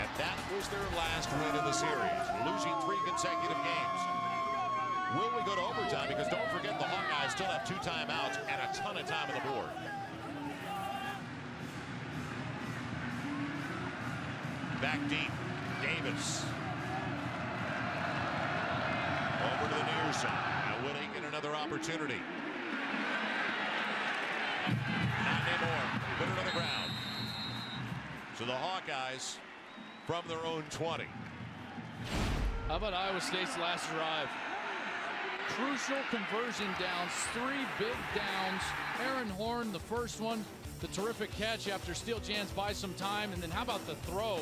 And that was their last win in the series, losing 3 consecutive games. Will we go to overtime? Because don't forget, the Hawkeyes still have 2 timeouts and a ton of time on the board. Back deep, Davis. Over to the near side. Now Wooding get another opportunity. Not anymore. Put it on the ground. So the Hawkeyes from their own 20. How about Iowa State's last drive? Crucial conversion downs, 3 big downs. Aaron Horn, the first one, the terrific catch after Steele Jans buys some time. And then how about the throw?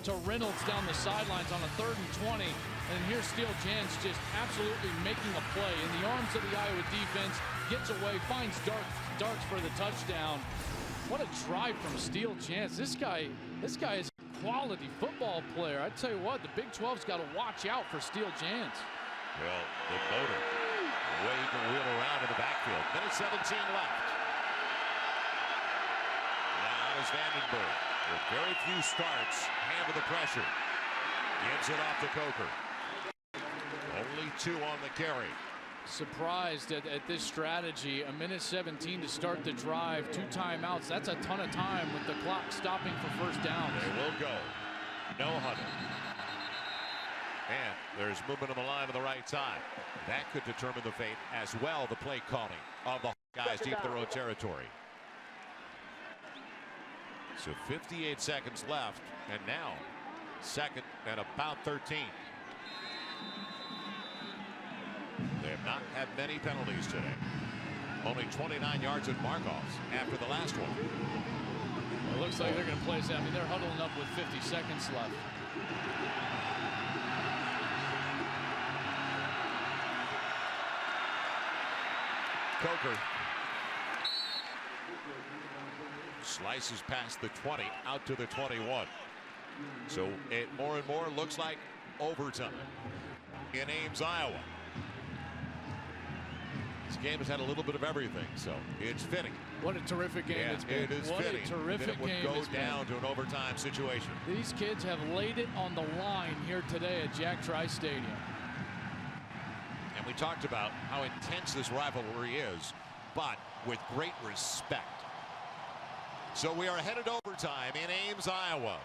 to Reynolds down the sidelines on a 3rd and 20. And here's Steele Jans just absolutely making a play in the arms of the Iowa defense. Gets away, finds Darts for the touchdown. What a drive from Steele Jans. This guy is a quality football player. I tell you what, the Big 12's got to watch out for Steele Jans. Well, the motor waved the wheel around in the backfield. Minute 17 left. Now is Vandenberg. With very few starts, handle the pressure. Gives it off to Coker. Only 2 on the carry. Surprised at this strategy. A minute 17 to start the drive. 2 timeouts. That's a ton of time with the clock stopping for first down. They will go. No huddle. And there's movement on the line on the right side. That could determine the fate as well, the play calling of the guys deep in their own territory. So 58 seconds left, and now 2nd and about 13. They have not had many penalties today. Only 29 yards at mark-offs after the last one. It looks like they're going to play this. I mean, they're huddling up with 50 seconds left. Coker slices past the 20 out to the 21. So it more and more looks like overtime in Ames, Iowa. This game has had a little bit of everything, so it's fitting. What a terrific game it's been. It is what fitting a terrific that it would game go it's down been. to an overtime situation. These kids have laid it on the line here today at Jack Trice Stadium. And we talked about how intense this rivalry is, but with great respect. So we are headed to overtime in Ames, Iowa.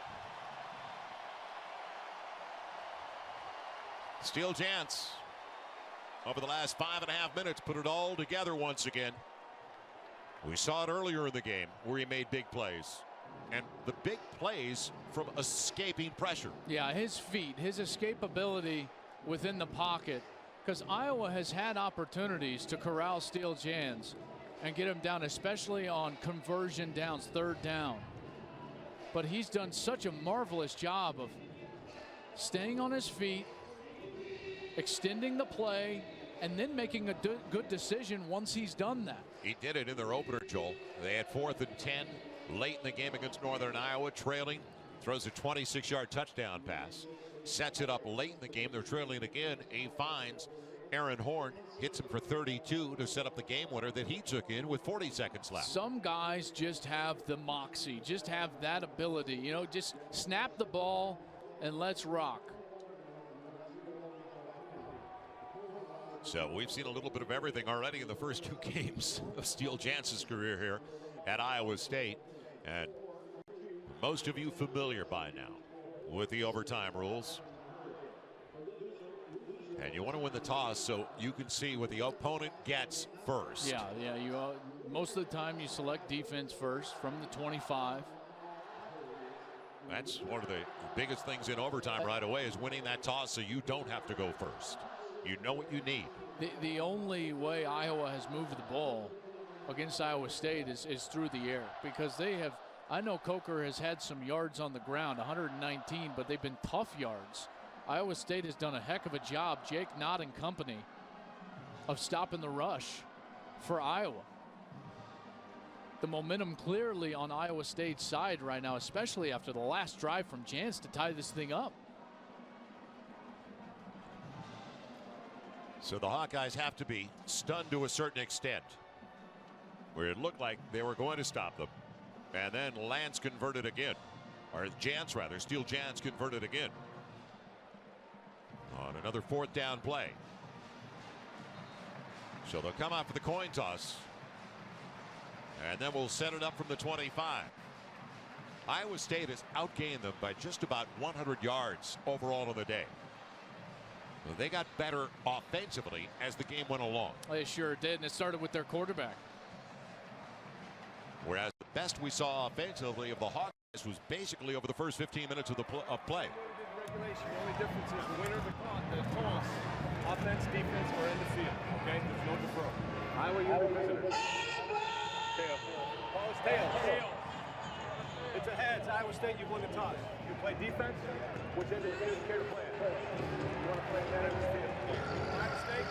Steele Jans, over the last 5.5 minutes, put it all together once again. We saw it earlier in the game where he made big plays. And the big plays from escaping pressure. Yeah, his feet, his escapability within the pocket. Because Iowa has had opportunities to corral Steele Jans and get him down, especially on conversion downs, 3rd down. But he's done such a marvelous job of staying on his feet, extending the play, and then making a good decision once he's done that. He did it in their opener, Joel. They had 4th and 10 late in the game against Northern Iowa, trailing. Throws a 26-yard touchdown pass. Sets it up late in the game. They're trailing again. He finds Aaron Horn, hits him for 32 to set up the game winner that he took in with 40 seconds left. Some guys just have the moxie, just have that ability. You know, just snap the ball and let's rock. So we've seen a little bit of everything already in the first 2 games of Steele Jans's career here at Iowa State. And most of you familiar by now with the overtime rules. And you want to win the toss so you can see what the opponent gets first. Yeah, you most of the time you select defense first from the 25. That's one of the biggest things in overtime right away is winning that toss so you don't have to go first. You know what you need. The only way Iowa has moved the ball against Iowa State is through the air, because they have, I know Coker has had some yards on the ground, 119, but they've been tough yards. Iowa State has done a heck of a job, Jake Knott and company, of stopping the rush for Iowa. The momentum clearly on Iowa State's side right now, especially after the last drive from Jans to tie this thing up. So the Hawkeyes have to be stunned to a certain extent, where it looked like they were going to stop them. And then Lance converted again, or Jans rather, Steele Jans converted again on another 4th down play. So they'll come out for the coin toss, and then we'll set it up from the 25. Iowa State has outgained them by just about 100 yards overall in the day. They got better offensively as the game went along. They sure did, and it started with their quarterback. Whereas the best we saw offensively of the Hawkeyes was basically over the first 15 minutes of play. Regulation. The only difference is the winner of the toss, offense, defense, or in the field. Okay, there's no deferral. Iowa, you're the visitor. Tail. Ball is tail. Tail. it's a heads, Iowa State, you've won the toss. You play defense, which end do you care to play? You want to play that in the field. Iowa State,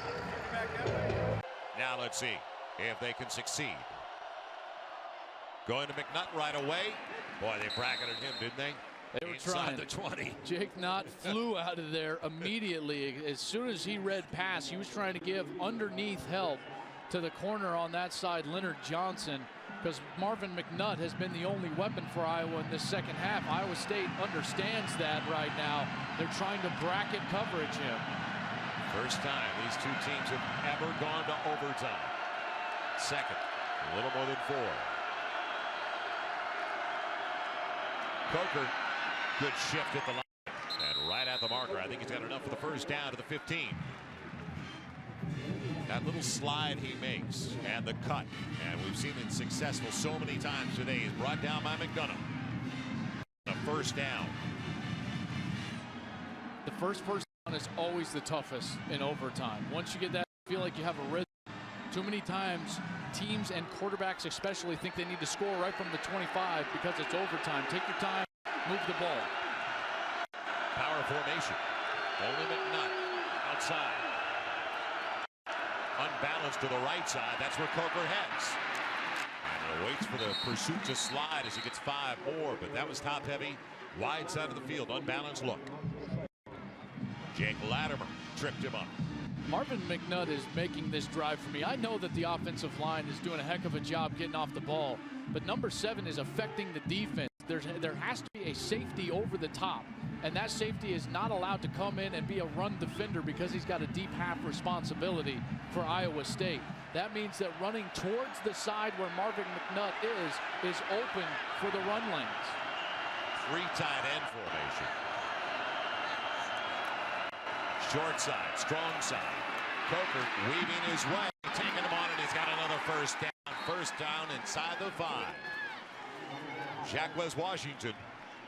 back that way. Now let's see if they can succeed. Going to McNutt right away. Boy, they bracketed him, didn't they? They were Inside trying. the 20. Jake Knott flew out of there immediately. As soon as he read pass, he was trying to give underneath help to the corner on that side, Leonard Johnson, because Marvin McNutt has been the only weapon for Iowa in this second half. Iowa State understands that right now. They're trying to bracket coverage him. First time these two teams have ever gone to overtime. Second, a little more than 4. Coker, good shift at the line. And right at the marker. I think he's got enough for the first down to the 15. That little slide he makes and the cut. And we've seen it successful so many times today. He's brought down by McDonough. The first down. The first down is always the toughest in overtime. Once you get that, feel like you have a rhythm. Too many times, teams and quarterbacks especially think they need to score right from the 25 because it's overtime. Take your time, move the ball. Power formation. Only McNutt outside. Unbalanced to the right side. That's where Coker heads. And waits for the pursuit to slide as he gets 5 more, but that was top heavy. Wide side of the field, unbalanced look. Jake Latimer tripped him up. Marvin McNutt is making this drive for me. I know that the offensive line is doing a heck of a job getting off the ball, but number 7 is affecting the defense. There has to be a safety over the top, and that safety is not allowed to come in and be a run defender because he's got a deep half responsibility for Iowa State. That means that running towards the side where Marvin McNutt is open for the run lanes. 3 tight end formation. Short side, strong side. Coker weaving his way, taking him on, and he's got another first down. First down inside the 5. Jacques Washington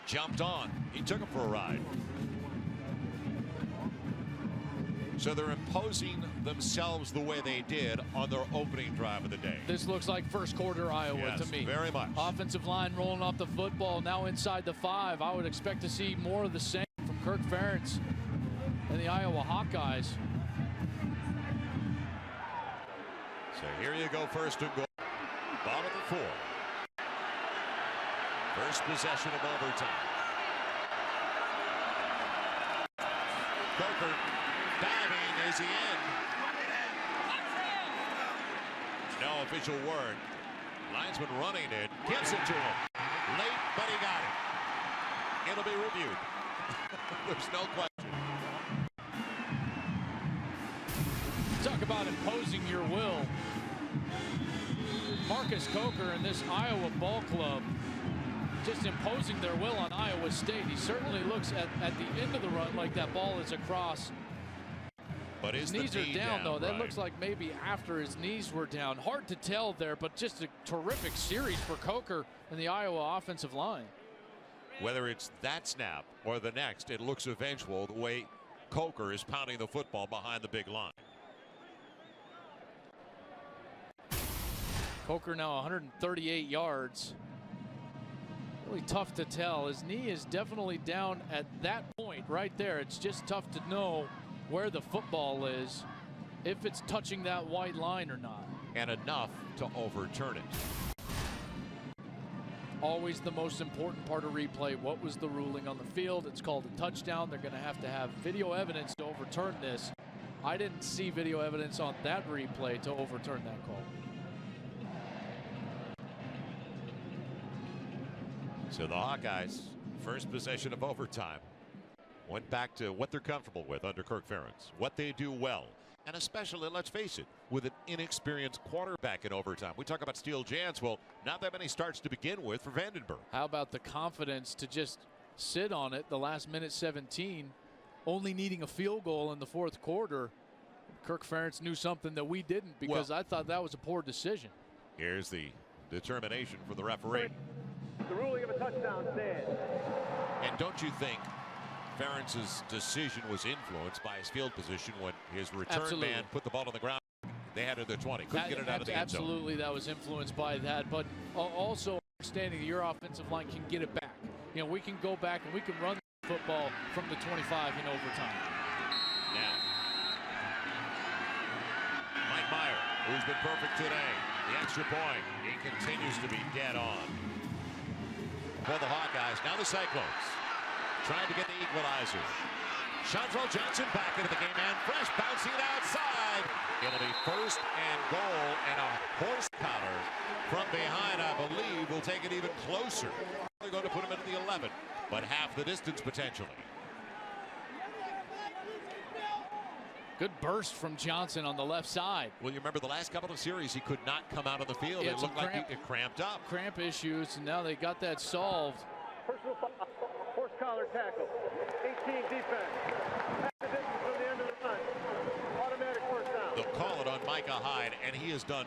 jumped on. He took him for a ride. So they're imposing themselves the way they did on their opening drive of the day. This looks like first quarter Iowa to me. Very much. Offensive line rolling off the football, now inside the 5. I would expect to see more of the same from Kirk Ferentz and the Iowa Hawkeyes. So here you go, first and goal. Bottom of the 4. First possession of overtime. Coker diving, is he in? No official word. Linesman running it, gives it to him. Late, but he got it. It'll be reviewed. There's no question. Talk about imposing your will. Marcus Coker and this Iowa ball club just imposing their will on Iowa State. He certainly looks at the end of the run like that ball is across. But his knees are down, though. Right. That looks like maybe after his knees were down. Hard to tell there, but just a terrific series for Coker and the Iowa offensive line. Whether it's that snap or the next, it looks eventual the way Coker is pounding the football behind the big line. Coker now 138 yards. Really tough to tell. His knee is definitely down at that point right there. It's just tough to know where the football is, if it's touching that white line or not. And enough to overturn it. Always the most important part of replay. What was the ruling on the field? It's called a touchdown. They're going to have video evidence to overturn this. I didn't see video evidence on that replay to overturn that call. So the Hawkeyes, first possession of overtime, went back to what they're comfortable with under Kirk Ferentz, what they do well, and especially, let's face it, with an inexperienced quarterback in overtime. We talk about Steele Jans. Well, not that many starts to begin with for Vandenberg. How about the confidence to just sit on it the last minute 17, only needing a field goal in the fourth quarter? Kirk Ferentz knew something that we didn't, because I thought that was a poor decision. Here's the determination for the referee. The ruling of a touchdown stands. And don't you think Ferentz's decision was influenced by his field position when his return man put the ball on the ground? They had it at their 20. Couldn't get it out of the end zone. Absolutely, that was influenced by that. But also, understanding that your offensive line can get it back. You know, we can go back and we can run the football from the 25 in overtime. Now, Mike Meyer, who's been perfect today. The extra point. He continues to be dead on. For the Hawkeyes, now the Cyclones trying to get the equalizer. Chantrell Johnson back into the game, and fresh bouncing it outside. It'll be first and goal, and a horse collar from behind, I believe, will take it even closer. They're going to put him into the 11, but half the distance potentially. Good burst from Johnson on the left side. Well, you remember the last couple of series, he could not come out of the field. It looked like it cramped up. Cramp issues, and now they got that solved. Personal foul, horse collar tackle, 18 defense. Half the distance from the end of the run. Automatic first down. They'll call it on Micah Hyde, and he has done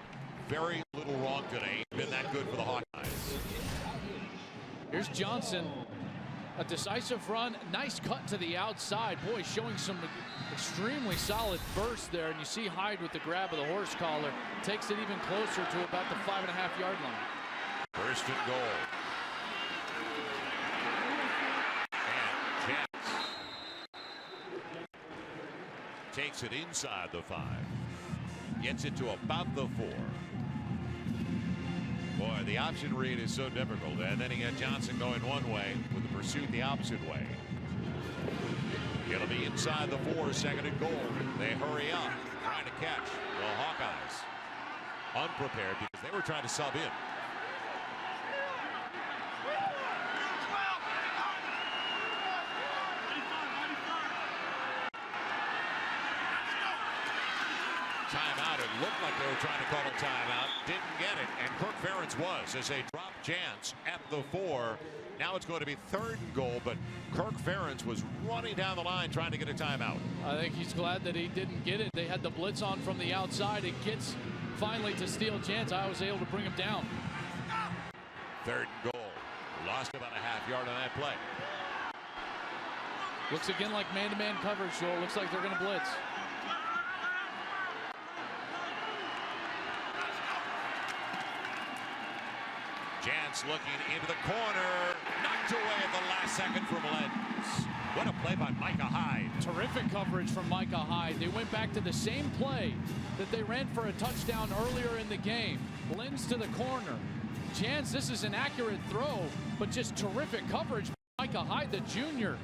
very little wrong today. He's been that good for the Hawkeyes. Here's Johnson. A decisive run, nice cut to the outside. Boy, showing some extremely solid burst there. And you see Hyde with the grab of the horse collar. Takes it even closer to about the 5.5-yard line. First and goal. And Jets takes it inside the 5. Gets it to about the 4. Boy, the option read is so difficult. And then he had Johnson going one way with the pursuit the opposite way. It'll be inside the 4, second and goal. They hurry up, trying to catch. The Hawkeyes unprepared because they were trying to sub in. Timeout. It looked like they were trying to call a timeout. Didn't get it. And Kirk Ferentz was as they dropped Jantz at the 4. Now it's going to be third and goal, but Kirk Ferentz was running down the line trying to get a timeout. I think he's glad that he didn't get it. They had the blitz on from the outside. It gets finally to steal Jantz. I was able to bring him down. Third and goal. Lost about a half-yard on that play. Looks again like man-to-man coverage, Joel. Looks like they're going to blitz. Jantz looking into the corner. Knocked away at the last second from Lenz. What a play by Micah Hyde. Terrific coverage from Micah Hyde. They went back to the same play that they ran for a touchdown earlier in the game. Lenz to the corner. Jantz, this is an accurate throw, but just terrific coverage by Micah Hyde, the junior.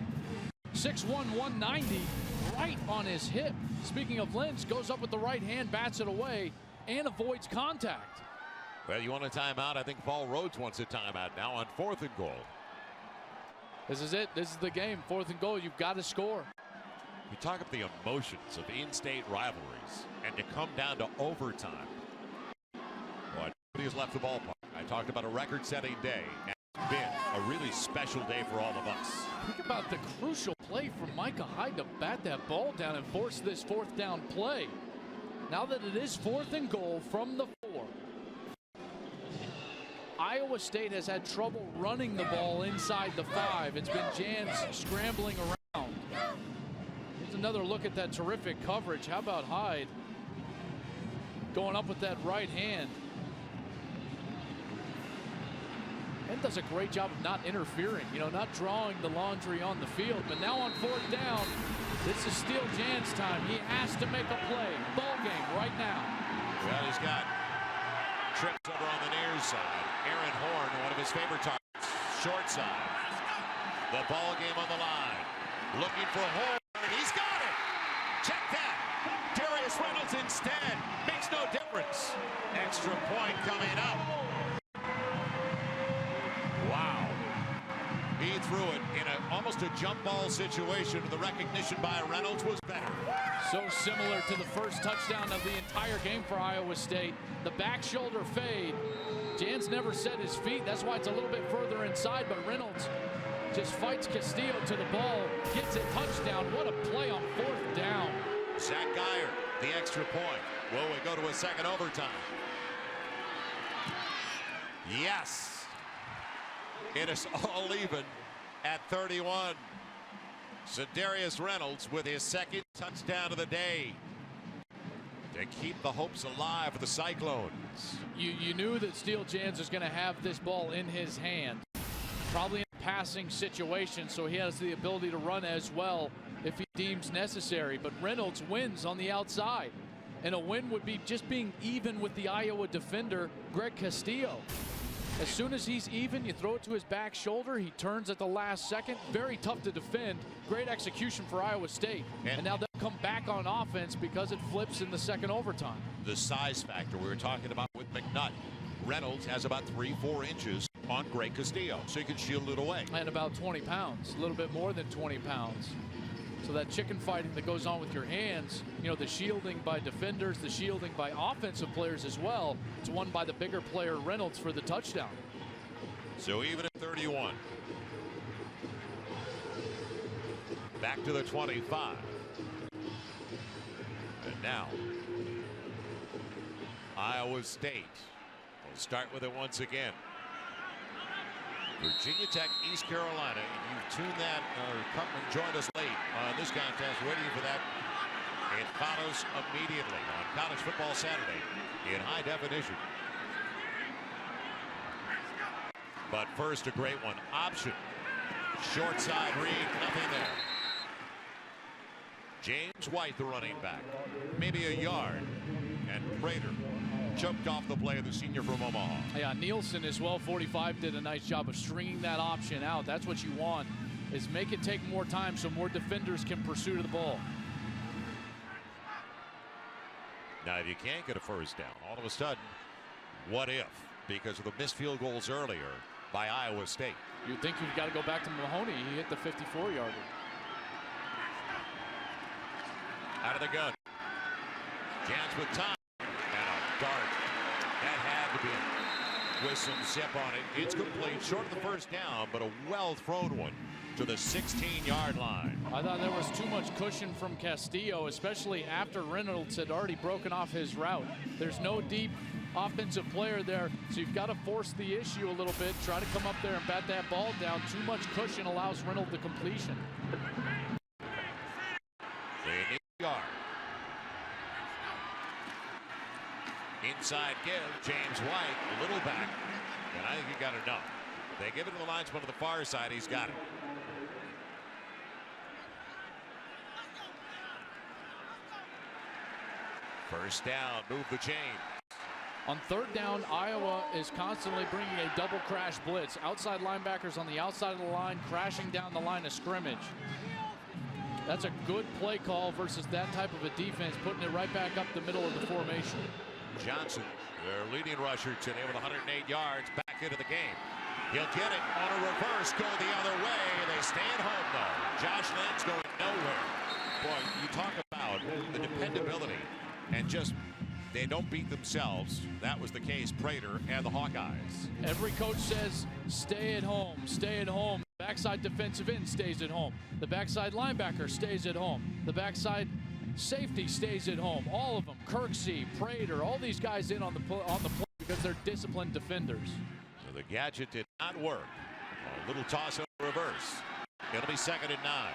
6'1", 190, right on his hip. Speaking of Lenz, goes up with the right hand, bats it away, and avoids contact. Well, you want a timeout? I think Paul Rhodes wants a timeout now on 4th and goal. This is it. This is the game. 4th and goal. You've got to score. You talk about the emotions of in-state rivalries, and to come down to overtime. Boy, nobody has left the ballpark. I talked about a record-setting day, and it's been a really special day for all of us. Think about the crucial play from Micah Hyde to bat that ball down and force this 4th down play. Now that it is 4th and goal from the 4. Iowa State has had trouble running the ball inside the 5. It's been Jantz scrambling around. Here's another look at that terrific coverage. How about Hyde going up with that right hand? And does a great job of not interfering, you know, not drawing the laundry on the field. But now on 4th down, this is still Jantz time. He has to make a play. Ball game right now. Well, he's got trips over on the near side. Aaron Horn, one of his favorite targets, short side. The ball game on the line. Looking for Horn, and he's got it. Check that. Darius Reynolds instead. Makes no difference. Extra point coming up. Wow. He threw it in almost a jump ball situation. The recognition by Reynolds was better. So similar to the first touchdown of the entire game for Iowa State. The back shoulder fade. Jantz never set his feet. That's why it's a little bit further inside, but Reynolds just fights Castillo to the ball, gets a touchdown. What a play on 4th down. Zach Geyer, the extra point. Will we go to a second overtime? Yes. It is all even at 31. Darius Reynolds with his second touchdown of the day. to keep the hopes alive for the Cyclones. You knew that Steele Jans was going to have this ball in his hand, probably in a passing situation, so he has the ability to run as well if he deems necessary. But Reynolds wins on the outside, and a win would be just being even with the Iowa defender, Greg Castillo. As soon as he's even, you throw it to his back shoulder. He turns at the last second. Very tough to defend. Great execution for Iowa State. And now they'll come back on offense because it flips in the second overtime. The size factor we were talking about with McNutt. Reynolds has about 3-4 inches on Greg Castillo, so you can shield it away. And about 20 pounds, a little bit more than 20 pounds. So that chicken fighting that goes on with your hands, you know, the shielding by defenders, the shielding by offensive players as well. It's won by the bigger player, Reynolds, for the touchdown. So even at 31. Back to the 25. And now, Iowa State will start with it once again. Virginia Tech, East Carolina. You've tuned that, come and joined us late on this contest, waiting for that. It follows immediately on College Football Saturday in high definition. But first, a great one. Option. Short side read, nothing there. James White, the running back. Maybe a yard. And Prater choked off the play of the senior from Omaha. Yeah, Nielsen as well, 45, did a nice job of stringing that option out. That's what you want, is make it take more time so more defenders can pursue the ball. Now, if you can't get a first down, all of a sudden, what if? Because of the missed field goals earlier by Iowa State. You'd think you've got to go back to Mahoney. He hit the 54-yarder. Out of the gun. Jans with time. Dart. That had to be with some zip on it. It's complete, short of the first down, but a well-thrown one to the 16-yard line. I thought there was too much cushion from Castillo, especially after Reynolds had already broken off his route. There's no deep offensive player there, so you've got to force the issue a little bit, try to come up there and bat that ball down. Too much cushion allows Reynolds the completion. They need a yard. Inside give, James White, a little back, and I think he got enough. They give it to the linesman on the far side, he's got it. First down, move the chain. On third down, Iowa is constantly bringing a double crash blitz. Outside linebackers on the outside of the line, crashing down the line of scrimmage. That's a good play call versus that type of a defense, putting it right back up the middle of the formation. Johnson, their leading rusher today with 108 yards, back into the game. He'll get it on a reverse, go the other way. They stay at home, though. Josh Lynn's going nowhere. Boy, you talk about the dependability and just they don't beat themselves. That was the case, Prater and the Hawkeyes. Every coach says, stay at home, stay at home. The backside defensive end stays at home. The backside linebacker stays at home. The backside safety stays at home. All of them, Kirksey, Prater, all these guys in on the play because they're disciplined defenders. So the gadget did not work. A little toss in reverse. It'll be 2nd and 9.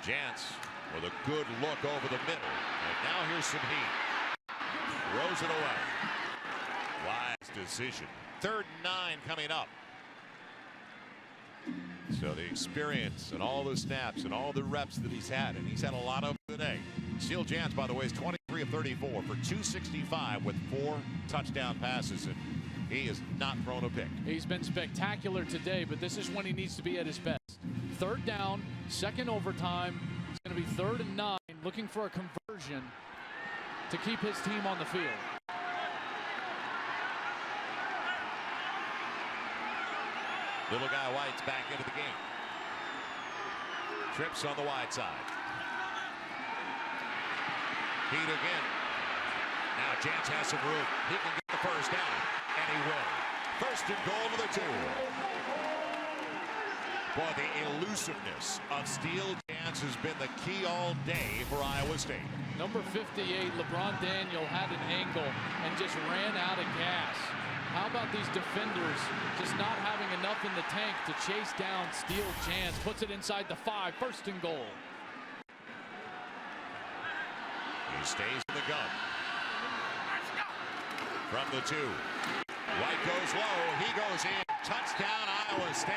Jans with a good look over the middle. And now here's some heat. Throws it away. Wise decision. 3rd and 9 coming up. So the experience and all the snaps and all the reps that he's had, and he's had a lot of today. Steele Jans, by the way, is 23 of 34 for 265 with 4 touchdown passes, and he has not thrown a pick. He's been spectacular today, but this is when he needs to be at his best. 3rd down, 2nd overtime. It's going to be 3rd and 9, looking for a conversion to keep his team on the field. Little guy White's back into the game. Trips on the wide side. Heat again. Now Jans has some room. He can get the first down, and he will. 1st and goal to the 2. Boy, the elusiveness of Steele Jans has been the key all day for Iowa State. Number 58, LeBron Daniel, had an angle and just ran out of gas. How about these defenders just not having enough in the tank to chase down Steele Chance? Puts it inside the 5, 1st and goal. He stays in the gun. From the 2. White goes low. He goes in. Touchdown, Iowa State.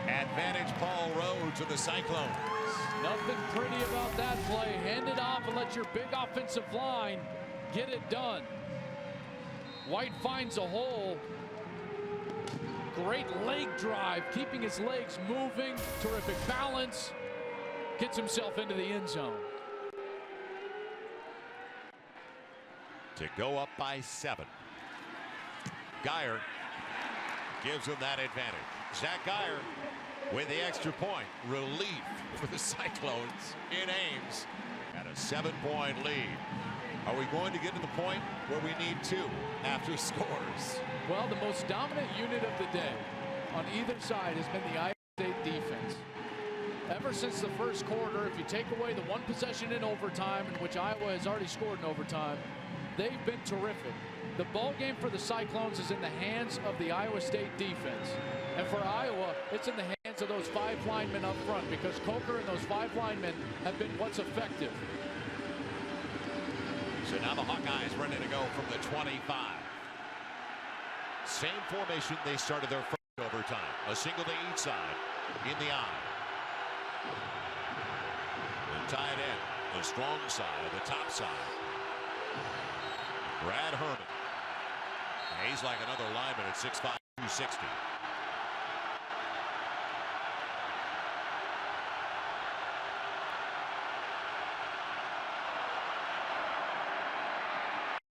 Advantage Paul Road to the Cyclones. Nothing pretty about that play. Hand it off and let your big offensive line get it done. White finds a hole. Great leg drive, keeping his legs moving. Terrific balance. Gets himself into the end zone. To go up by 7. Geyer gives him that advantage. Zach Geyer with the extra point. Relief for the Cyclones in Ames at a 7-point lead. Are we going to get to the point where we need 2 after scores? Well, the most dominant unit of the day on either side has been the Iowa State defense. Ever since the first quarter, if you take away the 1 possession in overtime, in which Iowa has already scored in overtime, they've been terrific. The ball game for the Cyclones is in the hands of the Iowa State defense. And for Iowa, it's in the hands of those 5 linemen up front, because Coker and those 5 linemen have been what's effective. So now the Hawkeyes ready to go from the 25. Same formation they started their first overtime. A single to each side in the eye. The tight end, the strong side, the top side. Brad Herman. He's like another lineman at 6'5", 260.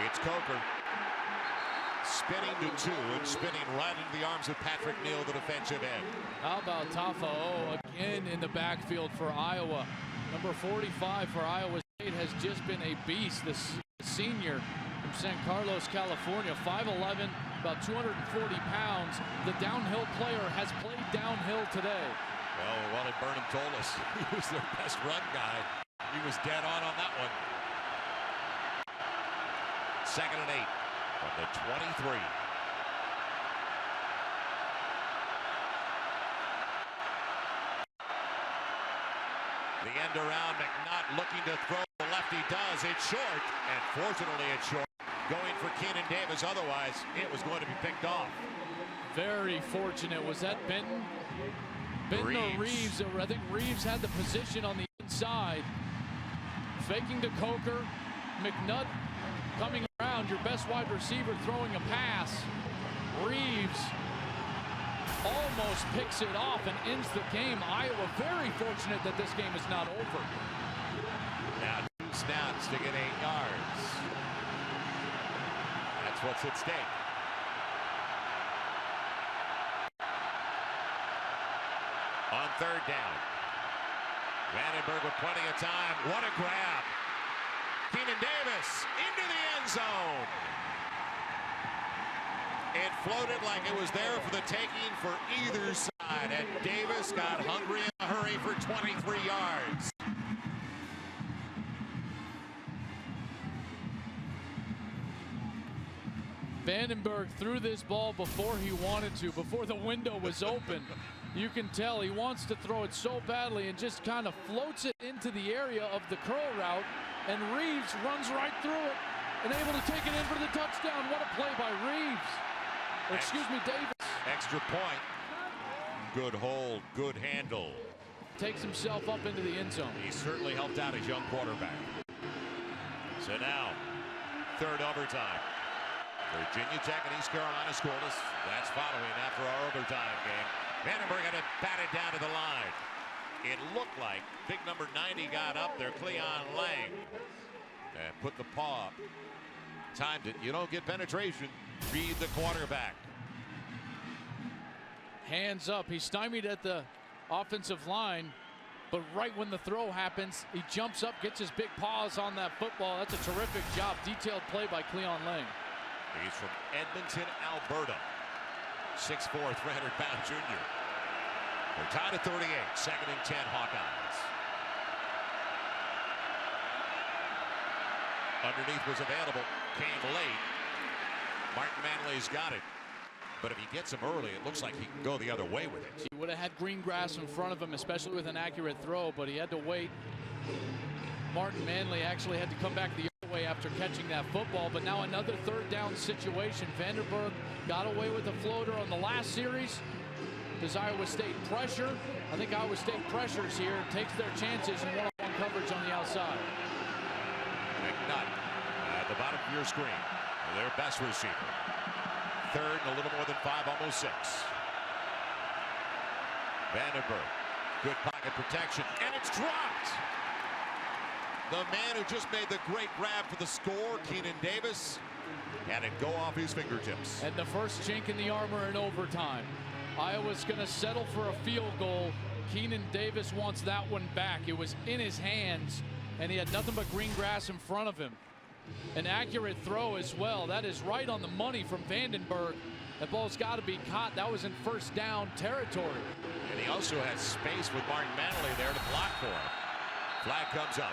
It's Coker. Spinning to 2 and spinning right into the arms of Patrick Neal, the defensive end. How about Tafa'o again in the backfield for Iowa? Number 45 for Iowa State has just been a beast. This senior from San Carlos, California, 5'11", about 240 pounds. The downhill player has played downhill today. Well, Wally Burnham told us he was their best run guy. He was dead on that one. 2nd and 8 from the 23. The end around, McNutt looking to throw. The lefty does. It's short, and fortunately it's short. Going for Keenan Davis, otherwise it was going to be picked off. Very fortunate. Was that Benton? Benton or Reeves? I think Reeves had the position on the inside. Faking to Coker. McNutt coming around, your best wide receiver throwing a pass. Reeves almost picks it off and ends the game. Iowa very fortunate that this game is not over. Now 2 snaps to get 8 yards. That's what's at stake. On 3rd down. Vandenberg with plenty of time. What a grab. Keenan Davis into the end zone. It floated like it was there for the taking for either side, and Davis got hungry in a hurry for 23 yards. Vandenberg threw this ball before he wanted to, before the window was open. You can tell he wants to throw it so badly and just kind of floats it into the area of the curl route, and Reeves runs right through it and able to take it in for the touchdown. What a play by Reeves. Excuse me, Davis. Extra point. Good hold, good handle. Takes himself up into the end zone. He certainly helped out his young quarterback. So now, 3rd overtime. Virginia Tech and East Carolina scoreless. That's following after our overtime game. Vandenberg had it batted down to the line. It looked like big number 90 got up there, Cleon Lang, and put the paw up. Timed it. You don't get penetration. Read the quarterback. Hands up. He's stymied at the offensive line, but right when the throw happens, he jumps up, gets his big paws on that football. That's a terrific job. Detailed play by Cleon Lang. He's from Edmonton, Alberta. 6'4", 300-pound junior. They're tied at 38. 2nd and 10 Hawkeyes. Underneath was available. Came late. Martin Manley's got it. But if he gets him early, it looks like he can go the other way with it. He would have had green grass in front of him, especially with an accurate throw, but he had to wait. Martin Manley actually had to come back the other way after catching that football, but now another 3rd down situation. Vandenberg got away with the floater on the last series. Does Iowa State pressure? I think Iowa State pressures here, takes their chances in one-on-one coverage on the outside. McNutt at the bottom of your screen. Their best receiver. 3rd and a little more than 5, almost 6. Vandenberg, good pocket protection, and it's dropped. The man who just made the great grab for the score, Keenan Davis, had it go off his fingertips. And the first chink in the armor in overtime. Iowa's going to settle for a field goal. Keenan Davis wants that one back. It was in his hands, and he had nothing but green grass in front of him. An accurate throw as well. That is right on the money from Vandenberg. That ball's got to be caught. That was in 1st down territory. And he also has space with Martin Manley there to block for him. Flag comes up.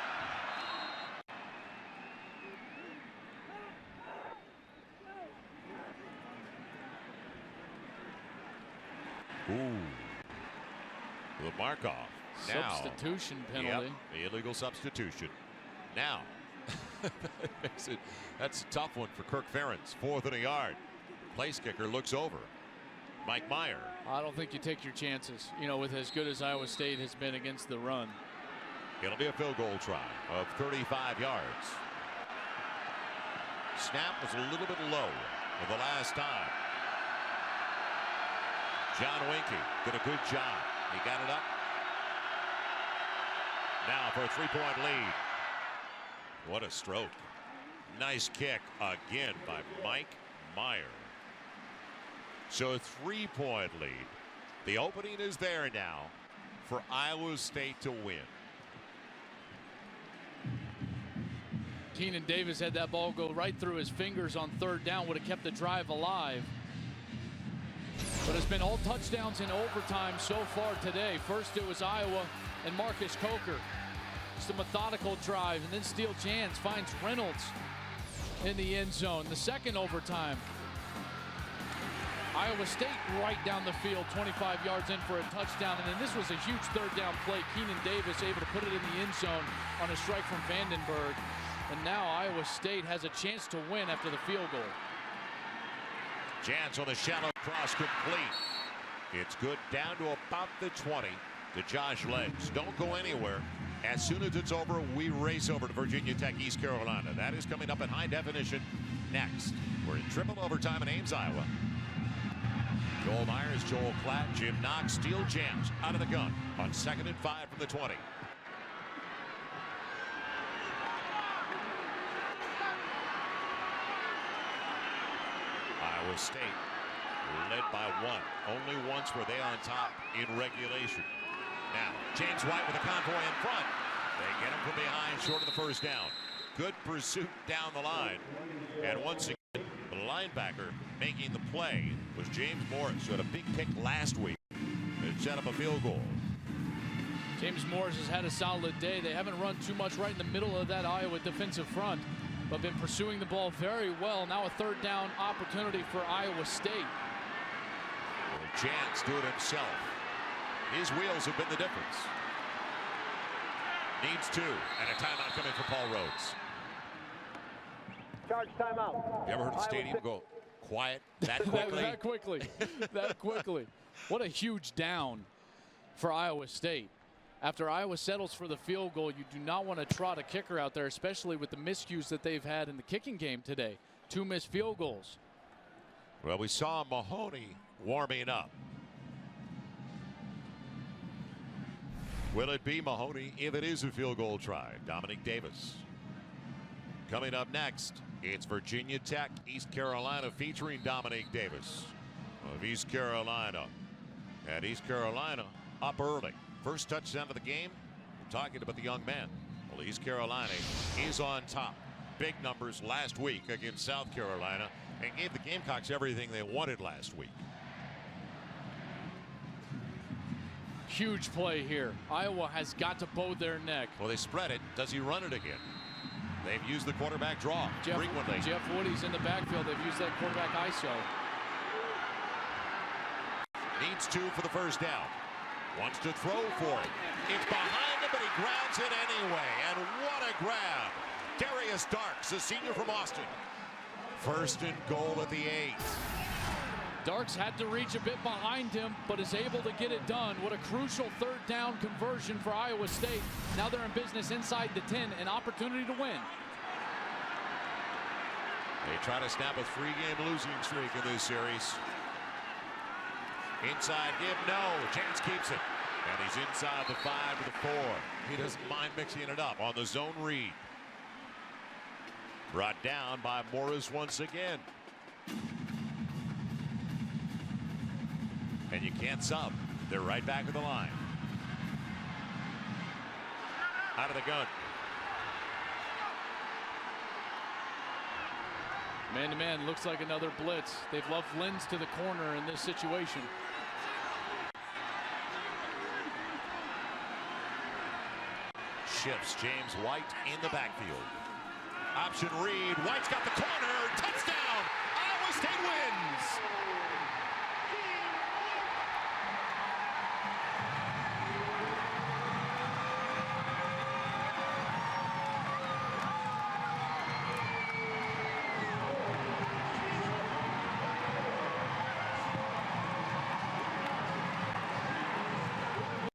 Ooh. The mark-off. Substitution penalty. Yep, the illegal substitution. Now, that's a tough one for Kirk Ferentz. 4th and a yard. Place kicker looks over. Mike Meyer. I don't think you take your chances, you know, with as good as Iowa State has been against the run. It'll be a field goal try of 35 yards. Snap was a little bit low for the last time. John Winkie did a good job. He got it up. Now for a 3-point lead. What a stroke. Nice kick again by Mike Meyer. So a 3-point lead. The opening is there now for Iowa State to win. Keenan Davis had that ball go right through his fingers on 3rd down. Would have kept the drive alive. But it's been all touchdowns in overtime so far today. First it was Iowa and Marcus Coker. Just a methodical drive, and then Steele Jans finds Reynolds in the end zone. The second overtime, Iowa State right down the field, 25 yards in for a touchdown. And then this was a huge 3rd down play. Keenan Davis able to put it in the end zone on a strike from Vandenberg. And now Iowa State has a chance to win after the field goal. Jans on the shallow cross complete. It's good down to about the 20 to Josh Legs. Don't go anywhere. As soon as it's over, we race over to Virginia Tech, East Carolina. That is coming up in high definition next. We're in triple overtime in Ames, Iowa. Joel Myers, Joel Klatt, Jim Knox, Steele Jans out of the gun on 2nd and 5 from the 20. Iowa State led by 1. Only once were they on top in regulation. Now, James White with a convoy in front. They get him from behind, short of the 1st down. Good pursuit down the line. And once again, the linebacker making the play was James Morris, who had a big pick last week and set up a field goal. James Morris has had a solid day. They haven't run too much right in the middle of that Iowa defensive front, but been pursuing the ball very well. Now a 3rd down opportunity for Iowa State. Well, Jans do it himself. His wheels have been the difference. Needs 2, and a timeout coming for Paul Rhodes. Charge timeout. You ever heard the stadium go quiet that quickly? that quickly. That quickly. What a huge down for Iowa State. After Iowa settles for the field goal, you do not want to trot a kicker out there, especially with the miscues that they've had in the kicking game today. 2 missed field goals. Well, we saw Mahoney warming up. Will it be Mahoney if it is a field goal try? Dominic Davis. Coming up next, it's Virginia Tech, East Carolina, featuring Dominic Davis of East Carolina. And East Carolina up early. First touchdown of the game. We're talking about the young man. Well, East Carolina is on top. Big numbers last week against South Carolina and gave the Gamecocks everything they wanted last week. Huge play here. Iowa has got to bow their neck. Well, they spread it. Does he run it again? They've used the quarterback draw frequently. Jeff Woody's in the backfield. They've used that quarterback ISO. Needs 2 for the first down. Wants to throw for it. It's behind him, but he grabs it anyway. And what a grab. Darius Darks, a senior from Austin. First and goal at the 8. Darks had to reach a bit behind him, but is able to get it done. What a crucial third down conversion for Iowa State. Now they're in business inside the 10, an opportunity to win. They try to snap a 3-game losing streak in this series. Inside give, no. Chance keeps it. And he's inside the 5 to the 4. He doesn't mind mixing it up on the zone read. Brought down by Morris once again. And you can't sub. They're right back at the line. Out of the gun. Man-to-man, looks like another blitz. They've loved Lenz to the corner in this situation. Shifts James White in the backfield. Option read. White's got the corner. Touchdown. Iowa State wins.